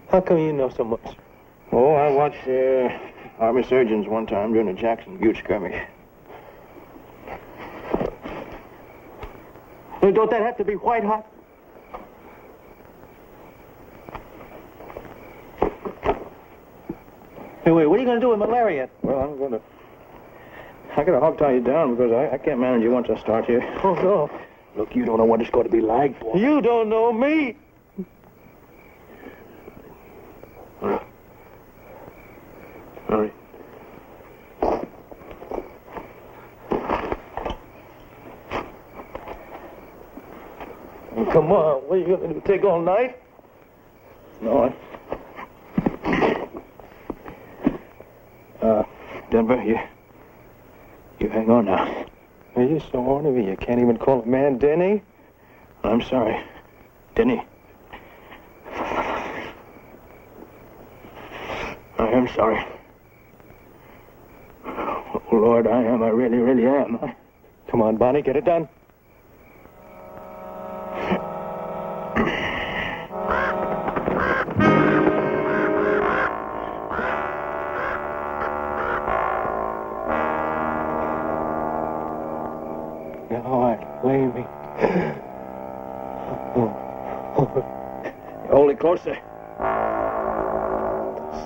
How come you know so much? Oh, I watched Army surgeons one time during the Jackson Butte skirmish. Well, don't that have to be white hot? Hey, wait, what are you going to do with malaria? Well, I got to hog tie you down because I can't manage you once I start here. Oh, no. Look, you don't know what it's going to be like, boy. You don't know me. All right. Come on, what are you going to do? Take all night? No, Denver, you hang on now. Are you so ornery you can't even call a man Denny? I'm sorry. Denny. I am sorry. Oh, Lord, I am. I really, really am. Come on, Bonnie, get it done. Amy. Hold it closer.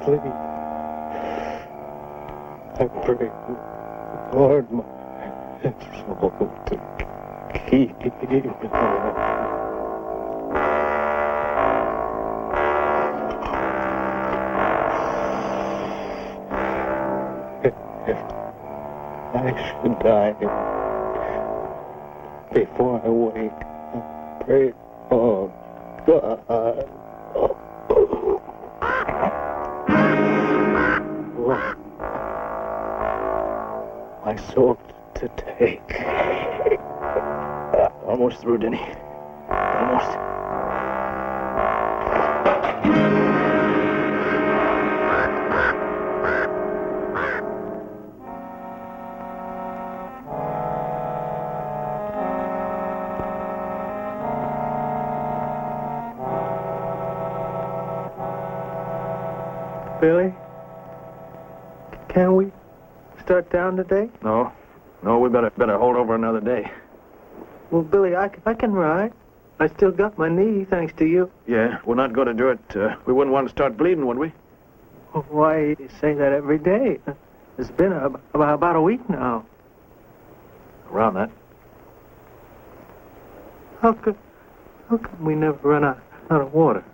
Sleep. I pray, Lord, my soul to keep it. If I should die before I wake, I pray, oh God, my soul to take. Almost through, Denny. Almost. Billy, can we start down today? No, we better hold over another day. Well, Billy, I can ride. I still got my knee, thanks to you. Yeah, we're not going to do it. We wouldn't want to start bleeding, would we? Well, why you say that every day? It's been about a week now. Around that. How come we never run out of water?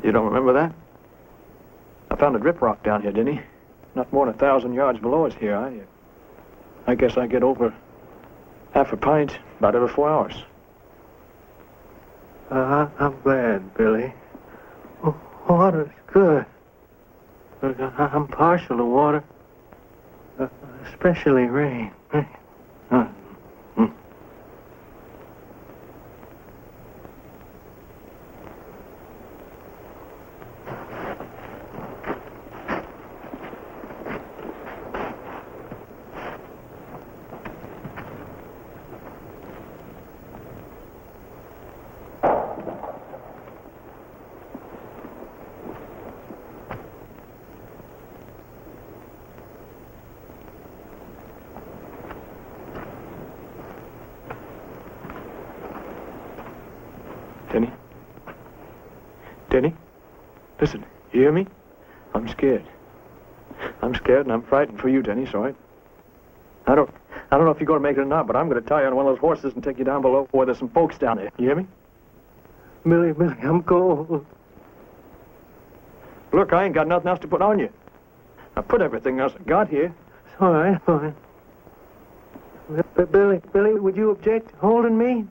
You don't remember that? I found a drip rock down here, didn't he? Not more than 1,000 yards below us here. I guess I get over half a pint about every 4 hours. I'm glad, Billy. Oh, water's good. I'm partial to water, especially rain. Denny? Listen, you hear me? I'm scared. I'm scared and I'm frightened for you, Denny, so I don't know if you're going to make it or not, but I'm going to tie you on one of those horses and take you down below where there's some folks down there. You hear me? Billy, I'm cold. Look, I ain't got nothing else to put on you. I put everything else I got here. It's all right, fine. Billy, would you object to holding me?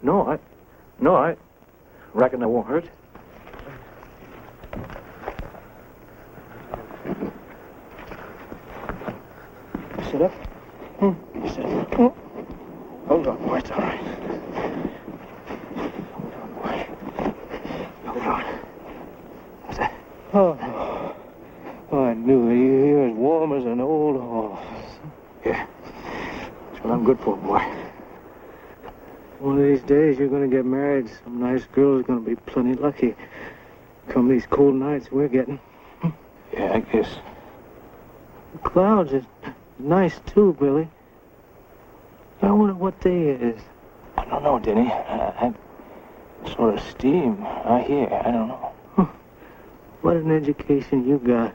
No, No, I reckon that won't hurt. Sit up. Sit up. Hold on, boy. It's all right. Hold on, boy. Hold on. What's that? Oh, I knew it. You're as warm as an old horse. Yeah. That's what I'm good for, boy. One of these days, you're going to get married. Some nice girl's going to be plenty lucky. Come these cold nights we're getting. Yeah, I guess. The clouds is nice, too, Billy. I wonder what day it is. I don't know, Denny. I sort of steam. I hear. I don't know. What an education you got.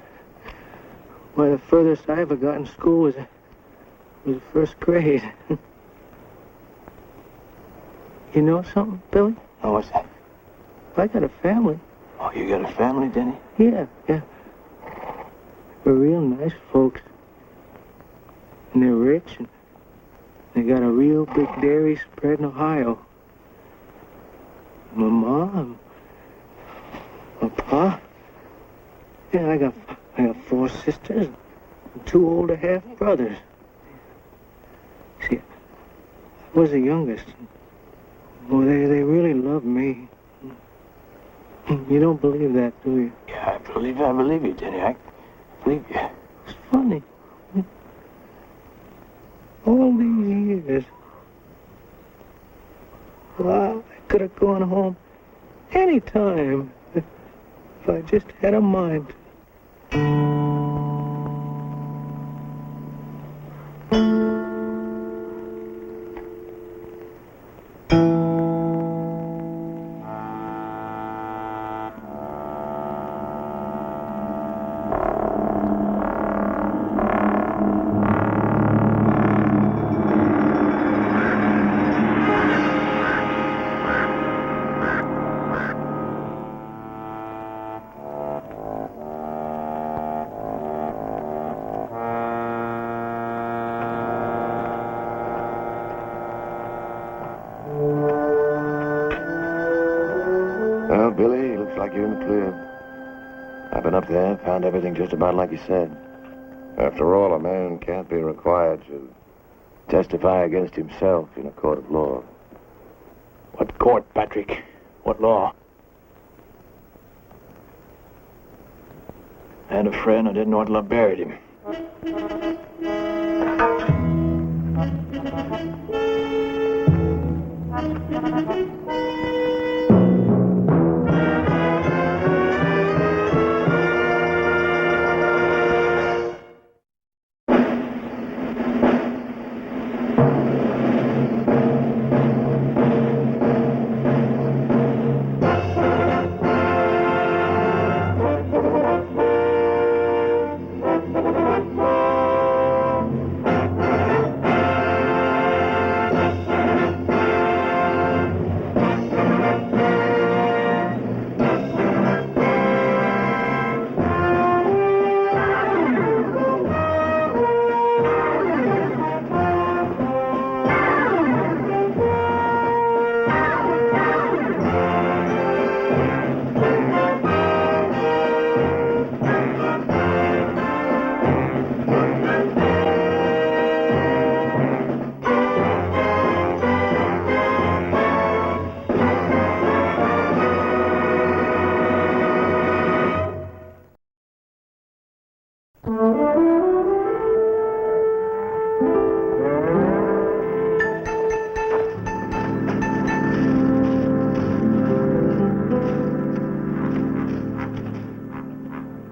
Why, the furthest I ever got in school was first grade. You know something, Billy? Oh, what's that? I got a family. Oh, you got a family, Denny? Yeah. They're real nice folks. And they're rich, and they got a real big dairy spread in Ohio. My mom, my pa. Yeah, I got 4 sisters and 2 older half-brothers. See, I was the youngest. Well, they really loved me. You don't believe that, do you? Yeah, I believe you, Denny. I believe you. It's funny. All these years. Well, I could have gone home any time if I just had a mind. Well, Billy, looks like you're in the clear. I've been up there, found everything just about like you said. After all, a man can't be required to testify against himself in a court of law. What court, Patrick? What law? I had a friend. I didn't know until I buried him.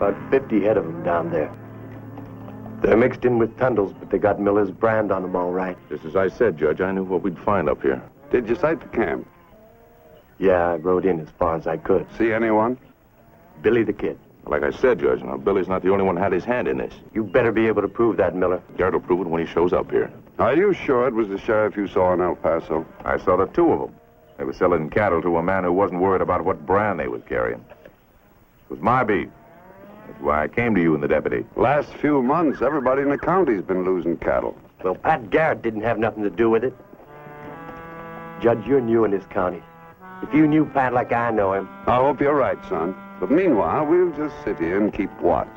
About 50 head of them down there. They're mixed in with Tundles, but they got Miller's brand on them all right. Just as I said, Judge, I knew what we'd find up here. Did you sight the camp? Yeah, I rode in as far as I could. See anyone? Billy the Kid. Like I said, Judge, now Billy's not the only one who had his hand in this. You better be able to prove that, Miller. Garrett will prove it when he shows up here. Are you sure it was the sheriff you saw in El Paso? I saw the 2 of them. They were selling cattle to a man who wasn't worried about what brand they was carrying. It was my beat. That's why I came to you and the deputy. Last few months, everybody in the county's been losing cattle. Well, Pat Garrett didn't have nothing to do with it. Judge, you're new in this county. If you knew Pat like I know him. I hope you're right, son. But meanwhile, we'll just sit here and keep watch.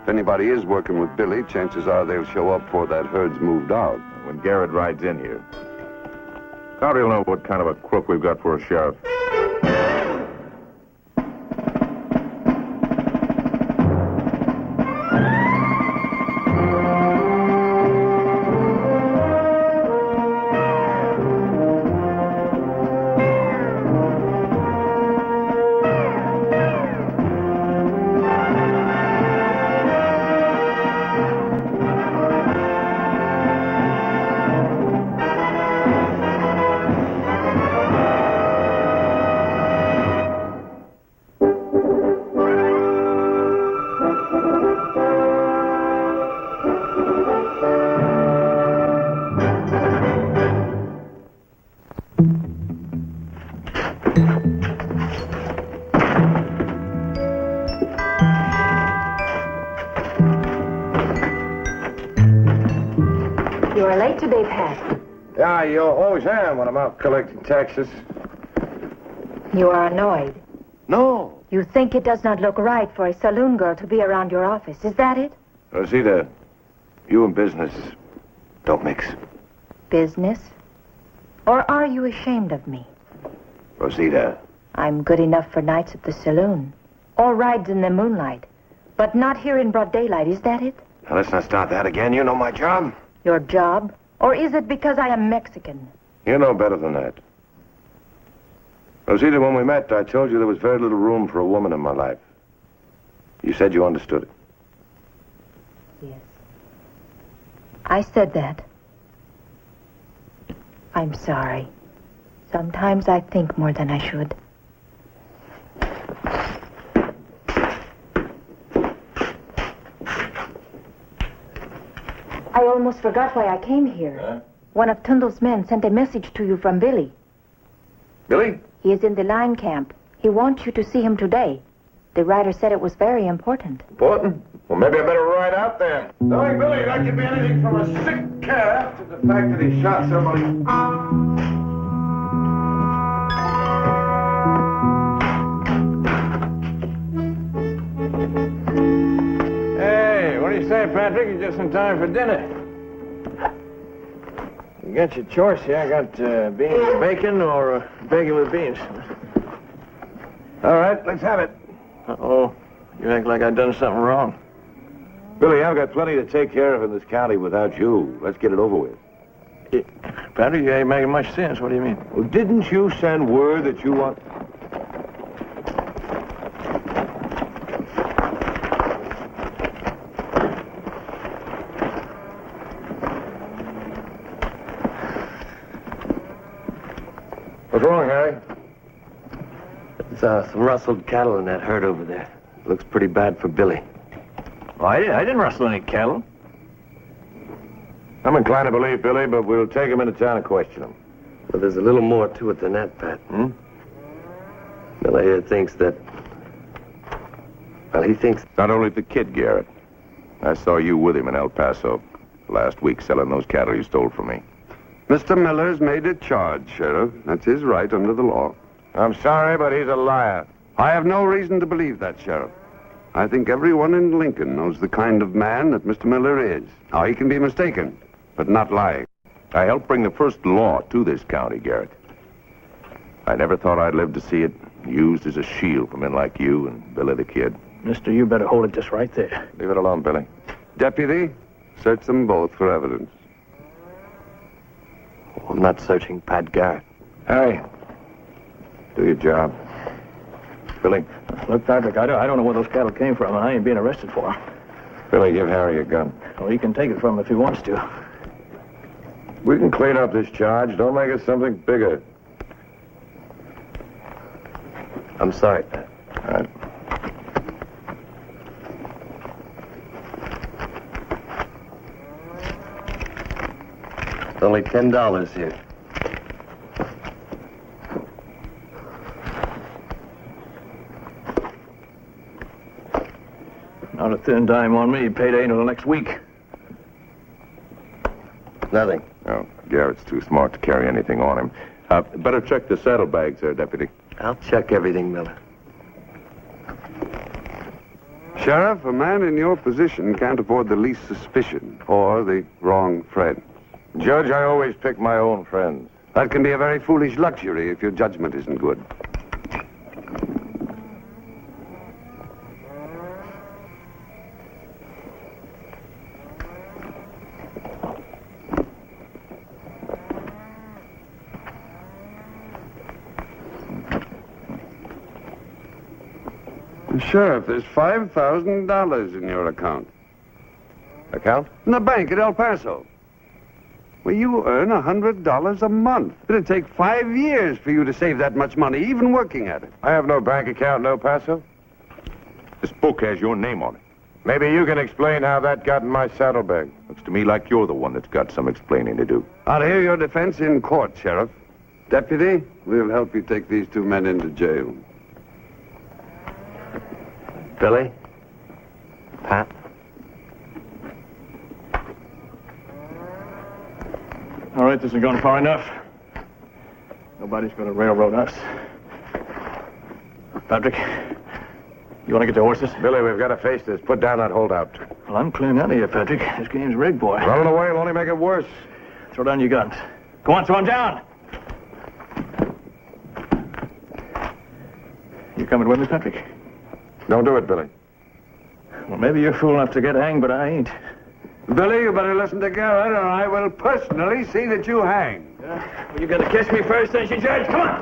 If anybody is working with Billy, chances are they'll show up before that herd's moved out. When Garrett rides in here. County will know what kind of a crook we've got for a sheriff. You are late today, Pat. Yeah, you always am when I'm out collecting taxes. You are annoyed. No. You think it does not look right for a saloon girl to be around your office. Is that it? Rosita, you and business don't mix. Business? Or are you ashamed of me? Rosita. I'm good enough for nights at the saloon. Or rides in the moonlight. But not here in broad daylight. Is that it? Now, let's not start that again. You know my job. Your job? Or is it because I am Mexican? You know better than that. Rosita, when we met, I told you there was very little room for a woman in my life. You said you understood it. Yes. I said that. I'm sorry. Sometimes I think more than I should. I almost forgot why I came here. Huh? One of Tundle's men sent a message to you from Billy. Billy? He is in the line camp. He wants you to see him today. The writer said it was very important. Important? Well, maybe I better ride out there. Knowing Billy, that could be anything from a sick cat to the fact that he shot somebody. Hey, what do you say, Patrick? You're just in time for dinner. You got your choice here. I got beans and bacon or bacon with beans. All right, let's have it. Uh-oh. You act like I've done something wrong. Billy, I've got plenty to take care of in this county without you. Let's get it over with. Patrick, you ain't making much sense. What do you mean? Well, didn't you send word that you want... What's wrong, Harry? There's some rustled cattle in that herd over there. Looks pretty bad for Billy. Oh, I didn't rustle any cattle. I'm inclined to believe Billy, but we'll take him into town and question him. But there's a little more to it than that, Pat. Miller here thinks that... Well, he thinks... Not only the kid, Garrett. I saw you with him in El Paso last week selling those cattle you stole from me. Mr. Miller's made a charge, Sheriff. That's his right under the law. I'm sorry, but he's a liar. I have no reason to believe that, Sheriff. I think everyone in Lincoln knows the kind of man that Mr. Miller is. Now, he can be mistaken, but not lying. I helped bring the first law to this county, Garrett. I never thought I'd live to see it used as a shield for men like you and Billy the Kid. Mister, you better hold it just right there. Leave it alone, Billy. Deputy, search them both for evidence. I'm not searching Pat Garrett. Harry, do your job. Billy. Look, Patrick, I don't know where those cattle came from, and I ain't being arrested for them. Billy, give Harry a gun. Well, he can take it from him if he wants to. We can clean up this charge. Don't make it something bigger. I'm sorry, Pat. All right. It's only $10 here. Not a thin dime on me. Payday until the next week. Nothing. No, Garrett's too smart to carry anything on him. Better check the saddlebags there, Deputy. I'll check everything, Miller. Sheriff, a man in your position can't afford the least suspicion or the wrong friend. Judge, I always pick my own friends. That can be a very foolish luxury if your judgment isn't good. Sheriff, there's $5,000 in your account. Account? In the bank at El Paso. Well, you earn $100 a month. It'd take 5 years for you to save that much money, even working at it. I have no bank account in El Paso. This book has your name on it. Maybe you can explain how that got in my saddlebag. Looks to me like you're the one that's got some explaining to do. I'll hear your defense in court, Sheriff. Deputy, we'll help you take these two men into jail. Billy? Pat? All right, this has gone far enough. Nobody's going to railroad us. Patrick, you want to get your horses? Billy, we've got to face this. Put down that holdout. Well, I'm clean out of here, Patrick. This game's rigged, boy. Running away will only make it worse. Throw down your guns. Go on, throw them down. You coming with me, Patrick? Don't do it, Billy. Well, maybe you're fool enough to get hanged, but I ain't. Billy, you better listen to Garrett, or I will personally see that you hang. Well, you got to kiss me first, ain't you, Judge? Come on!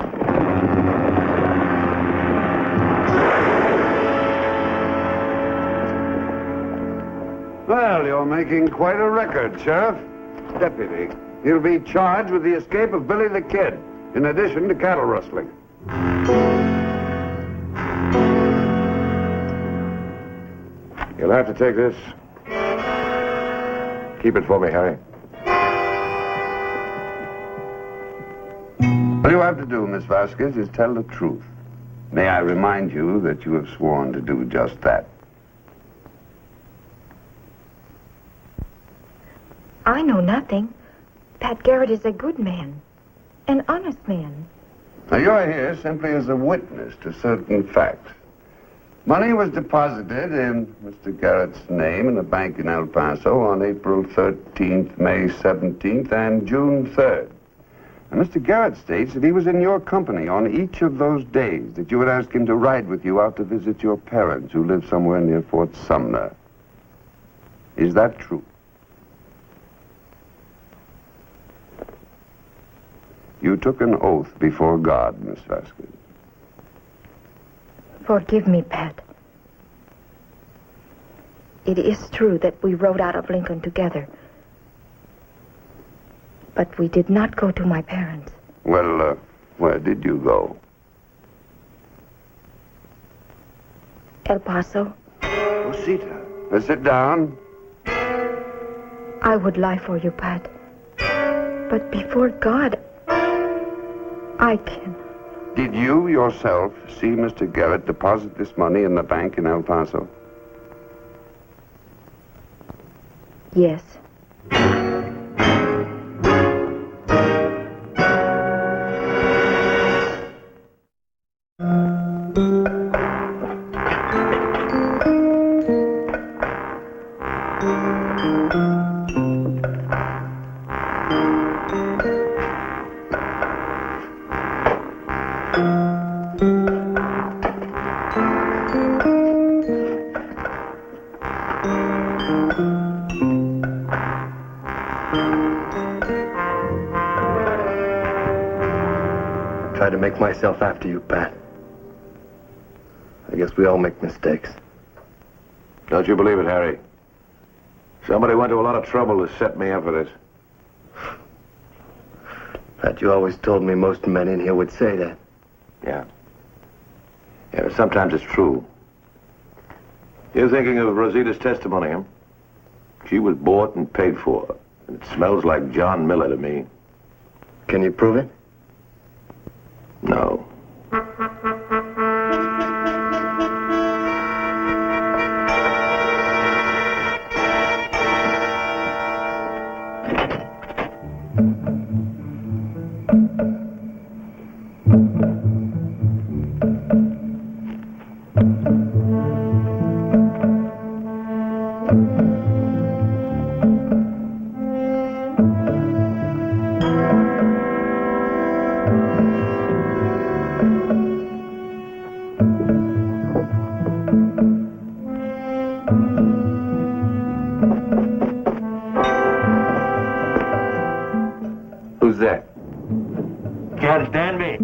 Well, you're making quite a record, Sheriff. Deputy, you'll be charged with the escape of Billy the Kid, in addition to cattle rustling. You'll have to take this. Keep it for me, Harry. All you have to do, Miss Vasquez, is tell the truth. May I remind you that you have sworn to do just that. I know nothing. Pat Garrett is a good man. An honest man. Now, you're here simply as a witness to certain facts. Money was deposited in Mr. Garrett's name in a bank in El Paso on April 13th, May 17th, and June 3rd. And Mr. Garrett states that he was in your company on each of those days, that you would ask him to ride with you out to visit your parents who live somewhere near Fort Sumner. Is that true? You took an oath before God, Miss Vasquez. Forgive me, Pat. It is true that we rode out of Lincoln together. But we did not go to my parents. Well, where did you go? El Paso. Rosita. Sit down. I would lie for you, Pat. But before God, I can. Did you yourself see Mr. Garrett deposit this money in the bank in El Paso? Yes. Tried to make myself after you, Pat. I guess we all make mistakes. Don't you believe it, Harry? Somebody went to a lot of trouble to set me up for this. Pat, you always told me most men in here would say that. Yeah. Yeah, but sometimes it's true. You're thinking of Rosita's testimony, huh? She was bought and paid for. And it smells like John Miller to me. Can you prove it? No. Who's that? Judge Danby.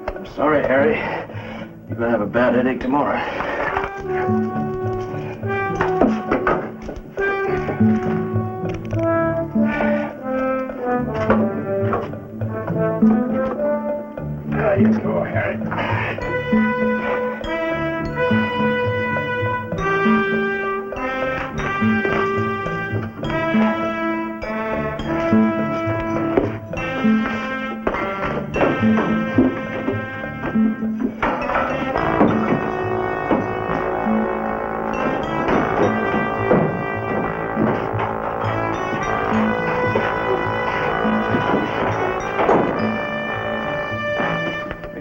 I'm sorry, Harry. You're gonna have a bad headache tomorrow. There you go, Harry.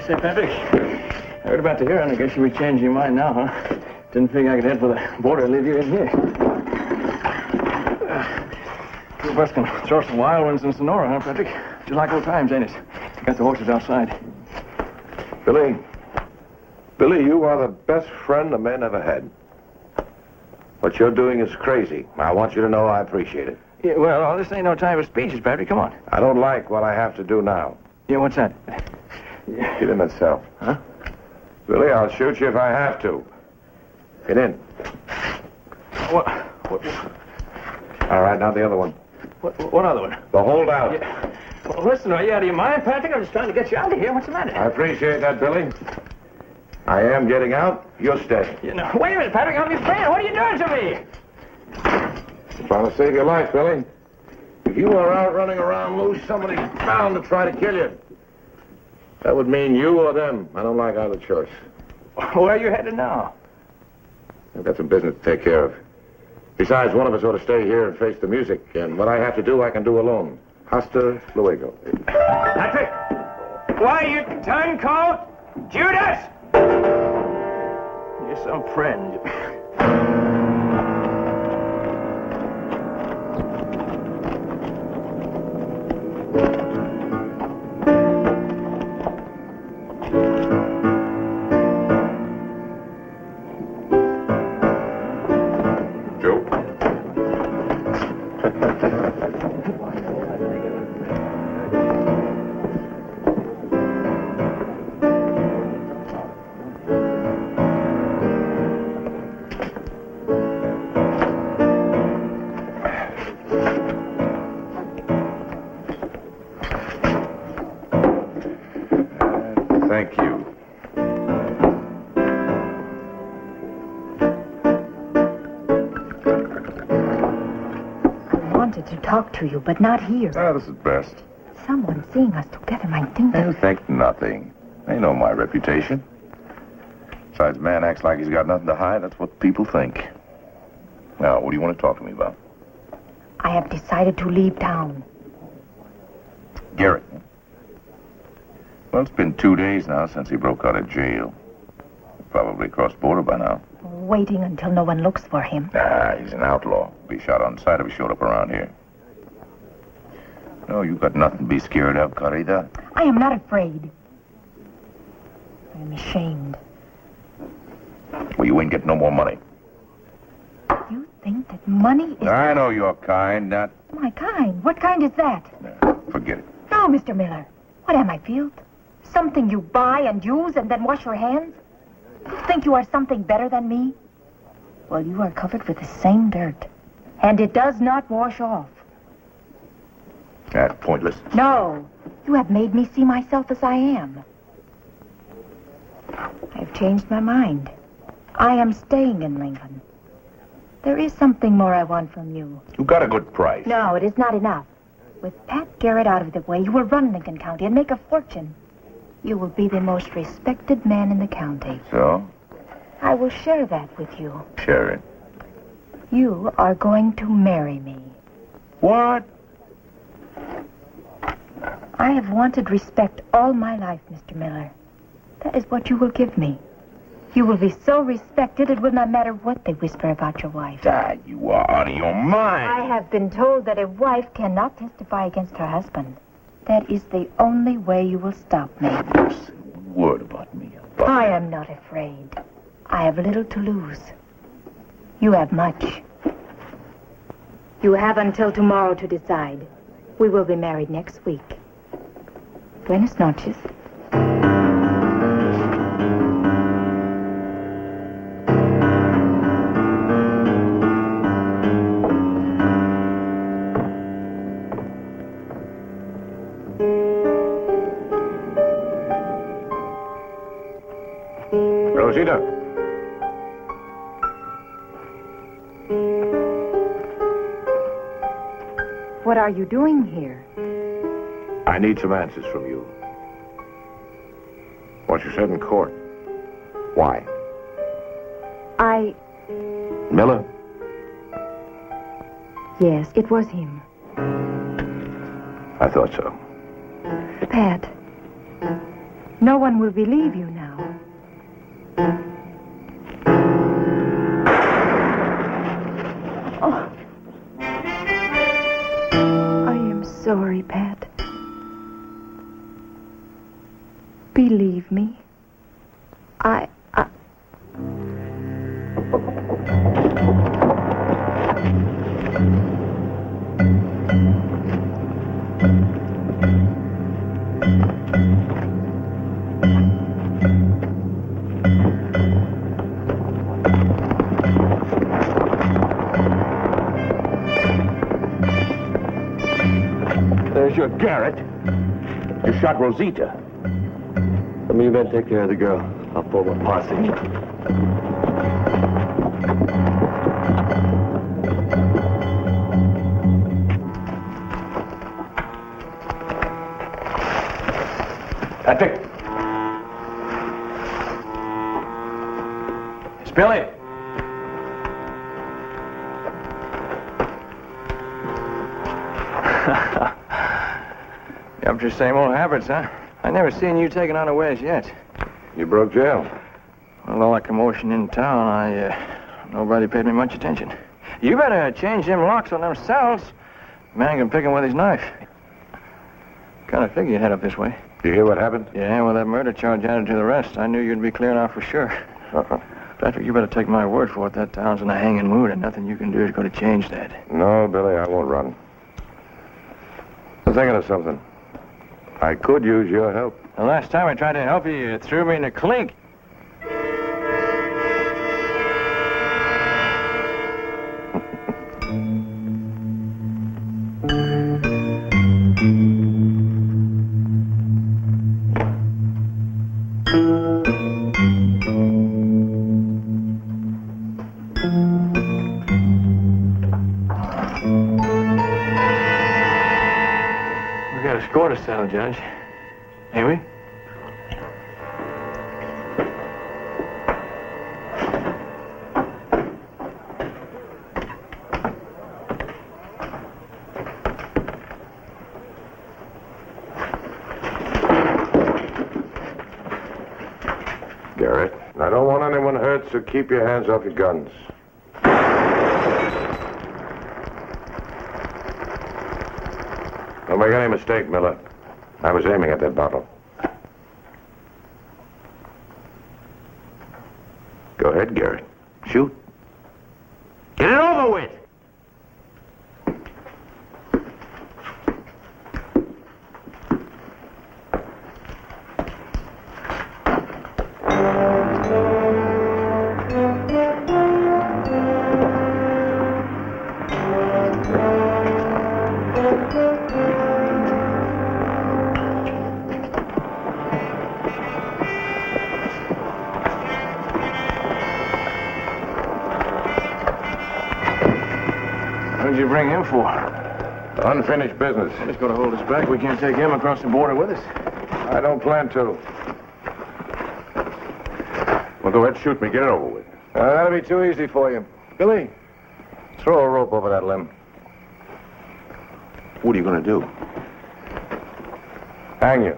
Say, Patrick, I heard about the hearing. I guess you be changing your mind now, huh? Didn't figure I could head for the border and leave you in here. Two of us can throw some wild ones in Sonora, huh, Patrick? Just like old times, ain't it? Got the horses outside. Billy, you are the best friend a man ever had. What you're doing is crazy. I want you to know I appreciate it. Yeah, well, this ain't no time for speeches, Patrick. Come on. I don't like what I have to do now. Yeah, what's that? Get in that cell. Huh? Billy, I'll shoot you if I have to. Get in. What? All right, now the other one. What other one? The holdout. Yeah. Well, listen, are you out of your mind, Patrick? I'm just trying to get you out of here. What's the matter? I appreciate that, Billy. I am getting out. You'll stay. You know, wait a minute, Patrick. I'm your friend. What are you doing to me? I'm trying to save your life, Billy. If you were out running around loose, somebody's bound to try to kill you. That would mean you or them. I don't like either choice. Where are you headed now? I've got some business to take care of. Besides, one of us ought to stay here and face the music. And what I have to do, I can do alone. Hasta luego. Patrick! Why, you turncoat! Judas! You're some friend. Thank you. I wanted to talk to you, but not here. This is best. Someone seeing us together might think that... You think nothing. They know my reputation. Besides, man acts like he's got nothing to hide. That's what people think. Now, what do you want to talk to me about? I have decided to leave town. Garrett. Well, it's been 2 days now since he broke out of jail. Probably crossed border by now. Waiting until no one looks for him. Nah, he's an outlaw. Be shot on sight if he showed up around here. No, you got nothing to be scared of, Carita. I am not afraid. I am ashamed. Well, you ain't getting no more money. You think that money is... I know your kind, not... My kind? What kind is that? Forget it. No, Mr. Miller. What am I, Field? Something you buy and use and then wash your hands? You think you are something better than me? Well, you are covered with the same dirt. And it does not wash off. That's pointless. No. You have made me see myself as I am. I've changed my mind. I am staying in Lincoln. There is something more I want from you. You got a good price. No, it is not enough. With Pat Garrett out of the way, you will run Lincoln County and make a fortune. You will be the most respected man in the county. So? I will share that with you. Share it. You are going to marry me. What? I have wanted respect all my life, Mr. Miller. That is what you will give me. You will be so respected it will not matter what they whisper about your wife. Dad, you are out of your mind. I have been told that a wife cannot testify against her husband. That is the only way you will stop me. Word about me. I am not afraid. I have little to lose. You have much. You have until tomorrow to decide. We will be married next week. Buenas noches. Rosita. What are you doing here? I need some answers from you. What you said in court. Why? Miller? Yes, it was him. I thought so. Pat, no one will believe you now. Oh. I am sorry, Pat. Believe me. There's your Garrett. You shot Rosita. Let me then take care of the girl. I'll pull my posse. Patrick. It's Billy. You're up to your same old habits, huh? I never seen you taking unawares yet. You broke jail. Well, all that commotion in town, nobody paid me much attention. You better change them locks on them cells. The man can pick him with his knife. Kind of figure you'd head up this way. You hear what happened? Yeah, well, that murder charge added to the rest. I knew you'd be clear now for sure. Patrick, you better take my word for it. That town's in a hanging mood, and nothing you can do is going to change that. No, Billy, I won't run. I'm thinking of something. I could use your help. The last time I tried to help you, you threw me in a clink. We got a score to settle, Judge. Ain't we? Garrett, I don't want anyone hurt, so keep your hands off your guns. Don't make any mistake, Miller. I was aiming at that bottle. Go ahead, Garrett. Shoot. Get it over with! What'd you bring him for? Unfinished business. He's going to hold us back. We can't take him across the border with us. I don't plan to. Well, go ahead, shoot me. Get it over with. That'll be too easy for you. Billy, Throw a rope over that limb. What are you going to do? Hang you.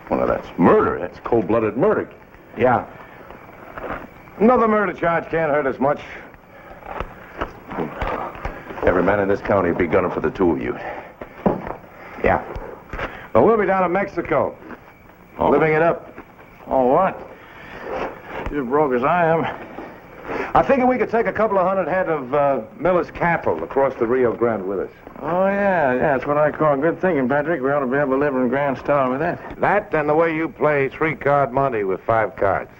Well, that's murder. That's cold-blooded murder. Yeah. Another murder charge can't hurt us much. Every man in this county would be gunning for the two of you. Yeah. Well, we'll be down in Mexico. Living it up. Oh, what? You're broke as I am. I figured we could take a couple of hundred head of Miller's cattle across the Rio Grande with us. Oh, yeah, that's what I call good thinking, Patrick. We ought to be able to live in grand style with that. That and the way you play 3-card money with 5 cards.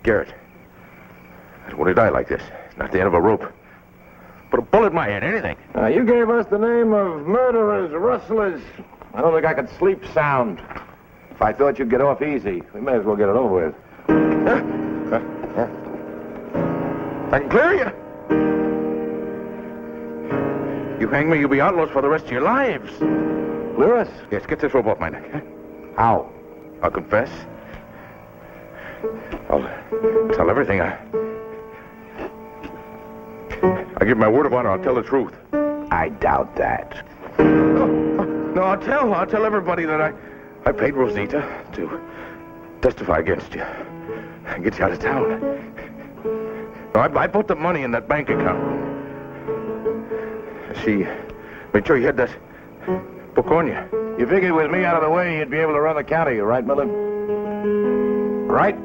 Garrett, I don't want to die like this. It's not the end of a rope. Put a bullet in my head, anything. You gave us the name of murderers, rustlers. I don't think I could sleep sound. If I thought you'd get off easy, we may as well get it over with. I can clear you. You hang me, you'll be outlaws for the rest of your lives. Clear us? Yes, get this rope off my neck. How? I'll confess. I'll tell everything. I give my word of honor, I'll tell the truth. I doubt that. No, I'll tell everybody that I paid Rosita to testify against you and get you out of town. No, I put the money in that bank account. She made sure you had that book on you. You figured with me out of the way, you'd be able to run the county, right, Miller? Right?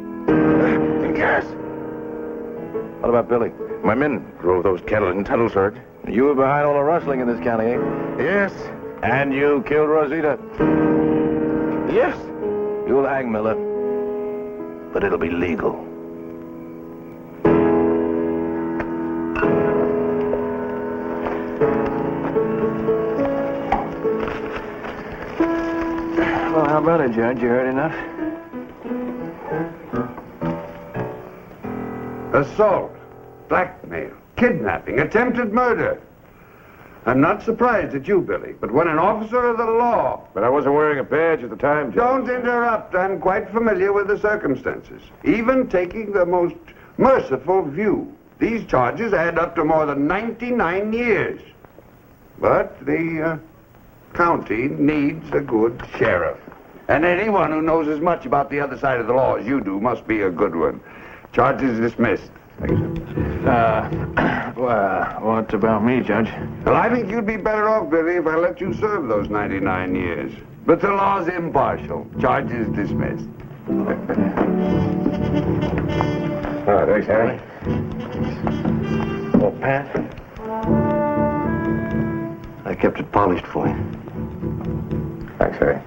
Yes. What about Billy? My men drove those cattle in Tuttle's herd. You were behind all the rustling in this county, eh? Yes. And you killed Rosita? Yes. You'll hang Miller. But it'll be legal. Well, how about it, Judge? You heard enough? Assault, blackmail, kidnapping, attempted murder. I'm not surprised at you, Billy, but when an officer of the law... But I wasn't wearing a badge at the time, Judge. Don't interrupt. I'm quite familiar with the circumstances. Even taking the most merciful view, these charges add up to more than 99 years. But the county needs a good sheriff. And anyone who knows as much about the other side of the law as you do must be a good one. Charges dismissed. Well, what about me, Judge? Well, I think you'd be better off, Billy, if I let you serve those 99 years. But the law's impartial. Charges dismissed. Oh, thanks, Harry. Oh, Pat. I kept it polished for you. Thanks, Harry.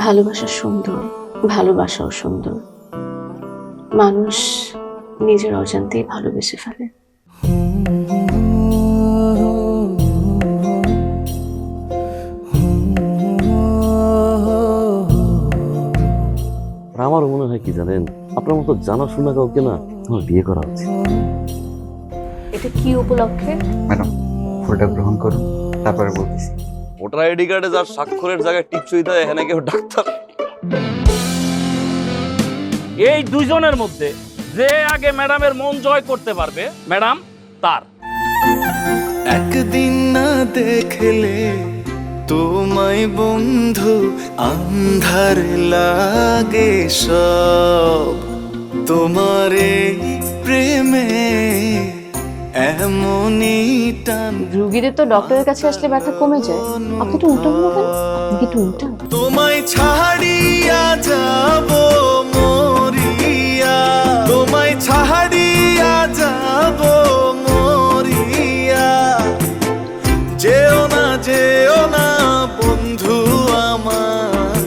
ভালোবাসা সুন্দর, ভালোবাসাও সুন্দর। মানুষ নিজের অজান্তেই ভালোবেসে ফেলে। আমারও মনে হয় কি জানেন, আপনার মতো জানাশোনা কাউকে না তোমার বিয়ে করা উচিত। এটা কি উপলক্ষে? ম্যাডাম ফুলটা গ্রহণ করুন, তারপরে বলতেছি। ভোটার আইডি কার্ডে যার স্বাক্ষরের জায়গায় টিপসই দেয় এখানে কেউ ডাক্তার। এই দুইজনের মধ্যে যে আগে ম্যাডামের মন জয় করতে পারবে ম্যাডাম তার। একদিন না দেখলে তোমায় বন্ধু আন্ধার লাগে সব, তোমার এই প্রেমে এমনই টান। রুগীদের তো ডক্টরের কাছে আসলে ব্যথা কমে যায়, আপনি তো উল্টো হলো কেন? আপনি কি একটু উল্টা? তোমায় ছাড়িয়া যাব মরিয়া, তোমায় ছাড়িয়া যাব মরিয়া, যেও না বন্ধু আমার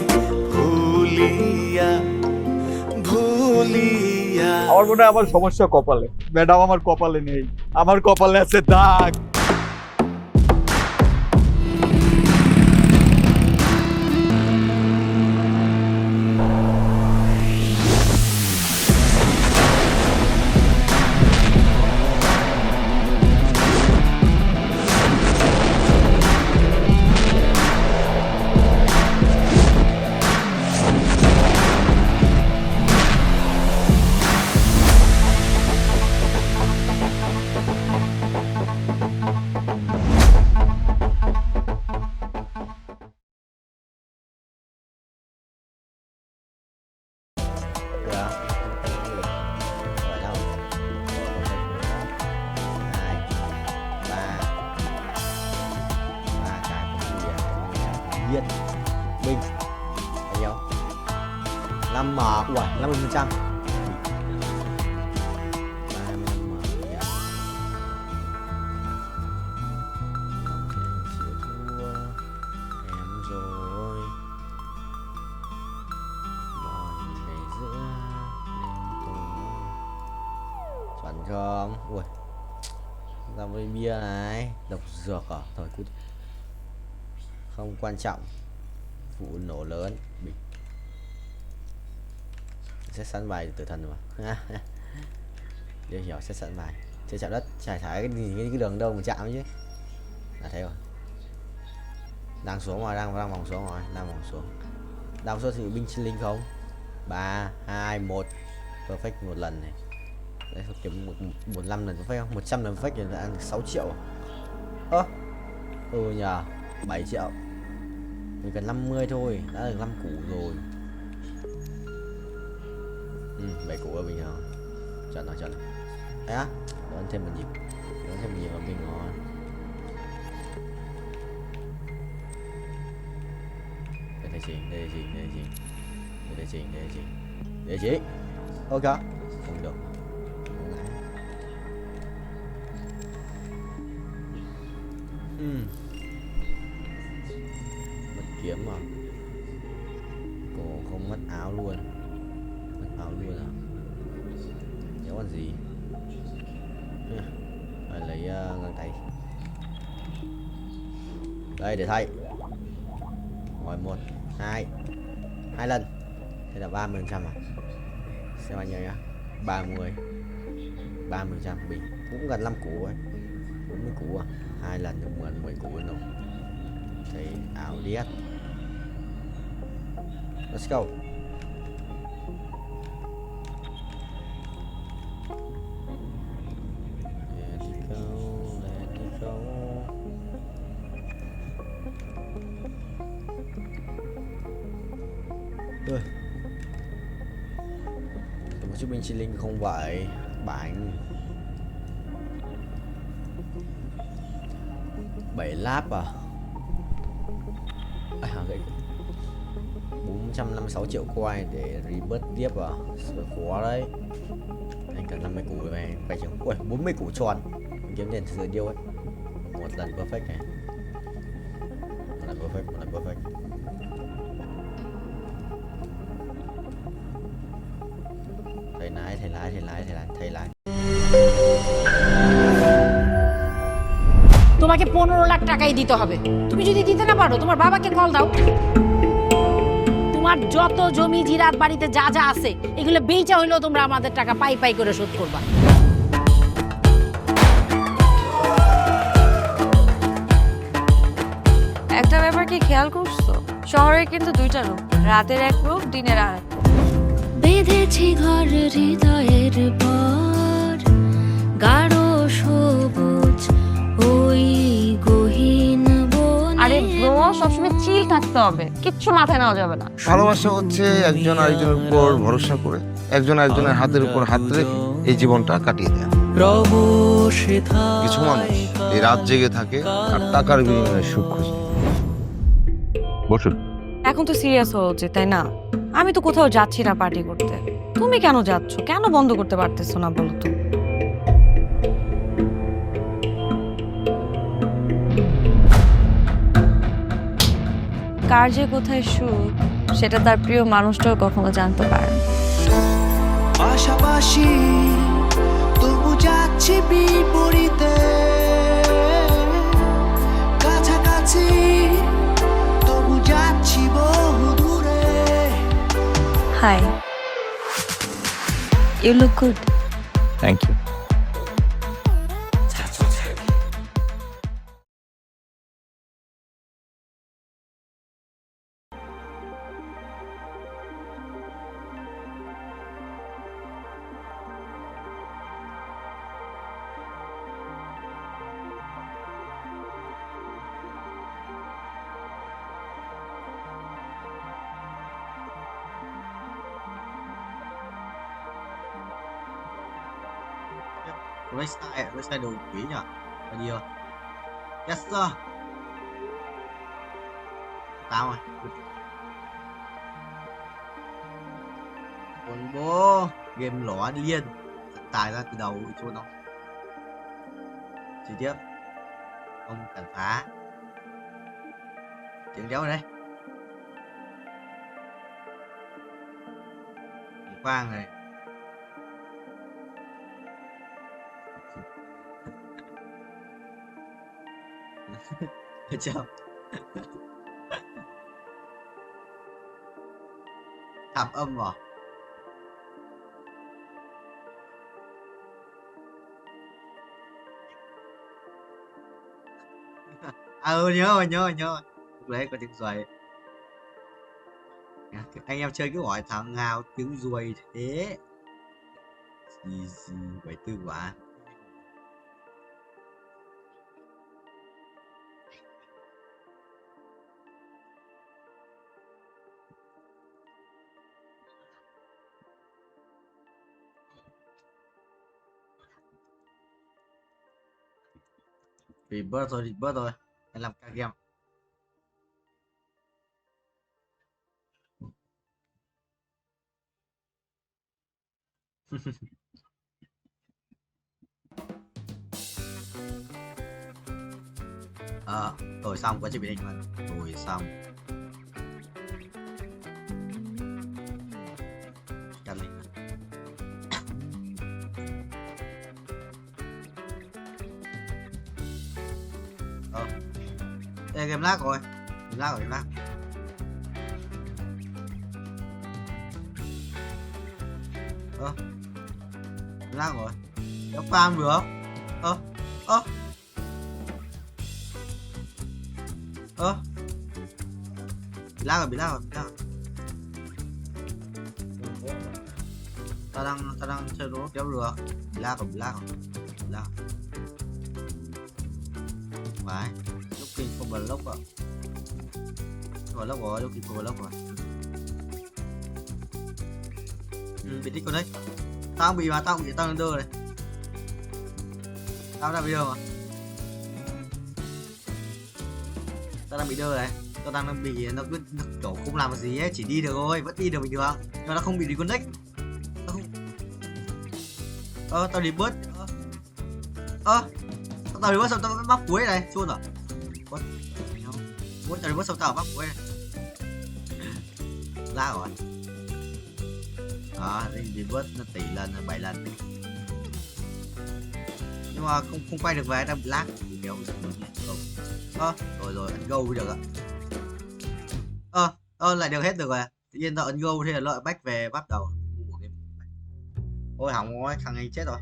ভুলিয়া ভুলিয়া। আমার মনে হয় আমার সমস্যা কপালে। ম্যাডাম আমার কপালে নেই, আমার কপালে আছে দাগ। Viên Bình bao nhiêu? 5 mở, ủa 50%. 35 mở nhá. Chịu thua em rồi. Mọi ngày giữa đêm tối. Chuẩn không? Ui, ra với bia này, độc dược à? Thôi cút. Không quan trọng. Vụ nổ lớn. Bình xét sẵn bài tử thần mà. Điều hiểu xét sẵn bài. Chơi chạm đất trải thải cái đường đâu mà chạm chứ. Đã thấy rồi. Đang xuống rồi, đang vòng xuống rồi, đang vòng xuống. Đang số thì binh sinh linh không? 3 2 1 perfect một lần này. Đấy kiếm 15 lần perfect không? 100 lần perfect thì đã ăn được 6 triệu. Ơ. Nhờ 7 triệu. Mình cần 50 thôi, đã được 5 củ rồi. 7 củ là bình thường. Chuẩn rồi. Đấy á, đón thêm một nhịp. Đón thêm một nhịp vào mình rồi. Đây là chỉnh. Ok. Không được. Kiếm mà cổ không mất áo luôn, à? Nếu còn gì phải lấy găng tay đây để thay. Rồi 1 2 lần, thế là 30% à? Xem bao nhiêu nhá. 30% bình cũng gần 5 củ ấy, 40 củ à? 2 lần được 10 củ rồi. Thì áo điếc. Let's go. Let it go. Rồi. Một chút binh chi linh không vậy. Bánh 7 láp à? 456 triệu coin để rebirth tiếp à? Khó đấy. Anh cần 50 củ này, phải chừng. Ui, 40 củ tròn. Kiếm tiền từ điêu ấy. Một lần perfect này. Một lần perfect. Thầy lái. তোমাকে 15 লাখ টাকাই দিতে হবে। তুমি যদি দিতে না পারো তোমার বাবাকে কল দাও। তোমার যত জমি জিরাত বাড়িতে যা যা আছে এগুলো বেচা হইলেও তোমরা আমাদের টাকা পাই পাই করে শোধ করবা। একটা ব্যাপার কি খেয়াল করছো, শহরে কিন্তু দুইটা রূপ, রাতের এক রূপ, দিনের আর এক। বেঁধেছি ঘর হৃদয়ের পর গাঢ় সবুজ ওই গহীন বনে। আরে ব্রো, সবসময় চিল থাকতে হবে, কিচ্ছু মাথায় নেওয়া যাবে না। ভালোবাসা হচ্ছে একজন আরেকজনের উপর ভরসা করে একজন আরেকজনের হাতের উপর হাত রেখে এই জীবনটা কাটিয়ে দেয়। কিছু মানুষ এই রাত জেগে থাকে আর টাকার বিনিময়ে সুখ খোঁজে। বসুন। এখন তো সিরিয়াস হওয়া উচিত, তাই না? আমি তো কোথাও যাচ্ছি না পার্টি করতে, তুমি কেন যাচ্ছ? কেন বন্ধ করতে পারতেছো না বলো তো? কার যে কোথায় সুখ সেটা তার প্রিয় মানুষটাও কখনো জানতে পারে না। পাশাপাশি তবু যাচ্ছি বিপরীতে, কাছাকাছি তবু যাচ্ছি বহু দূরে। Hi, you look good. Thank you. Với sai đồ quỷ nhỉ? Bao nhiêu? Yes sir. Tao rồi. Còn bố game lỏ điên tài ra từ đầu cho nó. Chi tiết ông cản phá chuyện kéo đây khoan này. Chào. Thảm âm à? Nhớ lúc đấy có tiếng ruồi. Anh em chơi cứ hỏi thằng nào tiếng ruồi thế gì 74 quả. Thì bớt thôi anh làm ca game. Rồi xong có chế bị hình rồi xong cắt lên. Đây game lag rồi, game lag. Lag rồi, kéo farm được. Bị lag rồi. Tao đang chơi đố kéo được. Bị lag rồi. Phải. Lúc kinh không block rồi. Lúc kinh không block rồi. Bị tích con đấy. Tao bị tao đang đơ này. Tao đang bị đơ mà. Tao đang bị đơ này. Tao đang bị nó cứ kiểu không làm gì ấy, chỉ đi được thôi, vẫn đi được bình thường. Nhưng mà nó không bị reconnect. Tao không. Tao đi bớt. Tao đi bớt xong tao mắc cuối này, chôn rồi. Muốn tao đi bớt xong tao mắc cuối này. Lá rồi. Đi bớt nó tỷ lần 7 lần. Nhưng mà không quay được về, tao bị lag kéo rồi ăn go được ạ. Lại được hết được rồi. Tự nhiên tao ấn go thế là lợi bách về bắt đầu. Ôi hỏng rồi, thằng này chết rồi.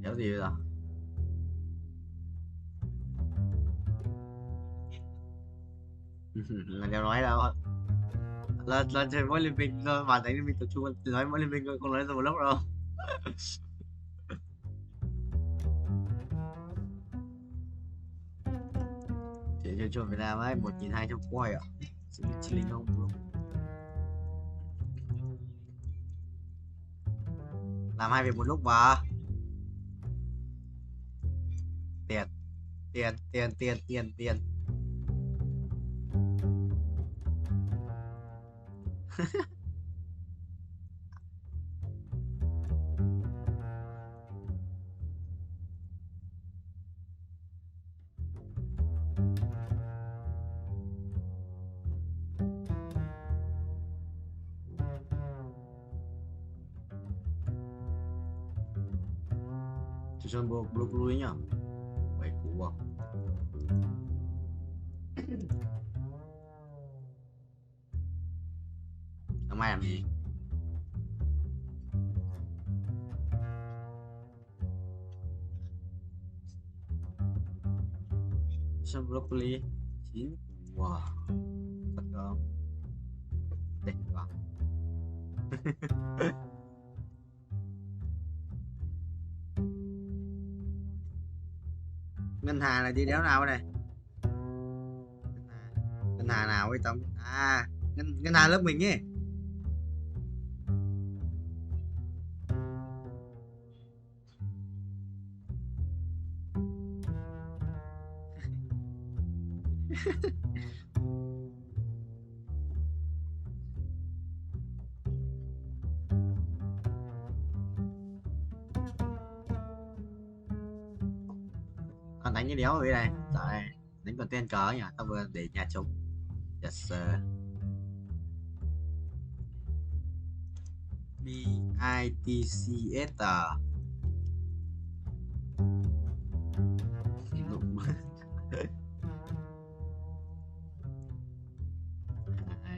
Kéo gì bây giờ? Là đéo nói đâu. Là chơi mỗi liên minh thôi, mà thấy liên minh tập trung nói mỗi liên minh thôi, không nói ra một lúc đâu. Chơi cho Việt Nam ấy 1.200 quay à? Chỉ linh không bro. Làm hai việc một lúc mà. Tiền tiền tiền tiền tiền tiền. Chỉ cho broccoli nhá. Vậy cú à. Hôm nay làm gì? Cho broccoli chín. Wow. Thật không? Đẹp quá. Ngân hàng là đi đéo nào đây? Ngân hàng nào ấy Tống? À, ngân hàng lớp mình ấy. Con đánh cái đéo ở đây. Trời, đánh còn tên cờ nhỉ? Tao vừa để nhà trống. Yes sir. BITCS à?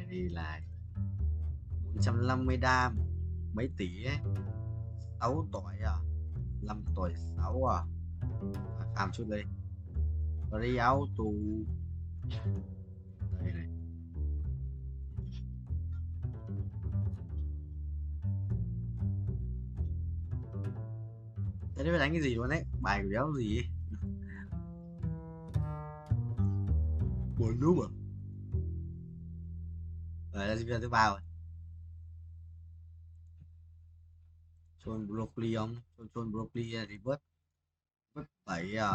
Đi lại 450 đam. Mấy tỷ ấy. 6 tuổi à? 5 tuổi 6 à? Làm chút đây. Free auto. Đây này. Thế phải đánh cái gì luôn đấy? Bài của đéo gì ấy. Buồn núp à? Rồi là video thứ 3 rồi. Chôn broccoli không? Chôn broccoli thì bớt 7 à.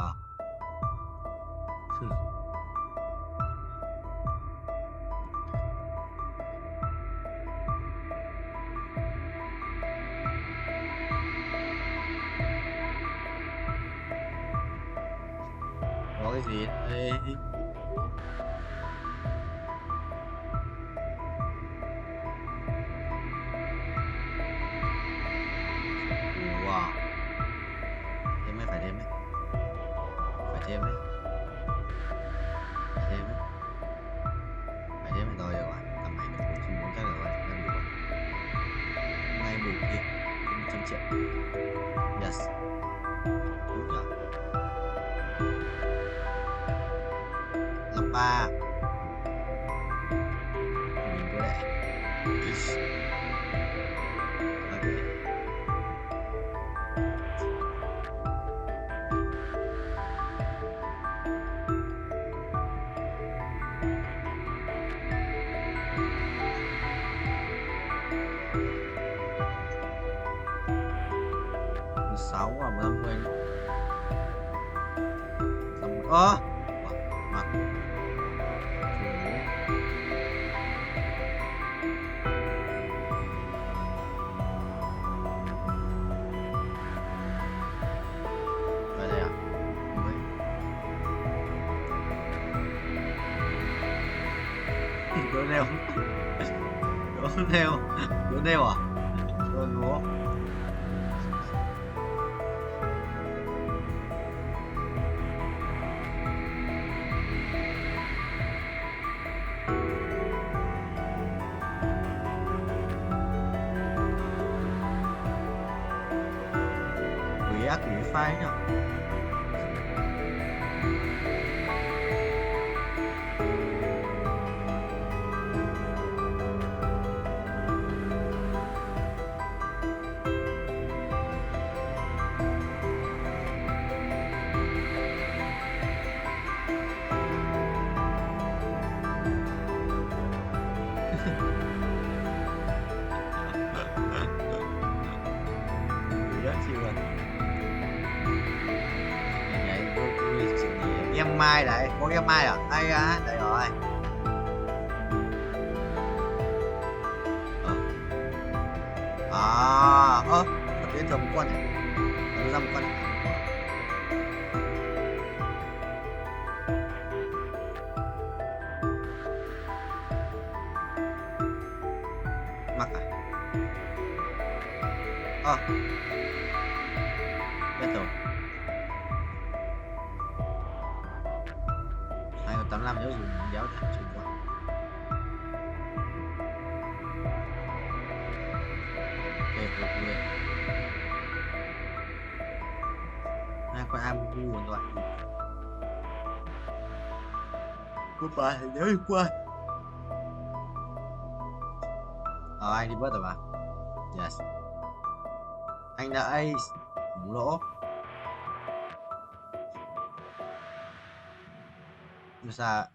Có cái gì đây? Wow. Thêm ấy, phải thêm ấy. Phải thêm ấy. Phải thêm ấy. Phải thêm ấy rồi rồi. Tầm này mình cũng muốn chắc được rồi. Em đủ rồi. Ngay bù kia. 100 triệu. Yes. Đúng rồi. Lập 3. Mình có lẽ. Sáu và 50 mặt nêu chỗ nêu à? Con bố. Quỷ ác quỷ phai nhá. Rất chịu rồi. Nhảy vô vui chuyện gì? Em Mai đấy, có em Mai à? Ai á, đây rồi. Tập đến giờ một con này. Tập ra một con này. Mặc à? Biết rồi. 285 nhớ dùng đéo thẳng chung qua. Ok. Hai con am bu rồi. Cô bà thì nhớ qua. Anh đi bớt rồi mà. Yes. Anh đã ace. Đúng lỗ. Bisa